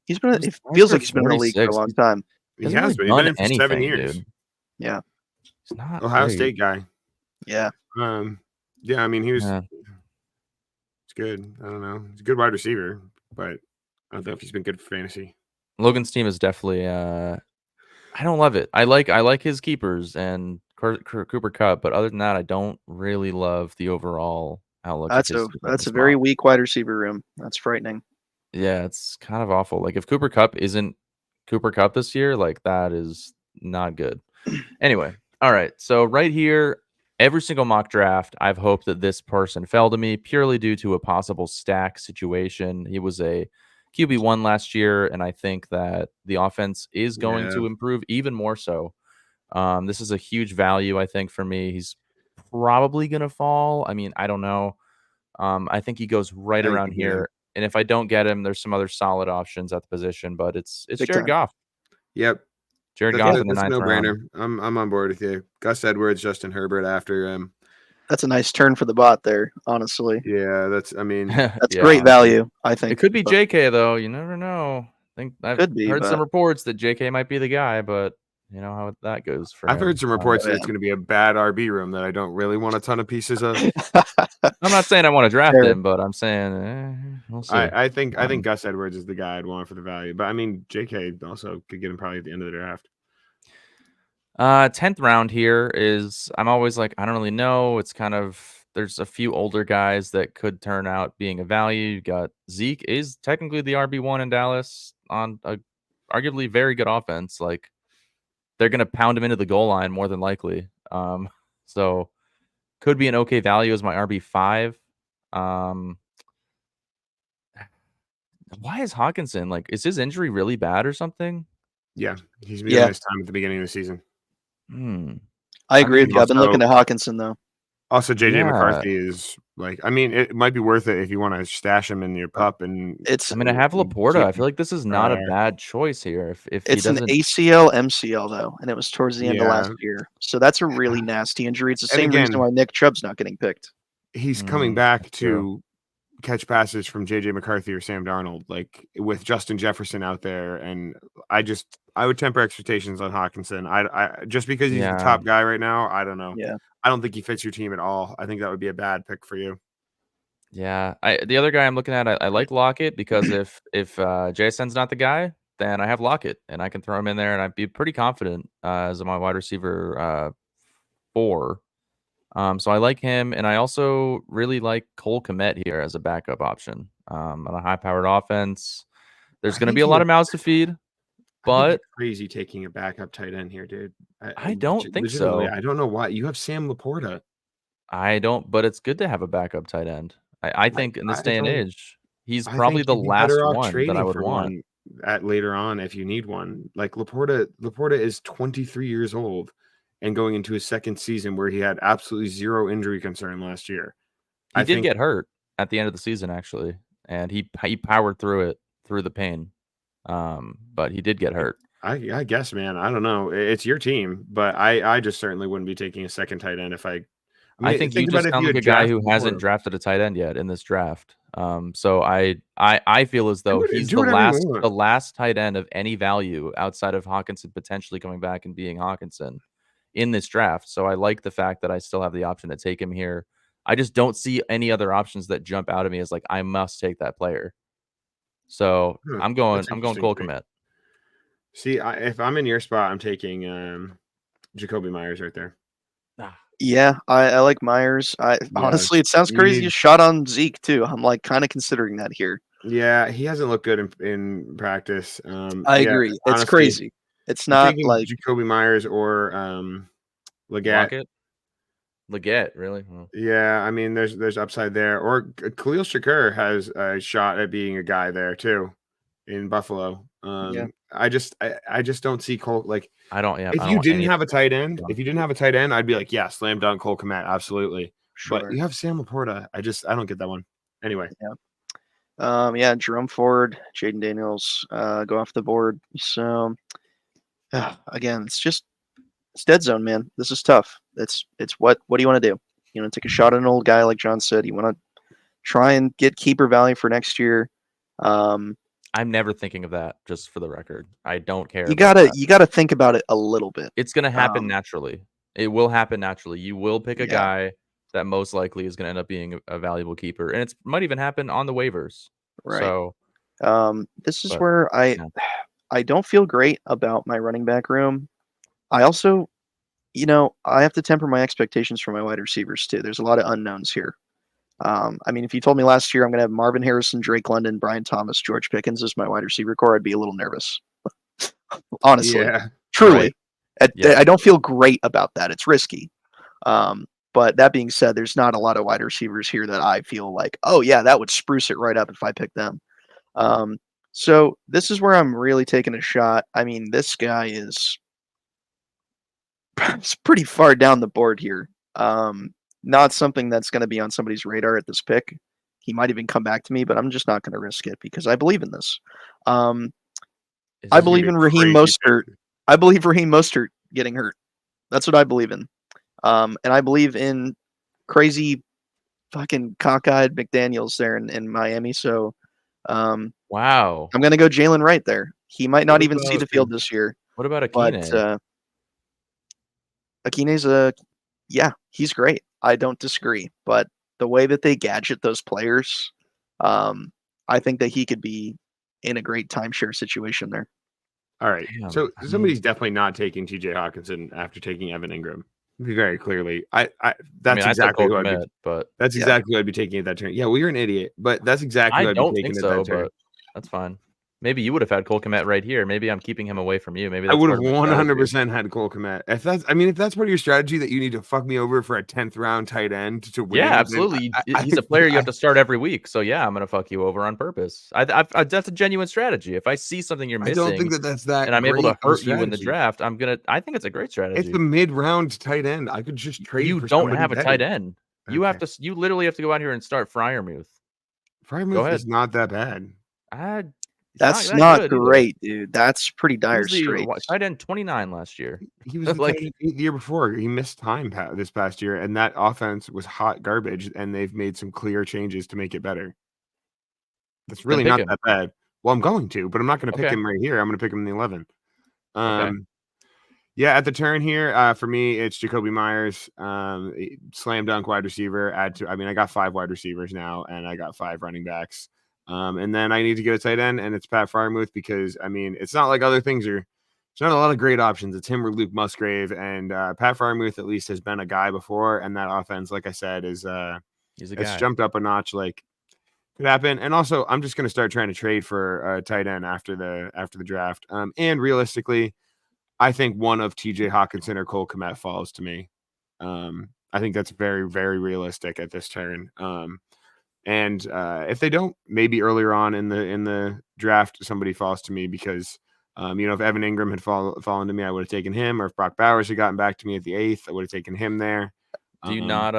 He's been. It feels like he's been in the league for a long time. He has been. He's been in for 7 years. Dude. Yeah. He's not Ohio great. State guy. Yeah. Yeah, I mean, he was. Yeah. It's good. I don't know. He's a good wide receiver, but I don't know if he's been good for fantasy. Logan's team is definitely. I don't love it. I like his keepers and Cooper Kupp, but other than that, I don't really love the overall outlook. That's a very weak wide receiver room. That's frightening. Yeah, it's kind of awful. Like if Cooper Kupp isn't Cooper Kupp this year, like that is not good. Anyway, all right. So right here, every single mock draft, I've hoped that this person fell to me purely due to a possible stack situation. He was a QB1 last year, and I think that the offense is going to improve even more so. This is a huge value, I think, for me. He's probably going to fall. I mean, I don't know. I think he goes right around here. And if I don't get him, there's some other solid options at the position, but it's Jared Goff. Yep. Jared Goff in the 9th no-brainer. round. I'm on board with you. Gus Edwards, Justin Herbert after him. That's a nice turn for the bot there, honestly. Yeah, that's great value, I think. It could be JK though. You never know. I think I've heard some but... reports that JK might be the guy, but you know how that goes for I've him. heard some reports that it's going to be a bad RB room that I don't really want a ton of pieces of. I'm not saying I want to draft him, but I'm saying we'll see. I think Gus Edwards is the guy I'd want for the value, but I mean JK also could get him probably at the end of the draft. 10th round here is I'm always like, I don't really know. It's kind of there's a few older guys that could turn out being a value. You got Zeke is technically the RB1 in Dallas on a arguably very good offense. Like they're gonna pound him into the goal line more than likely. So could be an okay value as my RB5. Why is Hawkinson like? Is his injury really bad or something? Yeah, he's been his time at the beginning of the season. I agree with you. I've been looking at Hawkinson though. Also, JJ McCarthy is like, I mean, it might be worth it if you want to stash him in your pup. And I have Laporta. I feel like this is not a bad choice here. If it's an ACL MCL though, and it was towards the end of last year, so that's a really nasty injury. It's the same reason why Nick Chubb's not getting picked. He's coming back to catch passes from JJ McCarthy or Sam Darnold, like with Justin Jefferson out there, and I would temper expectations on Hawkinson. I just because he's the top guy right now, I don't know. Yeah. I don't think he fits your team at all. I think that would be a bad pick for you. Yeah. The other guy I'm looking at, I like Lockett because if JSN's not the guy, then I have Lockett and I can throw him in there and I'd be pretty confident as my wide receiver 4. So I like him, and I also really like Cole Kmet here as a backup option on a high-powered offense. There's going to be a lot of mouths to feed. But crazy taking a backup tight end here, dude. I don't think legitimately, so. I don't know why. You have Sam Laporta. I don't, but it's good to have a backup tight end. I think in this day and age, he's I probably think the you'd be better last off one that I trading would for want. one at later on if you need one. Like Laporta is 23 years old and going into his second season where he had absolutely zero injury concern last year. He I did think get hurt at the end of the season, actually, and he powered through the pain. But he did get hurt. I guess, man. I don't know. It's your team, but I just certainly wouldn't be taking a second tight end if I I think you about just if sound you like had a guy who drafted hasn't Laporta. drafted a tight end yet in this draft. So I feel as though he's do the whatever you want. last tight end of any value outside of Hawkinson potentially coming back and being Hawkinson in this draft. So I like the fact that I still have the option to take him here. I just don't see any other options that jump out at me as like I must take that player. So I'm going interesting Cole to me. Kmet. See, if I'm in your spot, I'm taking Jacoby Myers right there. Yeah, I like Myers. Honestly, it sounds crazy. You shot on Zeke too. I'm like kind of considering that here. Yeah, he hasn't looked good in practice. I agree. It's honestly, crazy. It's I'm not taking like Jacoby Myers or Leggett. Leggett, really? Oh. Yeah, I mean, there's upside there. Or Khalil Shakur has a shot at being a guy there too in Buffalo. Yeah. I just don't see Cole like. I don't. Yeah, If I you don't didn't any have a tight end, Yeah. I'd be like, yeah, slam dunk Cole Kmet, absolutely. Sure. But you have Sam Laporta. I don't get that one. Anyway, yeah, Jerome Ford, Jaden Daniels, go off the board. So again, it's dead zone, man. This is tough. It's what do you want to do? You want to take a shot at an old guy like John said. You want to try and get keeper value for next year. I'm never thinking of that, just for the record. I don't care. You gotta think about it a little bit. It's gonna happen naturally. It will happen naturally. You will pick a Yeah. guy that most likely is gonna end up being a valuable keeper, and it might even happen on the waivers. Right. So, this is where I don't feel great about my running back room. I also, I have to temper my expectations for my wide receivers too. There's a lot of unknowns here. I mean, if you told me last year I'm going to have Marvin Harrison, Drake London, Brian Thomas, George Pickens as my wide receiver core, I'd be a little nervous. Honestly, truly, I don't feel great about that. It's risky. But that being said, there's not a lot of wide receivers here that I feel like, oh yeah, that would spruce it right up if I picked them. So this is where I'm really taking a shot. I mean, this guy is pretty far down the board here. Not something that's going to be on somebody's radar at this pick. He might even come back to me, but I'm just not going to risk it because I believe in this. I believe in Raheem Mostert. I believe Raheem Mostert getting hurt. That's what I believe in. And I believe in crazy fucking cockeyed McDaniels there in Miami. So wow. I'm going to go Jalen Wright there. He might not even see the field this year. What about Akine? But Akine's he's great. I don't disagree. But the way that they gadget those players, I think that he could be in a great timeshare situation there. All right. So somebody's definitely not taking TJ Hawkinson after taking Evan Ingram. Very clearly. That's exactly who I'd be. But that's exactly who I'd be taking at that turn. Yeah, well, you're an idiot, but that's exactly who I'd be taking at that turn. But that's fine. Maybe you would have had Cole Kmet right here. Maybe I'm keeping him away from you. Maybe I would have 100% had Cole Kmet. If that's part of your strategy that you need to fuck me over for a 10th round tight end to win. Yeah, absolutely. He's a player you have to start every week. So yeah, I'm gonna fuck you over on purpose. That's a genuine strategy. If I see something you're missing, I don't think that's that. And I'm able to hurt you in the draft. I think it's a great strategy. It's the mid-round tight end. I could just trade. You don't have a tight end. You have to. You literally have to go out here and start Freiermuth. Freiermuth is not that bad. That's not great, dude. That's pretty dire straits. Tight end 29 last year. He was like the year before. He missed time this past year, and that offense was hot garbage. And they've made some clear changes to make it better. That's really not that bad. Well, I'm going to, but I'm not going to pick him right here. I'm going to pick him in the 11. Yeah, at the turn here, for me, it's Jacoby Myers, slam dunk wide receiver. I got 5 wide receivers now, and I got 5 running backs. And then I need to get a tight end, and it's Pat Freiermuth because, it's not like other things there's not a lot of great options. It's him or Luke Musgrave, and Pat Freiermuth at least has been a guy before, and that offense, like I said, is it's jumped up a notch. Like, Could happen. And also, I'm just going to start trying to trade for a tight end after the draft. And realistically, I think one of TJ Hawkinson or Cole Kmet falls to me. I think that's very, very realistic at this turn. And if they don't, maybe earlier on in the draft, somebody falls to me because, if Evan Ingram had fallen to me, I would have taken him. Or if Brock Bowers had gotten back to me at the 8th, I would have taken him there. Do you not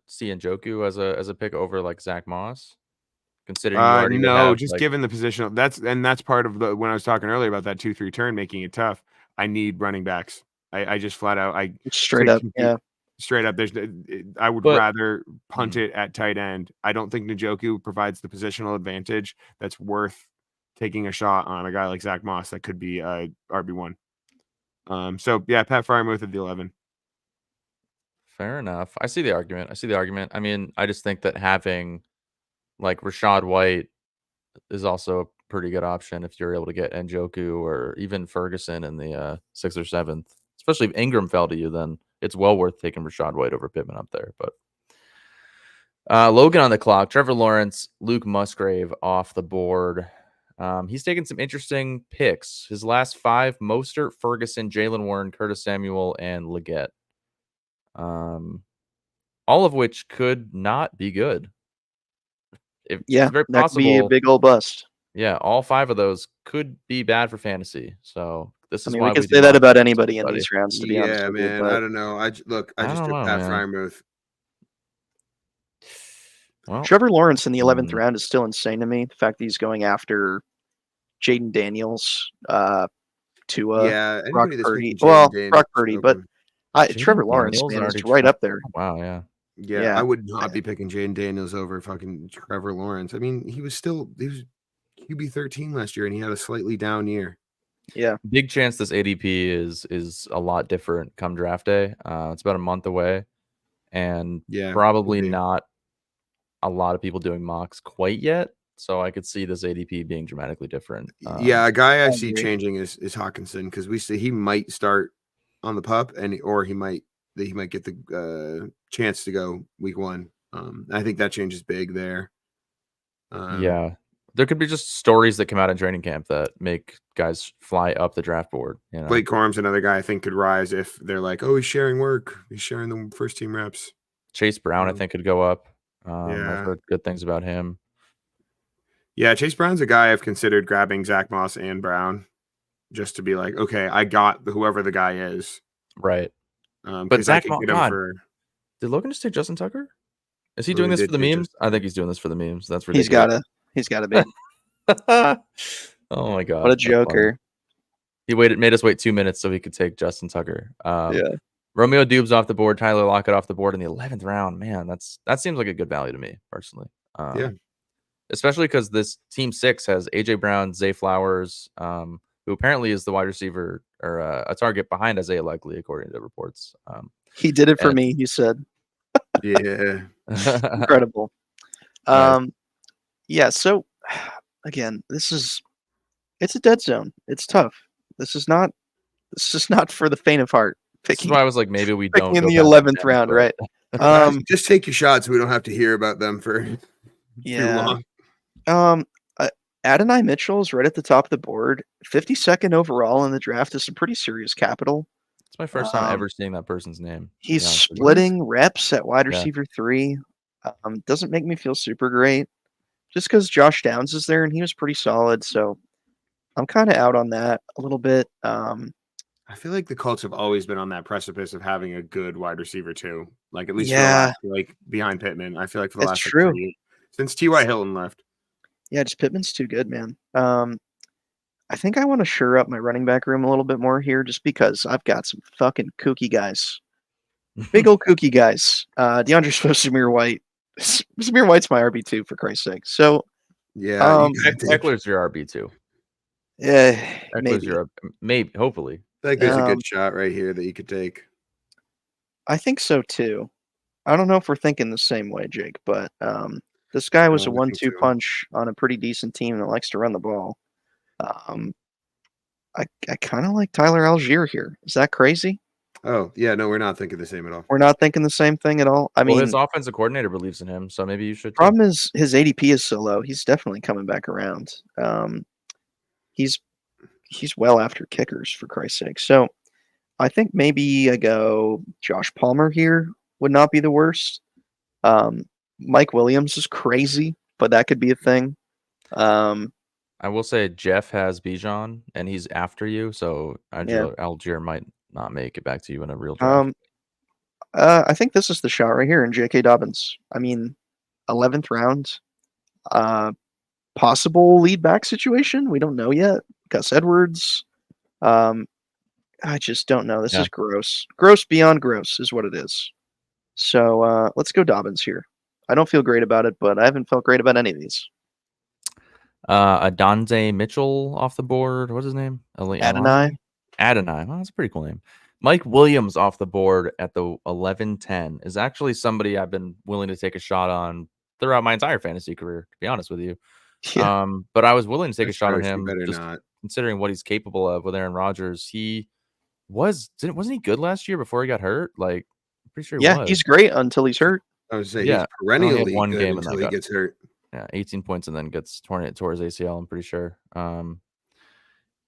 see Njoku as a pick over like Zach Moss? Considering you already would no, have, just like, given the position, that's part of when I was talking earlier about that 2-3 turn making it tough. I need running backs. I just flat out Straight up, yeah. straight up. I would But- rather punt it at tight end. I don't think Njoku provides the positional advantage that's worth taking a shot on a guy like Zach Moss that could be RB1. So yeah, Pat Freiermuth at the 11. Fair enough. I see the argument. I mean, I just think that having like Rashad White is also a pretty good option if you're able to get Njoku or even Ferguson in the 6th or 7th. Especially if Ingram fell to you, then it's well worth taking Rashad White over Pittman up there. But Logan on the clock, Trevor Lawrence, Luke Musgrave off the board. He's taken some interesting picks. His last 5: Mostert, Ferguson, Jalen Warren, Curtis Samuel, and Leggett. All of which could not be good. It's very that could be a possible. big old bust. Yeah, all 5 of those could be bad for fantasy. So this is I mean, why we can do say that not about trust anybody in everybody. these rounds, to be honest Yeah, with you. man. But I don't know. I just I took don't know, Pat man. Freiermuth. Well, Trevor Lawrence in the 11th round is still insane to me. The fact that he's going after Jaden Daniels, Tua, Yeah, Brock anybody that's Purdy. picking Well, Jaden Daniels Brock Purdy, but Jaden Trevor Lawrence, Daniels man, already is right up there. Wow, yeah. Yeah, I would not be picking Jaden Daniels over fucking Trevor Lawrence. I mean, he was QB 13 last year, and he had a slightly down year. Yeah, Big chance this ADP is a lot different come draft day. It's about a month away, and Yeah, probably could be. not a lot of people doing mocks quite yet. So I could see this ADP being dramatically different. Yeah, a guy I see agree. changing is Hawkinson because we see he might start on the pup, or he might get the chance to go week 1. I think that changes big there. Yeah. There could be just stories that come out in training camp that make guys fly up the draft board. You know? Blake Corum's another guy I think could rise if they're like, oh, he's sharing work, he's sharing the first team reps. Chase Brown, I think, could go up. I've Yeah. heard good things about him. Yeah, Chase Brown's a guy I've considered grabbing Zach Moss and Brown just to be like, okay, I got whoever the guy is. Right. But Zach I Moss, could get him for. Did Logan just take Justin Tucker? Is he Logan doing this did for the take memes? Justin I think he's doing this for the memes. That's ridiculous. He's gotta be. Oh my god. What a that's funny. joker. He made us wait 2 minutes so he could take Justin Tucker. Yeah. Romeo Dubes off the board, Tyler Lockett off the board in the 11th round. Man, that seems like a good value to me personally. Yeah. Especially because this team 6 has AJ Brown, Zay Flowers, who apparently is the wide receiver or a target behind Isaiah Likely, according to reports. He did it for me, he said. Yeah. Incredible. Yeah, so again, it's a dead zone. It's tough. This is not for the faint of heart. This is why I was like, maybe we don't in go the past 11th 10, round, but- right? Just take your shots so we don't have to hear about them for too Yeah. long. Adonai Mitchell is right at the top of the board. 52nd overall in the draft is some pretty serious capital. It's my first time ever seeing that person's name. to He's be honest with you. splitting reps at wide Yeah. receiver 3. Doesn't make me feel super great. Just because Josh Downs is there and he was pretty solid, so I'm kind of out on that a little bit. I feel like the Colts have always been on that precipice of having a good wide receiver too. Like at least Yeah. for the last, like behind Pittman. I feel like for the That's last true. 3 years, since T.Y. Hilton left. Yeah, just Pittman's too good, man. I think I want to shore up my running back room a little bit more here just because I've got some fucking kooky guys. Big old kooky guys. DeAndre Swift, Samir White. Samir White's my RB2 for Christ's sake. So Yeah, Eckler's your RB2. yeah, Eckler's maybe, hopefully. I think there's a good shot right here that you could take. I think so too. I don't know if we're thinking the same way, Jake, but this guy was a I think 1-2 so. punch on a pretty decent team that likes to run the ball. I kind of like Tyler Algier here. Is that crazy? Oh, yeah, no, we're not thinking the same at all. We're not thinking the same thing at all. I Well, mean, his offensive coordinator believes in him, so maybe you should too. problem is his ADP is so low. He's definitely coming back around. He's well after kickers, for Christ's sake. So I think maybe I go Josh Palmer here would not be the worst. Mike Williams is crazy, but that could be a thing. I will say Jeff has Bijan, and he's after you, so Algier might not make it back to you in a real draft. I think this is the shot right here in J.K. Dobbins. I mean, 11th round, possible lead back situation. We don't know yet. Gus Edwards. I just don't know. This is gross. Gross beyond gross is what it is. So let's go Dobbins here. I don't feel great about it, but I haven't felt great about any of these. Adonze Mitchell off the board. What's his name? Adonai. Well, that's a pretty cool name. Mike Williams off the board at the 11-10 is actually somebody I've been willing to take a shot on throughout my entire fantasy career, to be honest with you. Yeah. But I was willing to take a shot on First, you him better just not. considering what he's capable of with Aaron Rodgers. He wasn't he good last year before he got hurt? Like, I'm pretty sure he was. He's great until he's hurt. I would say Yeah, he's perennially one good game and until that he gets hurt. Yeah, 18 points and then gets tore his ACL, I'm pretty sure.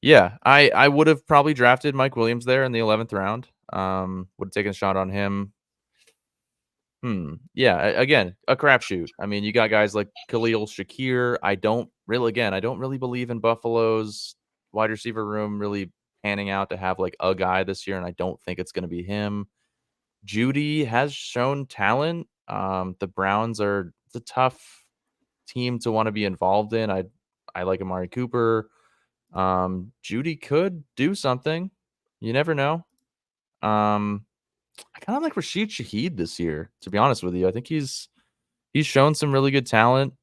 Yeah, I would have probably drafted Mike Williams there in the 11th round. Would have taken a shot on him. Yeah, again, a crapshoot. I mean, you got guys like Khalil Shakir. I don't really believe in Buffalo's wide receiver room really panning out to have like a guy this year, and I don't think it's going to be him. Judy has shown talent. The Browns are the tough team to want to be involved in. I like Amari Cooper. Judy could do something. You never know. I kind of like Rashid Shaheed this year, to be honest with you. I think he's shown some really good talent.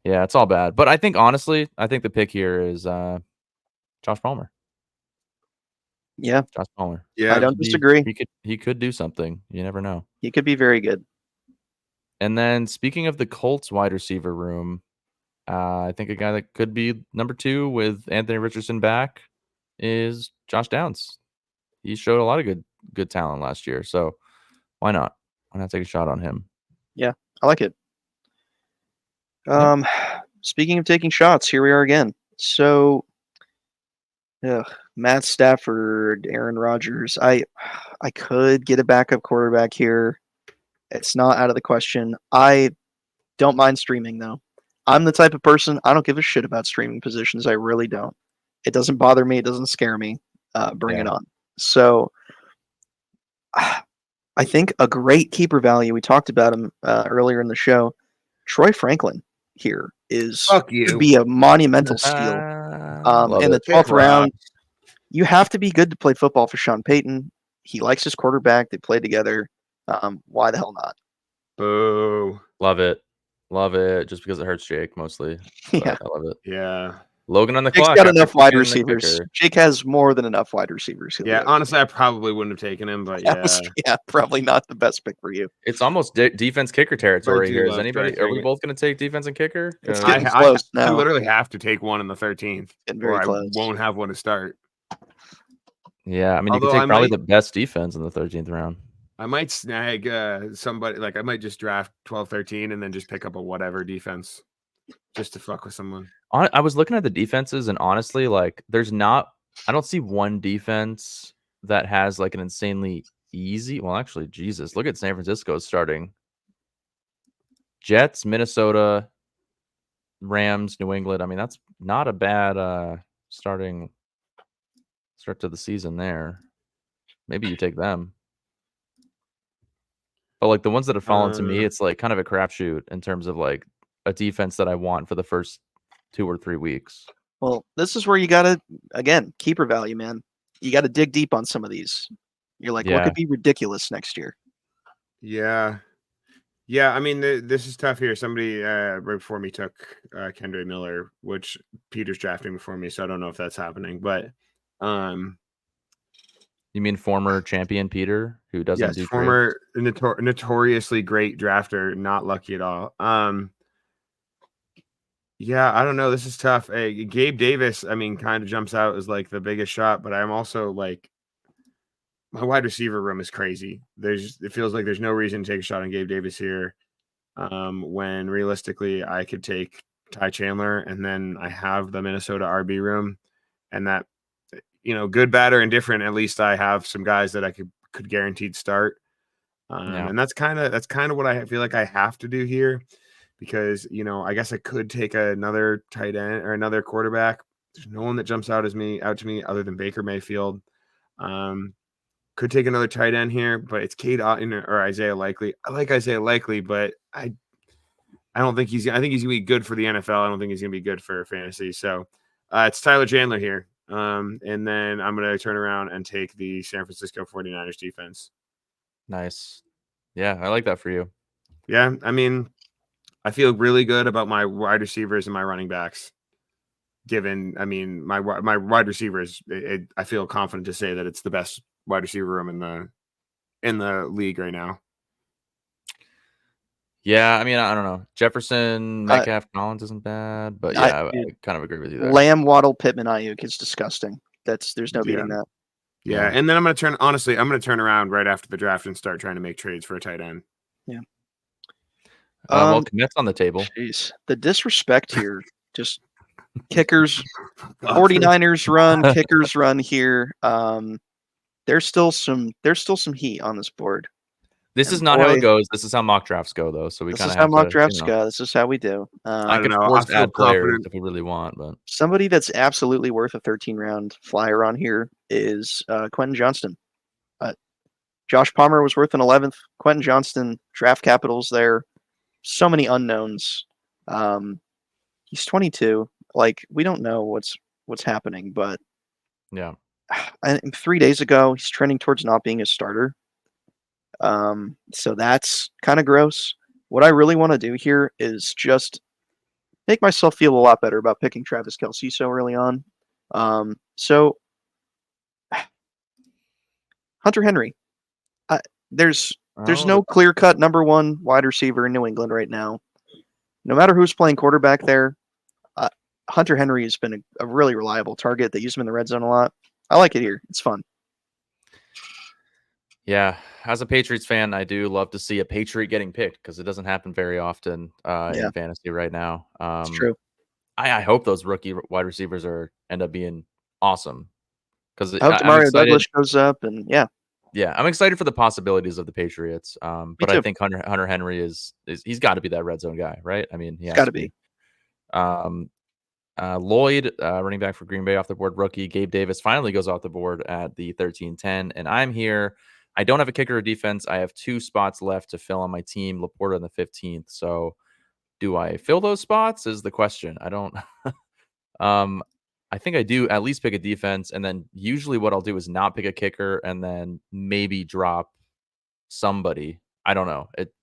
Yeah, it's all bad. But I think honestly, the pick here is Josh Palmer. Yeah. Josh Palmer. Yeah. I don't disagree. He could do something. You never know. He could be very good. And then speaking of the Colts wide receiver room, I think a guy that could be number 2 with Anthony Richardson back is Josh Downs. He showed a lot of good talent last year, so why not? Why not take a shot on him? Yeah, I like it. Speaking of taking shots, here we are again. So, Matt Stafford, Aaron Rodgers. I could get a backup quarterback here. It's not out of the question. I don't mind streaming though. I'm the type of person, I don't give a shit about streaming positions. I really don't. It doesn't bother me. It doesn't scare me. Bring it on. So I think a great keeper value, we talked about him earlier in the show, Troy Franklin here could be a monumental steal. In the 12th round, you have to be good to play football for Sean Payton. He likes his quarterback. They play together. Why the hell not? Boo. Love it. Just because it hurts Jake mostly. Yeah. I love it. Yeah. Logan on the Jake's clock. got enough wide receivers. Jake has more than enough wide receivers. Yeah, honestly, I probably wouldn't have taken him, but yeah, probably not the best pick for you. It's almost defense kicker territory here. Is anybody? Are we both going to take defense and kicker? It's getting close now. I literally have to take one in the 13th, or I won't have one to start. Yeah, I mean, you could take probably the best defense in the 13th round. I might snag somebody, like I might just draft 12, 13 and then just pick up a whatever defense just to fuck with someone. I was looking at the defenses, and honestly, like I don't see one defense that has like an insanely easy. Well, actually, Jesus, look at San Francisco starting. Jets, Minnesota, Rams, New England. I mean, that's not a bad start to the season there. Maybe you take them. But like the ones that have fallen to me, it's like kind of a crapshoot in terms of like a defense that I want for the first 2 or 3 weeks. Well, this is where you gotta, again, keeper value, man. You gotta dig deep on some of these. You're like, what could be ridiculous next year? Yeah. I mean, this is tough here. Somebody right before me took Kendre Miller, which Peter's drafting before me, so I don't know if that's happening. But you mean former champion Peter, who doesn't do former notoriously great drafter, not lucky at all. Yeah, I don't know. This is tough. Hey, Gabe Davis, I mean, kind of jumps out as like the biggest shot, but I'm also like my wide receiver room is crazy. It feels like there's no reason to take a shot on Gabe Davis here. When realistically I could take Ty Chandler, and then I have the Minnesota RB room, and that good, bad, or indifferent, at least I have some guys that I could guaranteed start. Yeah. And that's kind of what I feel like I have to do here, because I guess I could take another tight end or another quarterback. There's no one that jumps out to me other than Baker Mayfield. Could take another tight end here, but it's Cade Otton or Isaiah Likely. I like Isaiah Likely, but I don't think I think he's gonna be good for the NFL. I don't think he's gonna be good for fantasy. So it's Tyler Chandler here. And then I'm gonna turn around and take the San Francisco 49ers defense. Nice. Yeah, I like that for you. Yeah, I mean, I feel really good about my wide receivers and my running backs. Given, I mean, my wide receivers, I feel confident to say that it's the best wide receiver room in the league right now. Yeah, I mean, I don't know. Jefferson, Metcalf, Collins isn't bad, but yeah, I kind of agree with you there. Lamb, Waddle, Pittman, Ayuk is disgusting. There's no beating that. Yeah, and then I'm going to turn around right after the draft and start trying to make trades for a tight end. Yeah. Well, commits on the table. Jeez, the disrespect here. Just kickers, 49ers run, kickers run here. There's still some heat on this board. This is not how it goes. This is how mock drafts go, though. So we kind of have how mock drafts go. This is how we do. I could force to add players if we really want, but somebody that's absolutely worth a 13-round flyer on here is Quentin Johnston. Josh Palmer was worth an 11th. Quentin Johnston, draft capitals there. So many unknowns. He's 22. Like, we don't know what's happening, but yeah. 3 days ago, he's trending towards not being a starter. So that's kind of gross. What I really want to do here is just make myself feel a lot better about picking Travis Kelce so early on. So Hunter Henry, there's no clear-cut number one wide receiver in New England right now. No matter who's playing quarterback there, Hunter Henry has been a really reliable target. They use him in the red zone a lot. I like it here. It's fun. Yeah, as a Patriots fan, I do love to see a Patriot getting picked because it doesn't happen very often in fantasy right now. It's true. I hope those rookie wide receivers end up being awesome. Because I hope Mario Douglas shows up, and yeah, I'm excited for the possibilities of the Patriots. But I think Hunter Henry is he's got to be that red zone guy, right? I mean, he has to be. Lloyd, running back for Green Bay, off the board. Rookie Gabe Davis finally goes off the board at the 13-10, and I'm here. I don't have a kicker or defense. I have 2 spots left to fill on my team. Laporta in the 15th. So, do I fill those spots? Is the question. I don't. I think I do at least pick a defense, and then usually what I'll do is not pick a kicker, and then maybe drop somebody. I don't know. It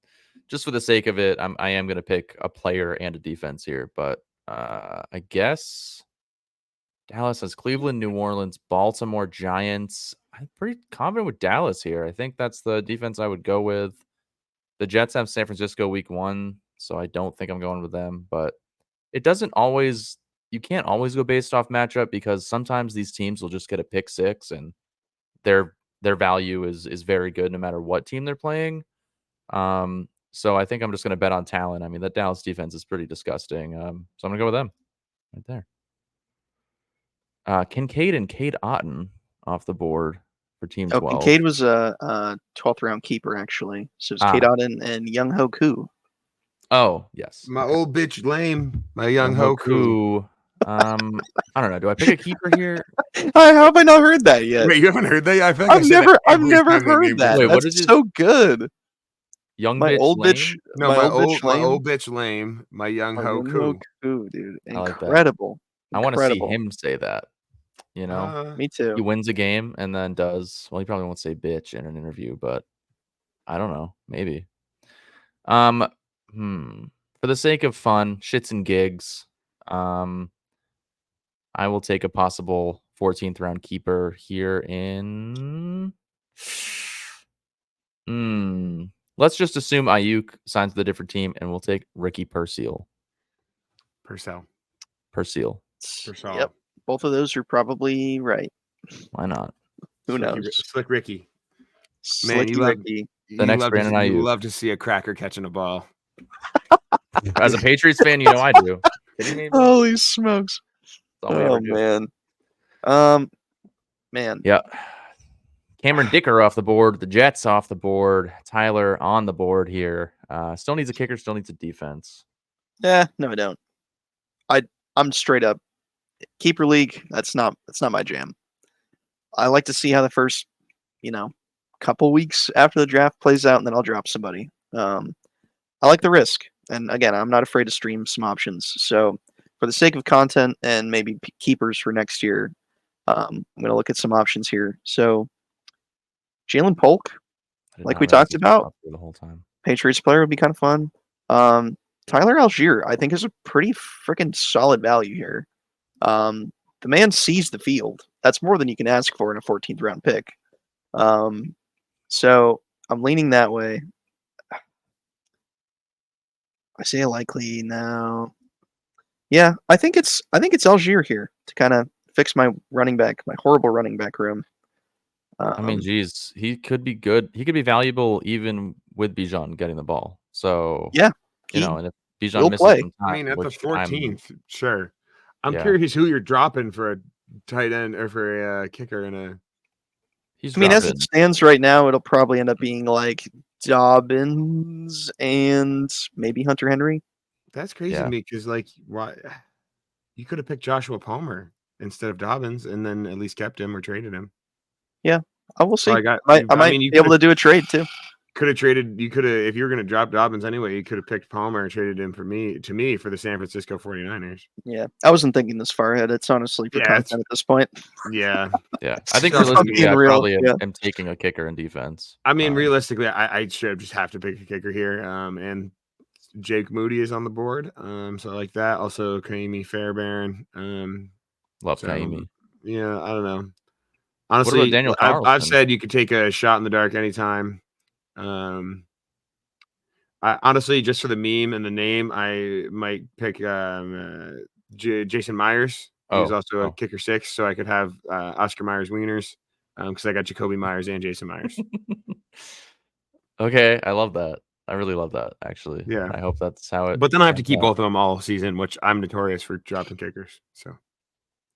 just for the sake of it, I am going to pick a player and a defense here, but I guess Dallas has Cleveland, New Orleans, Baltimore, Giants. I'm pretty confident with Dallas here. I think that's the defense I would go with. The Jets have San Francisco week 1, so I don't think I'm going with them, but it doesn't always. You can't always go based off matchup because sometimes these teams will just get a pick 6 and their value is very good no matter what team they're playing. So I think I'm just going to bet on talent. I mean, that Dallas defense is pretty disgusting. So I'm going to go with them right there. Kincaid and Cade Otton off the board for team 12. Kincaid was a 12th round keeper, actually. So it's Cade Otton and Young Ho Koo. Oh, yes. My old bitch lame. My Young Ho Koo. I don't know. Do I pick a keeper here? How have I not heard that yet? Wait, you haven't heard that? I've never heard that. Wait, that's so good. My old bitch lame. My Young Ho Koo. Dude, incredible. I want to see him say that. You know, me too. He wins a game and then does well. He probably won't say bitch in an interview, but I don't know. Maybe. For the sake of fun, shits and gigs, I will take a possible 14th round keeper here in. Let's just assume Ayuk signs with a different team, and we'll take Ricky Percival. Purcell. Purcell. Yep. Both of those are probably right. Why not? Who knows? Slick Ricky. Man, Slicky Ricky. The next Brandon Ayuk. You love to see a cracker catching a ball. As a Patriots fan, you know I do. Kidding me, bro? Holy smokes! That's all we ever do. Man. Yeah. Cameron Dicker off the board. The Jets off the board. Tyler on the board here. Still needs a kicker. Still needs a defense. No, I don't. I'm straight up keeper league. That's not my jam. I like to see how the first, couple weeks after the draft plays out, and then I'll drop somebody. I like the risk, and again, I'm not afraid to stream some options. So, for the sake of content and maybe keepers for next year, I'm going to look at some options here. So, Jalen Polk, like we talked about, the whole time. Patriots player would be kind of fun. Tyler Algier, I think, is a pretty freaking solid value here. The man sees the field. That's more than you can ask for in a 14th round pick. So I'm leaning that way. I say likely now. Yeah, I think it's Algier here to kind of fix my horrible running back room. I mean, geez, he could be good. He could be valuable even with Bijan getting the ball. So yeah, and if Bijan misses some time, I mean, at the 14th, sure. I'm Yeah. curious who you're dropping for a tight end or for a kicker and a. As it stands right now, it'll probably end up being like Dobbins and maybe Hunter Henry. That's crazy to me because, why you could have picked Joshua Palmer instead of Dobbins and then at least kept him or traded him. Yeah, I will see. So I might be able to do a trade too. Could have traded. You could have, if you were going to drop Dobbins anyway, you could have picked Palmer and traded him to me for the San Francisco 49ers. Yeah, I wasn't thinking this far ahead. It's honestly for content at this point. Yeah, yeah. I think realistically, I probably am taking a kicker in defense. I mean, realistically, I should just have to pick a kicker here. And Jake Moody is on the board. So I like that. Also, Kaimi Fairbairn. Love Kaimi. Yeah, I don't know. Honestly, Daniel I've said you could take a shot in the dark anytime. I honestly, just for the meme and the name, I might pick Jason Myers. He's also a kicker 6, so I could have Oscar Myers wieners because I got Jacoby Myers and Jason Myers. Okay, I love that. I really love that, actually. Yeah, I hope that's how it. But then I have to keep both of them all season, which I'm notorious for dropping kickers. So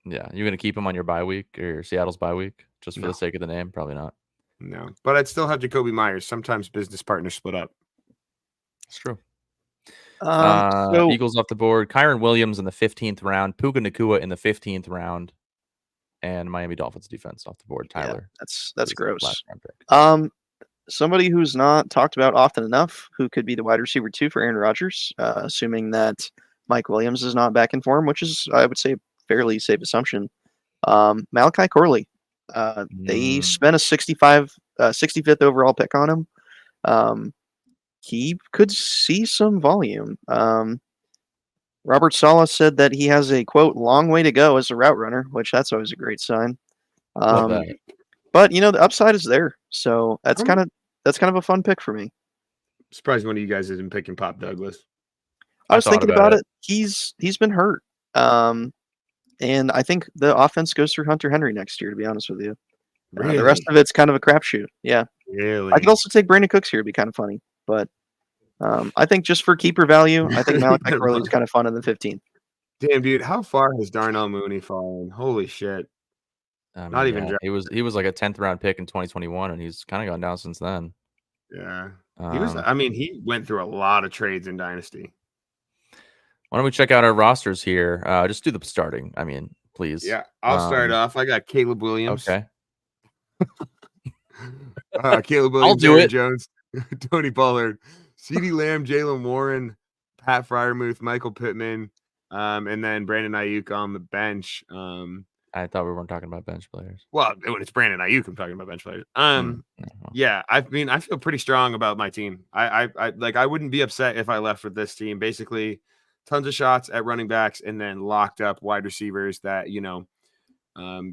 yeah, you're gonna keep them on your bye week or Seattle's bye week just for the sake of the name? Probably not. No, but I'd still have Jacoby Myers. Sometimes business partners split up. It's true. So Eagles off the board. Kyron Williams in the 15th round. Puka Nacua in the 15th round. And Miami Dolphins defense off the board. Tyler. Yeah, that's gross. Last round pick. Somebody who's not talked about often enough, who could be the wide receiver 2 for Aaron Rodgers, assuming that Mike Williams is not back in form, which is, I would say, a fairly safe assumption. Malachi Corley. They spent a 65th overall pick on him. He could see some volume. Robert Saleh said that he has a, quote, long way to go as a route runner, which that's always a great sign. Love that. But, the upside is there. So that's kind of a fun pick for me. Surprised one of you guys isn't picking Pop Douglas. I was thinking about it. He's been hurt. And I think the offense goes through Hunter Henry next year, to be honest with you. Really? The rest of it's kind of a crapshoot. Yeah. Really? I could also take Brandon Cooks here. It'd be kind of funny. But I think just for keeper value, I think Malachi Corley is kind of fun in the 15th. Damn, dude. How far has Darnell Mooney fallen? Holy shit. Not even he was like a 10th round pick in 2021, and he's kind of gone down since then. Yeah. He went through a lot of trades in Dynasty. Why don't we check out our rosters here? Just do the starting. I mean, please. Yeah, I'll start off. I got Caleb Williams. Okay. Caleb Williams, I'll do Aaron it. Jones, Tony Pollard, CeeDee Lamb, Jalen Warren, Pat Freiermuth, Michael Pittman, and then Brandon Ayuk on the bench. I thought we weren't talking about bench players. Well, when it's Brandon Ayuk, I'm talking about bench players. Yeah, I feel pretty strong about my team. I wouldn't be upset if I left with this team. Basically, tons of shots at running backs and then locked up wide receivers that,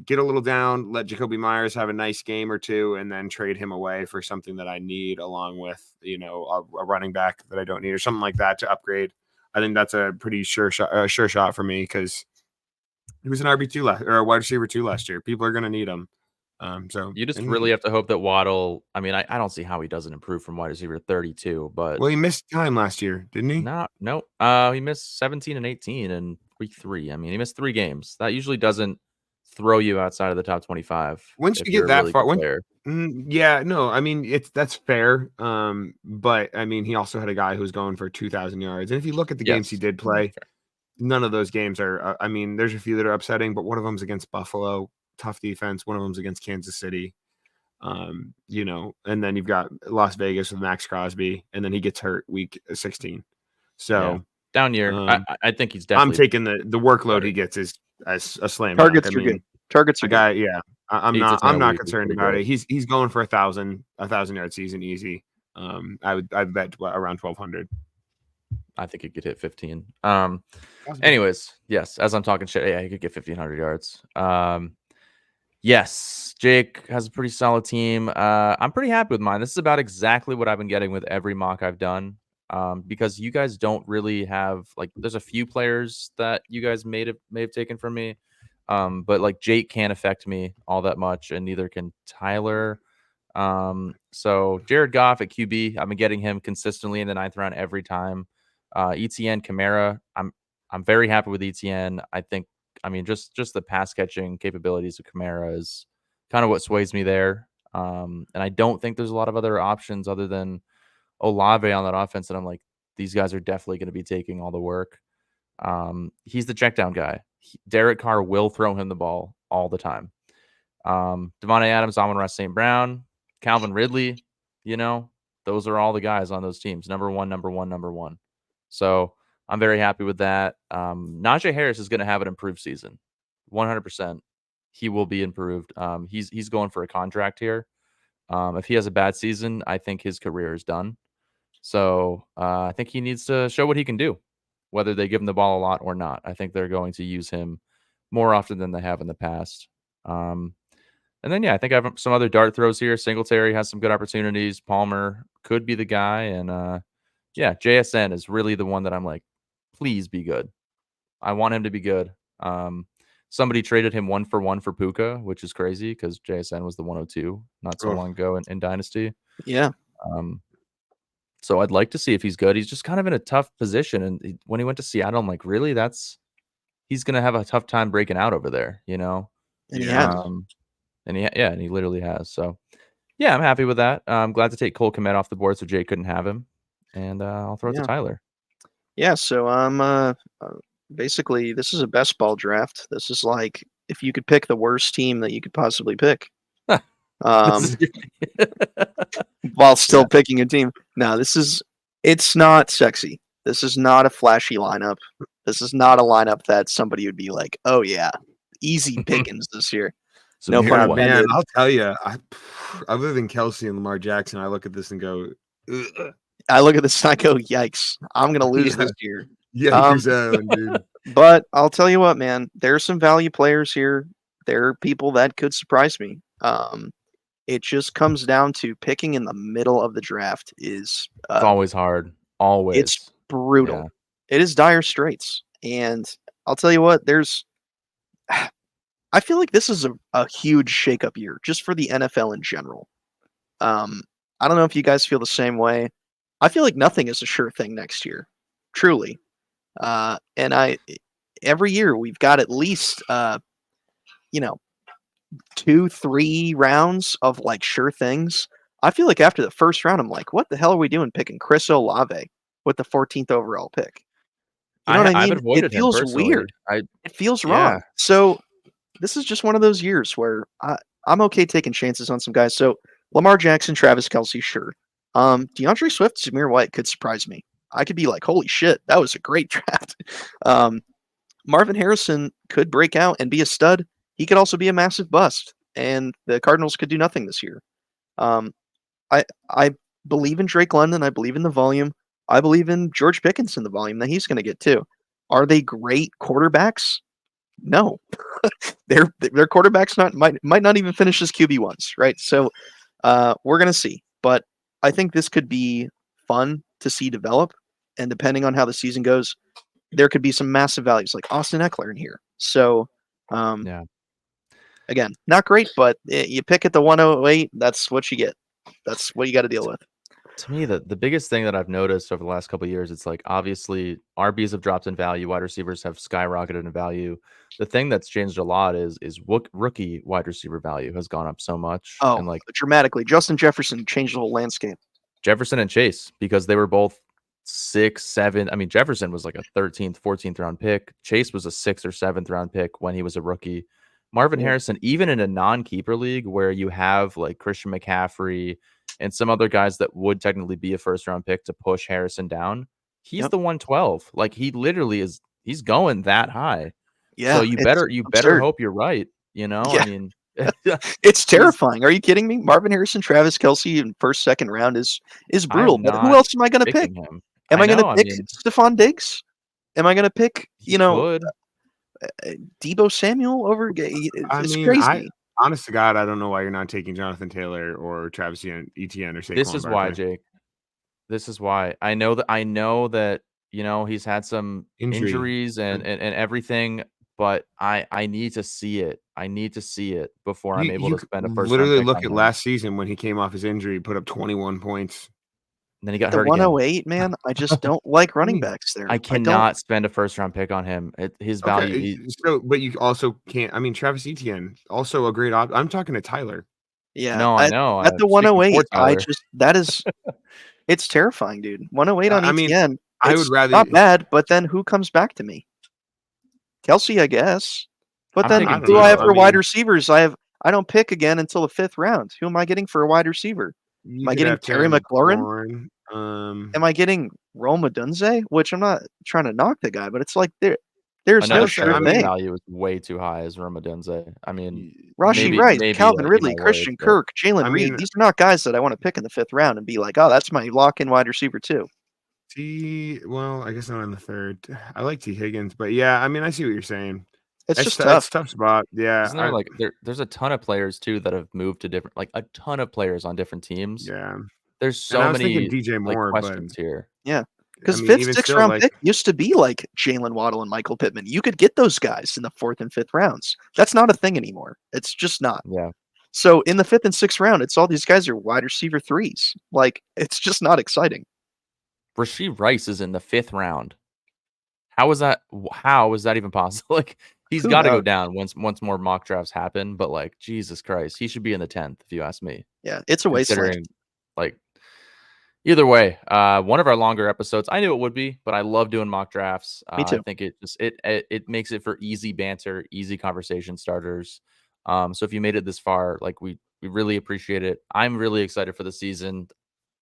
get a little down, let Jacoby Myers have a nice game or two, and then trade him away for something that I need along with, a running back that I don't need or something like that to upgrade. I think that's a pretty sure shot for me because he was an RB2 or a wide receiver 2 last year. People are going to need him. So you just really have to hope that Waddle. I mean, I don't see how he doesn't improve from wide receiver 32, but well, he missed time last year, didn't he? no. He missed 17 and 18 in week 3. I mean, he missed 3 games. That usually doesn't throw you outside of the top 25. Once you get that far, yeah, no, I mean that's fair. But I mean, he also had a guy who's going for 2,000 yards, and if you look at the games he did play, none of those games are. I mean, there's a few that are upsetting, but one of them's against Buffalo, tough defense. One of them's against Kansas City. And then you've got Las Vegas with Max Crosby, and then he gets hurt week 16. So down year, I think he's definitely. I'm taking the workload he gets as a slam targets. Dunk. Good. Targets are guy. good. Yeah, I'm not concerned about it. He's going for a 1,000-yard season easy. I bet around 1,200. I think he could hit 15. Anyways, yes, as I'm talking shit, yeah, he could get 1,500 yards. Yes, Jake has a pretty solid team. I'm pretty happy with mine. This is about exactly what I've been getting with every mock I've done. Because you guys don't really have there's a few players that you guys may have taken from me. But like Jake can't affect me all that much, and neither can Tyler. So Jared Goff at QB, I've been getting him consistently in the 9th round every time. ETN Kamara, I'm very happy with ETN. I mean, just the pass catching capabilities of Kamara is kind of what sways me there. And I don't think there's a lot of other options other than Olave on that offense that I'm like, these guys are definitely going to be taking all the work. He's the check down guy. Derek Carr will throw him the ball all the time. Devontae Adams, Amon-Ra St. Brown, Calvin Ridley, those are all the guys on those teams. Number one. So I'm very happy with that. Najee Harris is going to have an improved season. 100%. He will be improved. He's going for a contract here. If he has a bad season, I think his career is done. So I think he needs to show what he can do, whether they give him the ball a lot or not. I think they're going to use him more often than they have in the past. And then, I think I have some other dart throws here. Singletary has some good opportunities. Palmer could be the guy. And JSN is really the one that I'm like, please be good. I want him to be good. Somebody traded him 1-for-1 for Puka, which is crazy because JSN was the 102 not so long ago in Dynasty. Yeah. So I'd like to see if he's good. He's just kind of in a tough position. And when he went to Seattle, I'm like, really? He's going to have a tough time breaking out over there, And he has. And he literally has. So, I'm happy with that. I'm glad to take Cole Kmet off the board so Jake couldn't have him. And I'll throw it to Tyler. Yeah, so I'm basically, this is a best ball draft. This is like if you could pick the worst team that you could possibly pick. While still picking a team. No, it's not sexy. This is not a flashy lineup. This is not a lineup that somebody would be like, oh yeah, easy pickings this year. No fun, man. I'll tell you, other than Kelsey and Lamar Jackson, I look at this and go, ugh. I look at this and I go, yikes, I'm going to lose this year. Yeah, dude. But I'll tell you what, man, there's some value players here. There are people that could surprise me. It just comes down to picking in the middle of the draft is it's always hard. Always. It's brutal. Yeah. It is dire straits. And I'll tell you what, I feel like this is a huge shakeup year just for the NFL in general. I don't know if you guys feel the same way. I feel like nothing is a sure thing next year. Truly. And every year we've got at least 2-3 rounds of like sure things. I feel like after the first round, I'm like, what the hell are we doing picking Chris Olave with the 14th overall pick? You know what I mean? It feels weird. It feels wrong. So this is just one of those years where I'm okay taking chances on some guys. So Lamar Jackson, Travis Kelce, sure. DeAndre Swift, Zamir White could surprise me. I could be like, holy shit, that was a great draft. Marvin Harrison could break out and be a stud. He could also be a massive bust, and the Cardinals could do nothing this year. I believe in Drake London. I believe in the volume. I believe in George Pickens in the volume that he's going to get too. Are they great quarterbacks? No, their quarterbacks might not even finish as QB1s, right? So we're going to see, but I think this could be fun to see develop, and depending on how the season goes, there could be some massive values like Austin Eckler in here. So, Yeah. again, not great, but you pick at the 108. That's what you get. That's what you got to deal with. To me, the biggest thing that I've noticed over the last couple of years, it's like obviously RBs have dropped in value, wide receivers have skyrocketed in value. The thing that's changed a lot is rookie wide receiver value has gone up so much, Oh, and like dramatically. Justin Jefferson changed the whole landscape. Jefferson and Chase, because they were both 6, 7. I mean, Jefferson was like a 13th, 14th round pick. Chase was a 6th or 7th round pick when he was a rookie. Marvin Yeah. Harrison, even in a non-keeper league where you have like Christian McCaffrey and some other guys that would technically be a first round pick to push Harrison down, he's Yep. the 112. Like he literally is, he's going that high. So Yeah, it's you better absurd. hope you're right. You know, Yeah. I mean, It's terrifying. Are you kidding me? Marvin Harrison, Travis Kelce in first, second round is brutal. I'm But who not else am I going to pick? picking him. Am I I going to know. I pick mean, Stephon Diggs? Am I going to pick, he could. Debo Samuel over? I It's mean, crazy. honest to God, I don't know why you're not taking Jonathan Taylor or Travis Etienne or Saquon This is why, Barkley. Jake. This is why. I know that, you know, he's had some injuries and everything, but I need to see it. I need to see it before I'm able to spend a first round literally pick look on at him. last season when he came off his injury, he put up 21 points. And then he got The hurt again. 108, man, I just don't like running backs there. I cannot spend a first round pick on him. His value. So, but you also can't. I mean, Travis Etienne, also a great option. I'm talking to Tyler. Yeah, No, I know. at the Speaking for 108, Tyler. it's terrifying, dude. 108 on I mean, ETN. I It's would rather not bad, but then who comes back to me? Kelsey, I guess. But I'm then taking who do I have Debo. for I wide mean- receivers? I don't pick again until the 5th round. Who am I getting for a wide receiver? You Am I could getting have Terry McLaurin? McLaurin. Am I getting Rome Odunze? Which I'm not trying to knock the guy, but it's like there's Another no player sure whose thing. value is way too high is Ramadenze. I mean, Rashi maybe- Rice, maybe, Calvin eat Ridley, my Christian words, but- Kirk, Jalen I Reed. mean- These are not guys that I want to pick in the 5th round and be like, oh, that's my lock-in wide receiver too. Well, I guess not in the 3rd. I like T. Higgins, but yeah, I mean, I see what you're saying. It's just It's tough. a tough spot. Yeah. Isn't there like there's a ton of players too that have moved to different, like a ton of players on different teams. Yeah. There's And I so was many thinking DJ like Moore, questions here. Yeah. I Because mean, 5th, even 6th still, round like, pick used to be like Jalen Waddle and Michael Pittman. You could get those guys in the 4th and 5th rounds. That's not a thing anymore. It's just not. Yeah. So in the 5th and 6th round, it's all these guys are wide receiver 3s. Like, it's just not exciting. Rashee Rice is in the 5th round. How is that even possible? Like he's Who got to go knows? down once more mock drafts happen, but like Jesus Christ, he should be in the 10th if you ask me. Yeah, it's a wasteland. Considering like either way, one of our longer episodes. I knew it would be, but I love doing mock drafts. Me too. I think it makes it for easy banter, easy conversation starters. So if you made it this far, like we really appreciate it. I'm really excited for the season.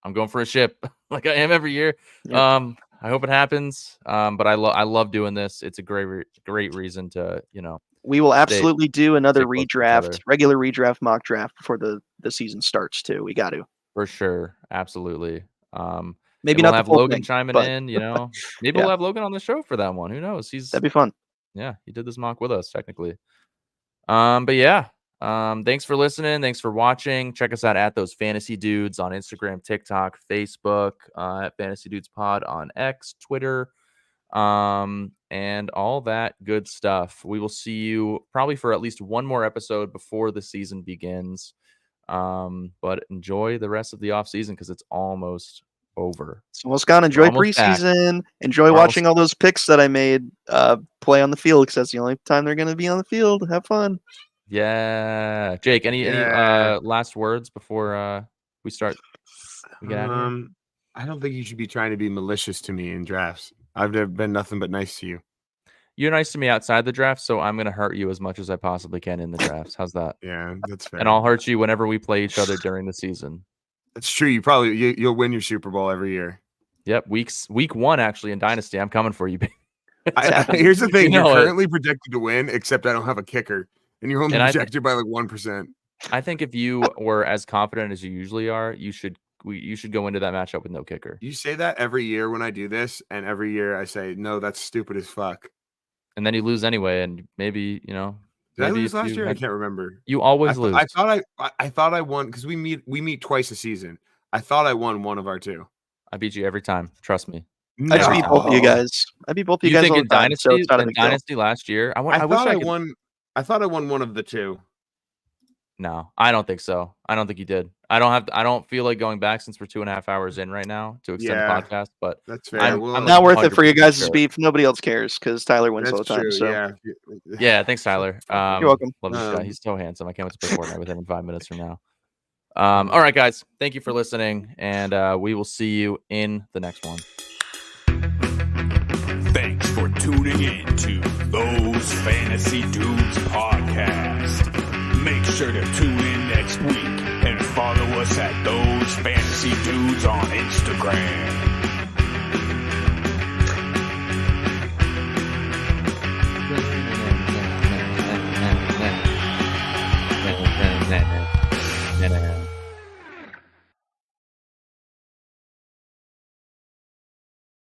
I'm going for a ship like I am every year. Yep. I hope it happens. But I love doing this. It's a great reason to, you know, We will absolutely do another stay close to each other. regular redraft mock draft before the season starts too. We got to. For sure. Absolutely. Maybe and not we'll the have full Logan thing, chiming but in, you know. Maybe Yeah. we'll have Logan on the show for that one. Who knows? that'd be fun. Yeah, he did this mock with us technically. But yeah. Thanks for listening. Thanks for watching. Check us out at Those Fantasy Dudes on Instagram, TikTok, Facebook, at Fantasy Dudes Pod on X, Twitter, and all that good stuff. We will see you probably for at least one more episode before the season begins. But enjoy the rest of the off season because it's almost over. It's almost gone. Enjoy almost back. preseason. Enjoy We're watching all those picks that I made play on the field because that's the only time they're going to be on the field. Have fun. Yeah, Jake. Any Yeah. last words before we start? We get out of here? I don't think you should be trying to be malicious to me in drafts. I've been nothing but nice to you. You're nice to me outside the draft, so I'm gonna hurt you as much as I possibly can in the drafts. How's that? Yeah, that's fair. And I'll hurt you whenever we play each other during the season. That's true. You'll win your Super Bowl every year. Yep, week 1 actually in Dynasty. I'm coming for you. Here's the thing: You know you're it. currently projected to win, except I don't have a kicker, and you're only And I thi- projected by like 1%. I think if you were as confident as you usually are, you should go into that matchup with no kicker. You say that every year when I do this, and every year I say, "No, that's stupid as fuck." And then you lose anyway, and maybe Did I maybe lose if last you year? I had- can't remember. You always lose. I thought I won because we meet twice a season. I thought I won one of our two. I beat you every time. Trust me. I just No. beat both of you guys. I beat both of you guys think all in the time, so Dynasty, it's not a big deal. Dynasty last year? I wish thought I I could. won. I thought I won one of the two. No, I don't think so. I don't think you did. I don't feel like going back since we're 2.5 hours in right now to extend Yeah, the podcast. But That's fair. I'm Well, Not worth it for you 100% guys' sure. beef. Nobody else cares because Tyler wins all that's the time. true. So Yeah. Yeah, thanks, Tyler. You're welcome. Love this guy. He's so handsome. I can't wait to play Fortnite with him in 5 minutes from now. Mm. All right, guys. Thank you for listening, and we will see you in the next one. Thanks for tuning in to Those Fantasy Dudes podcast. Make sure to tune in next week and follow us at Those Fantasy Dudes on Instagram. Yeah.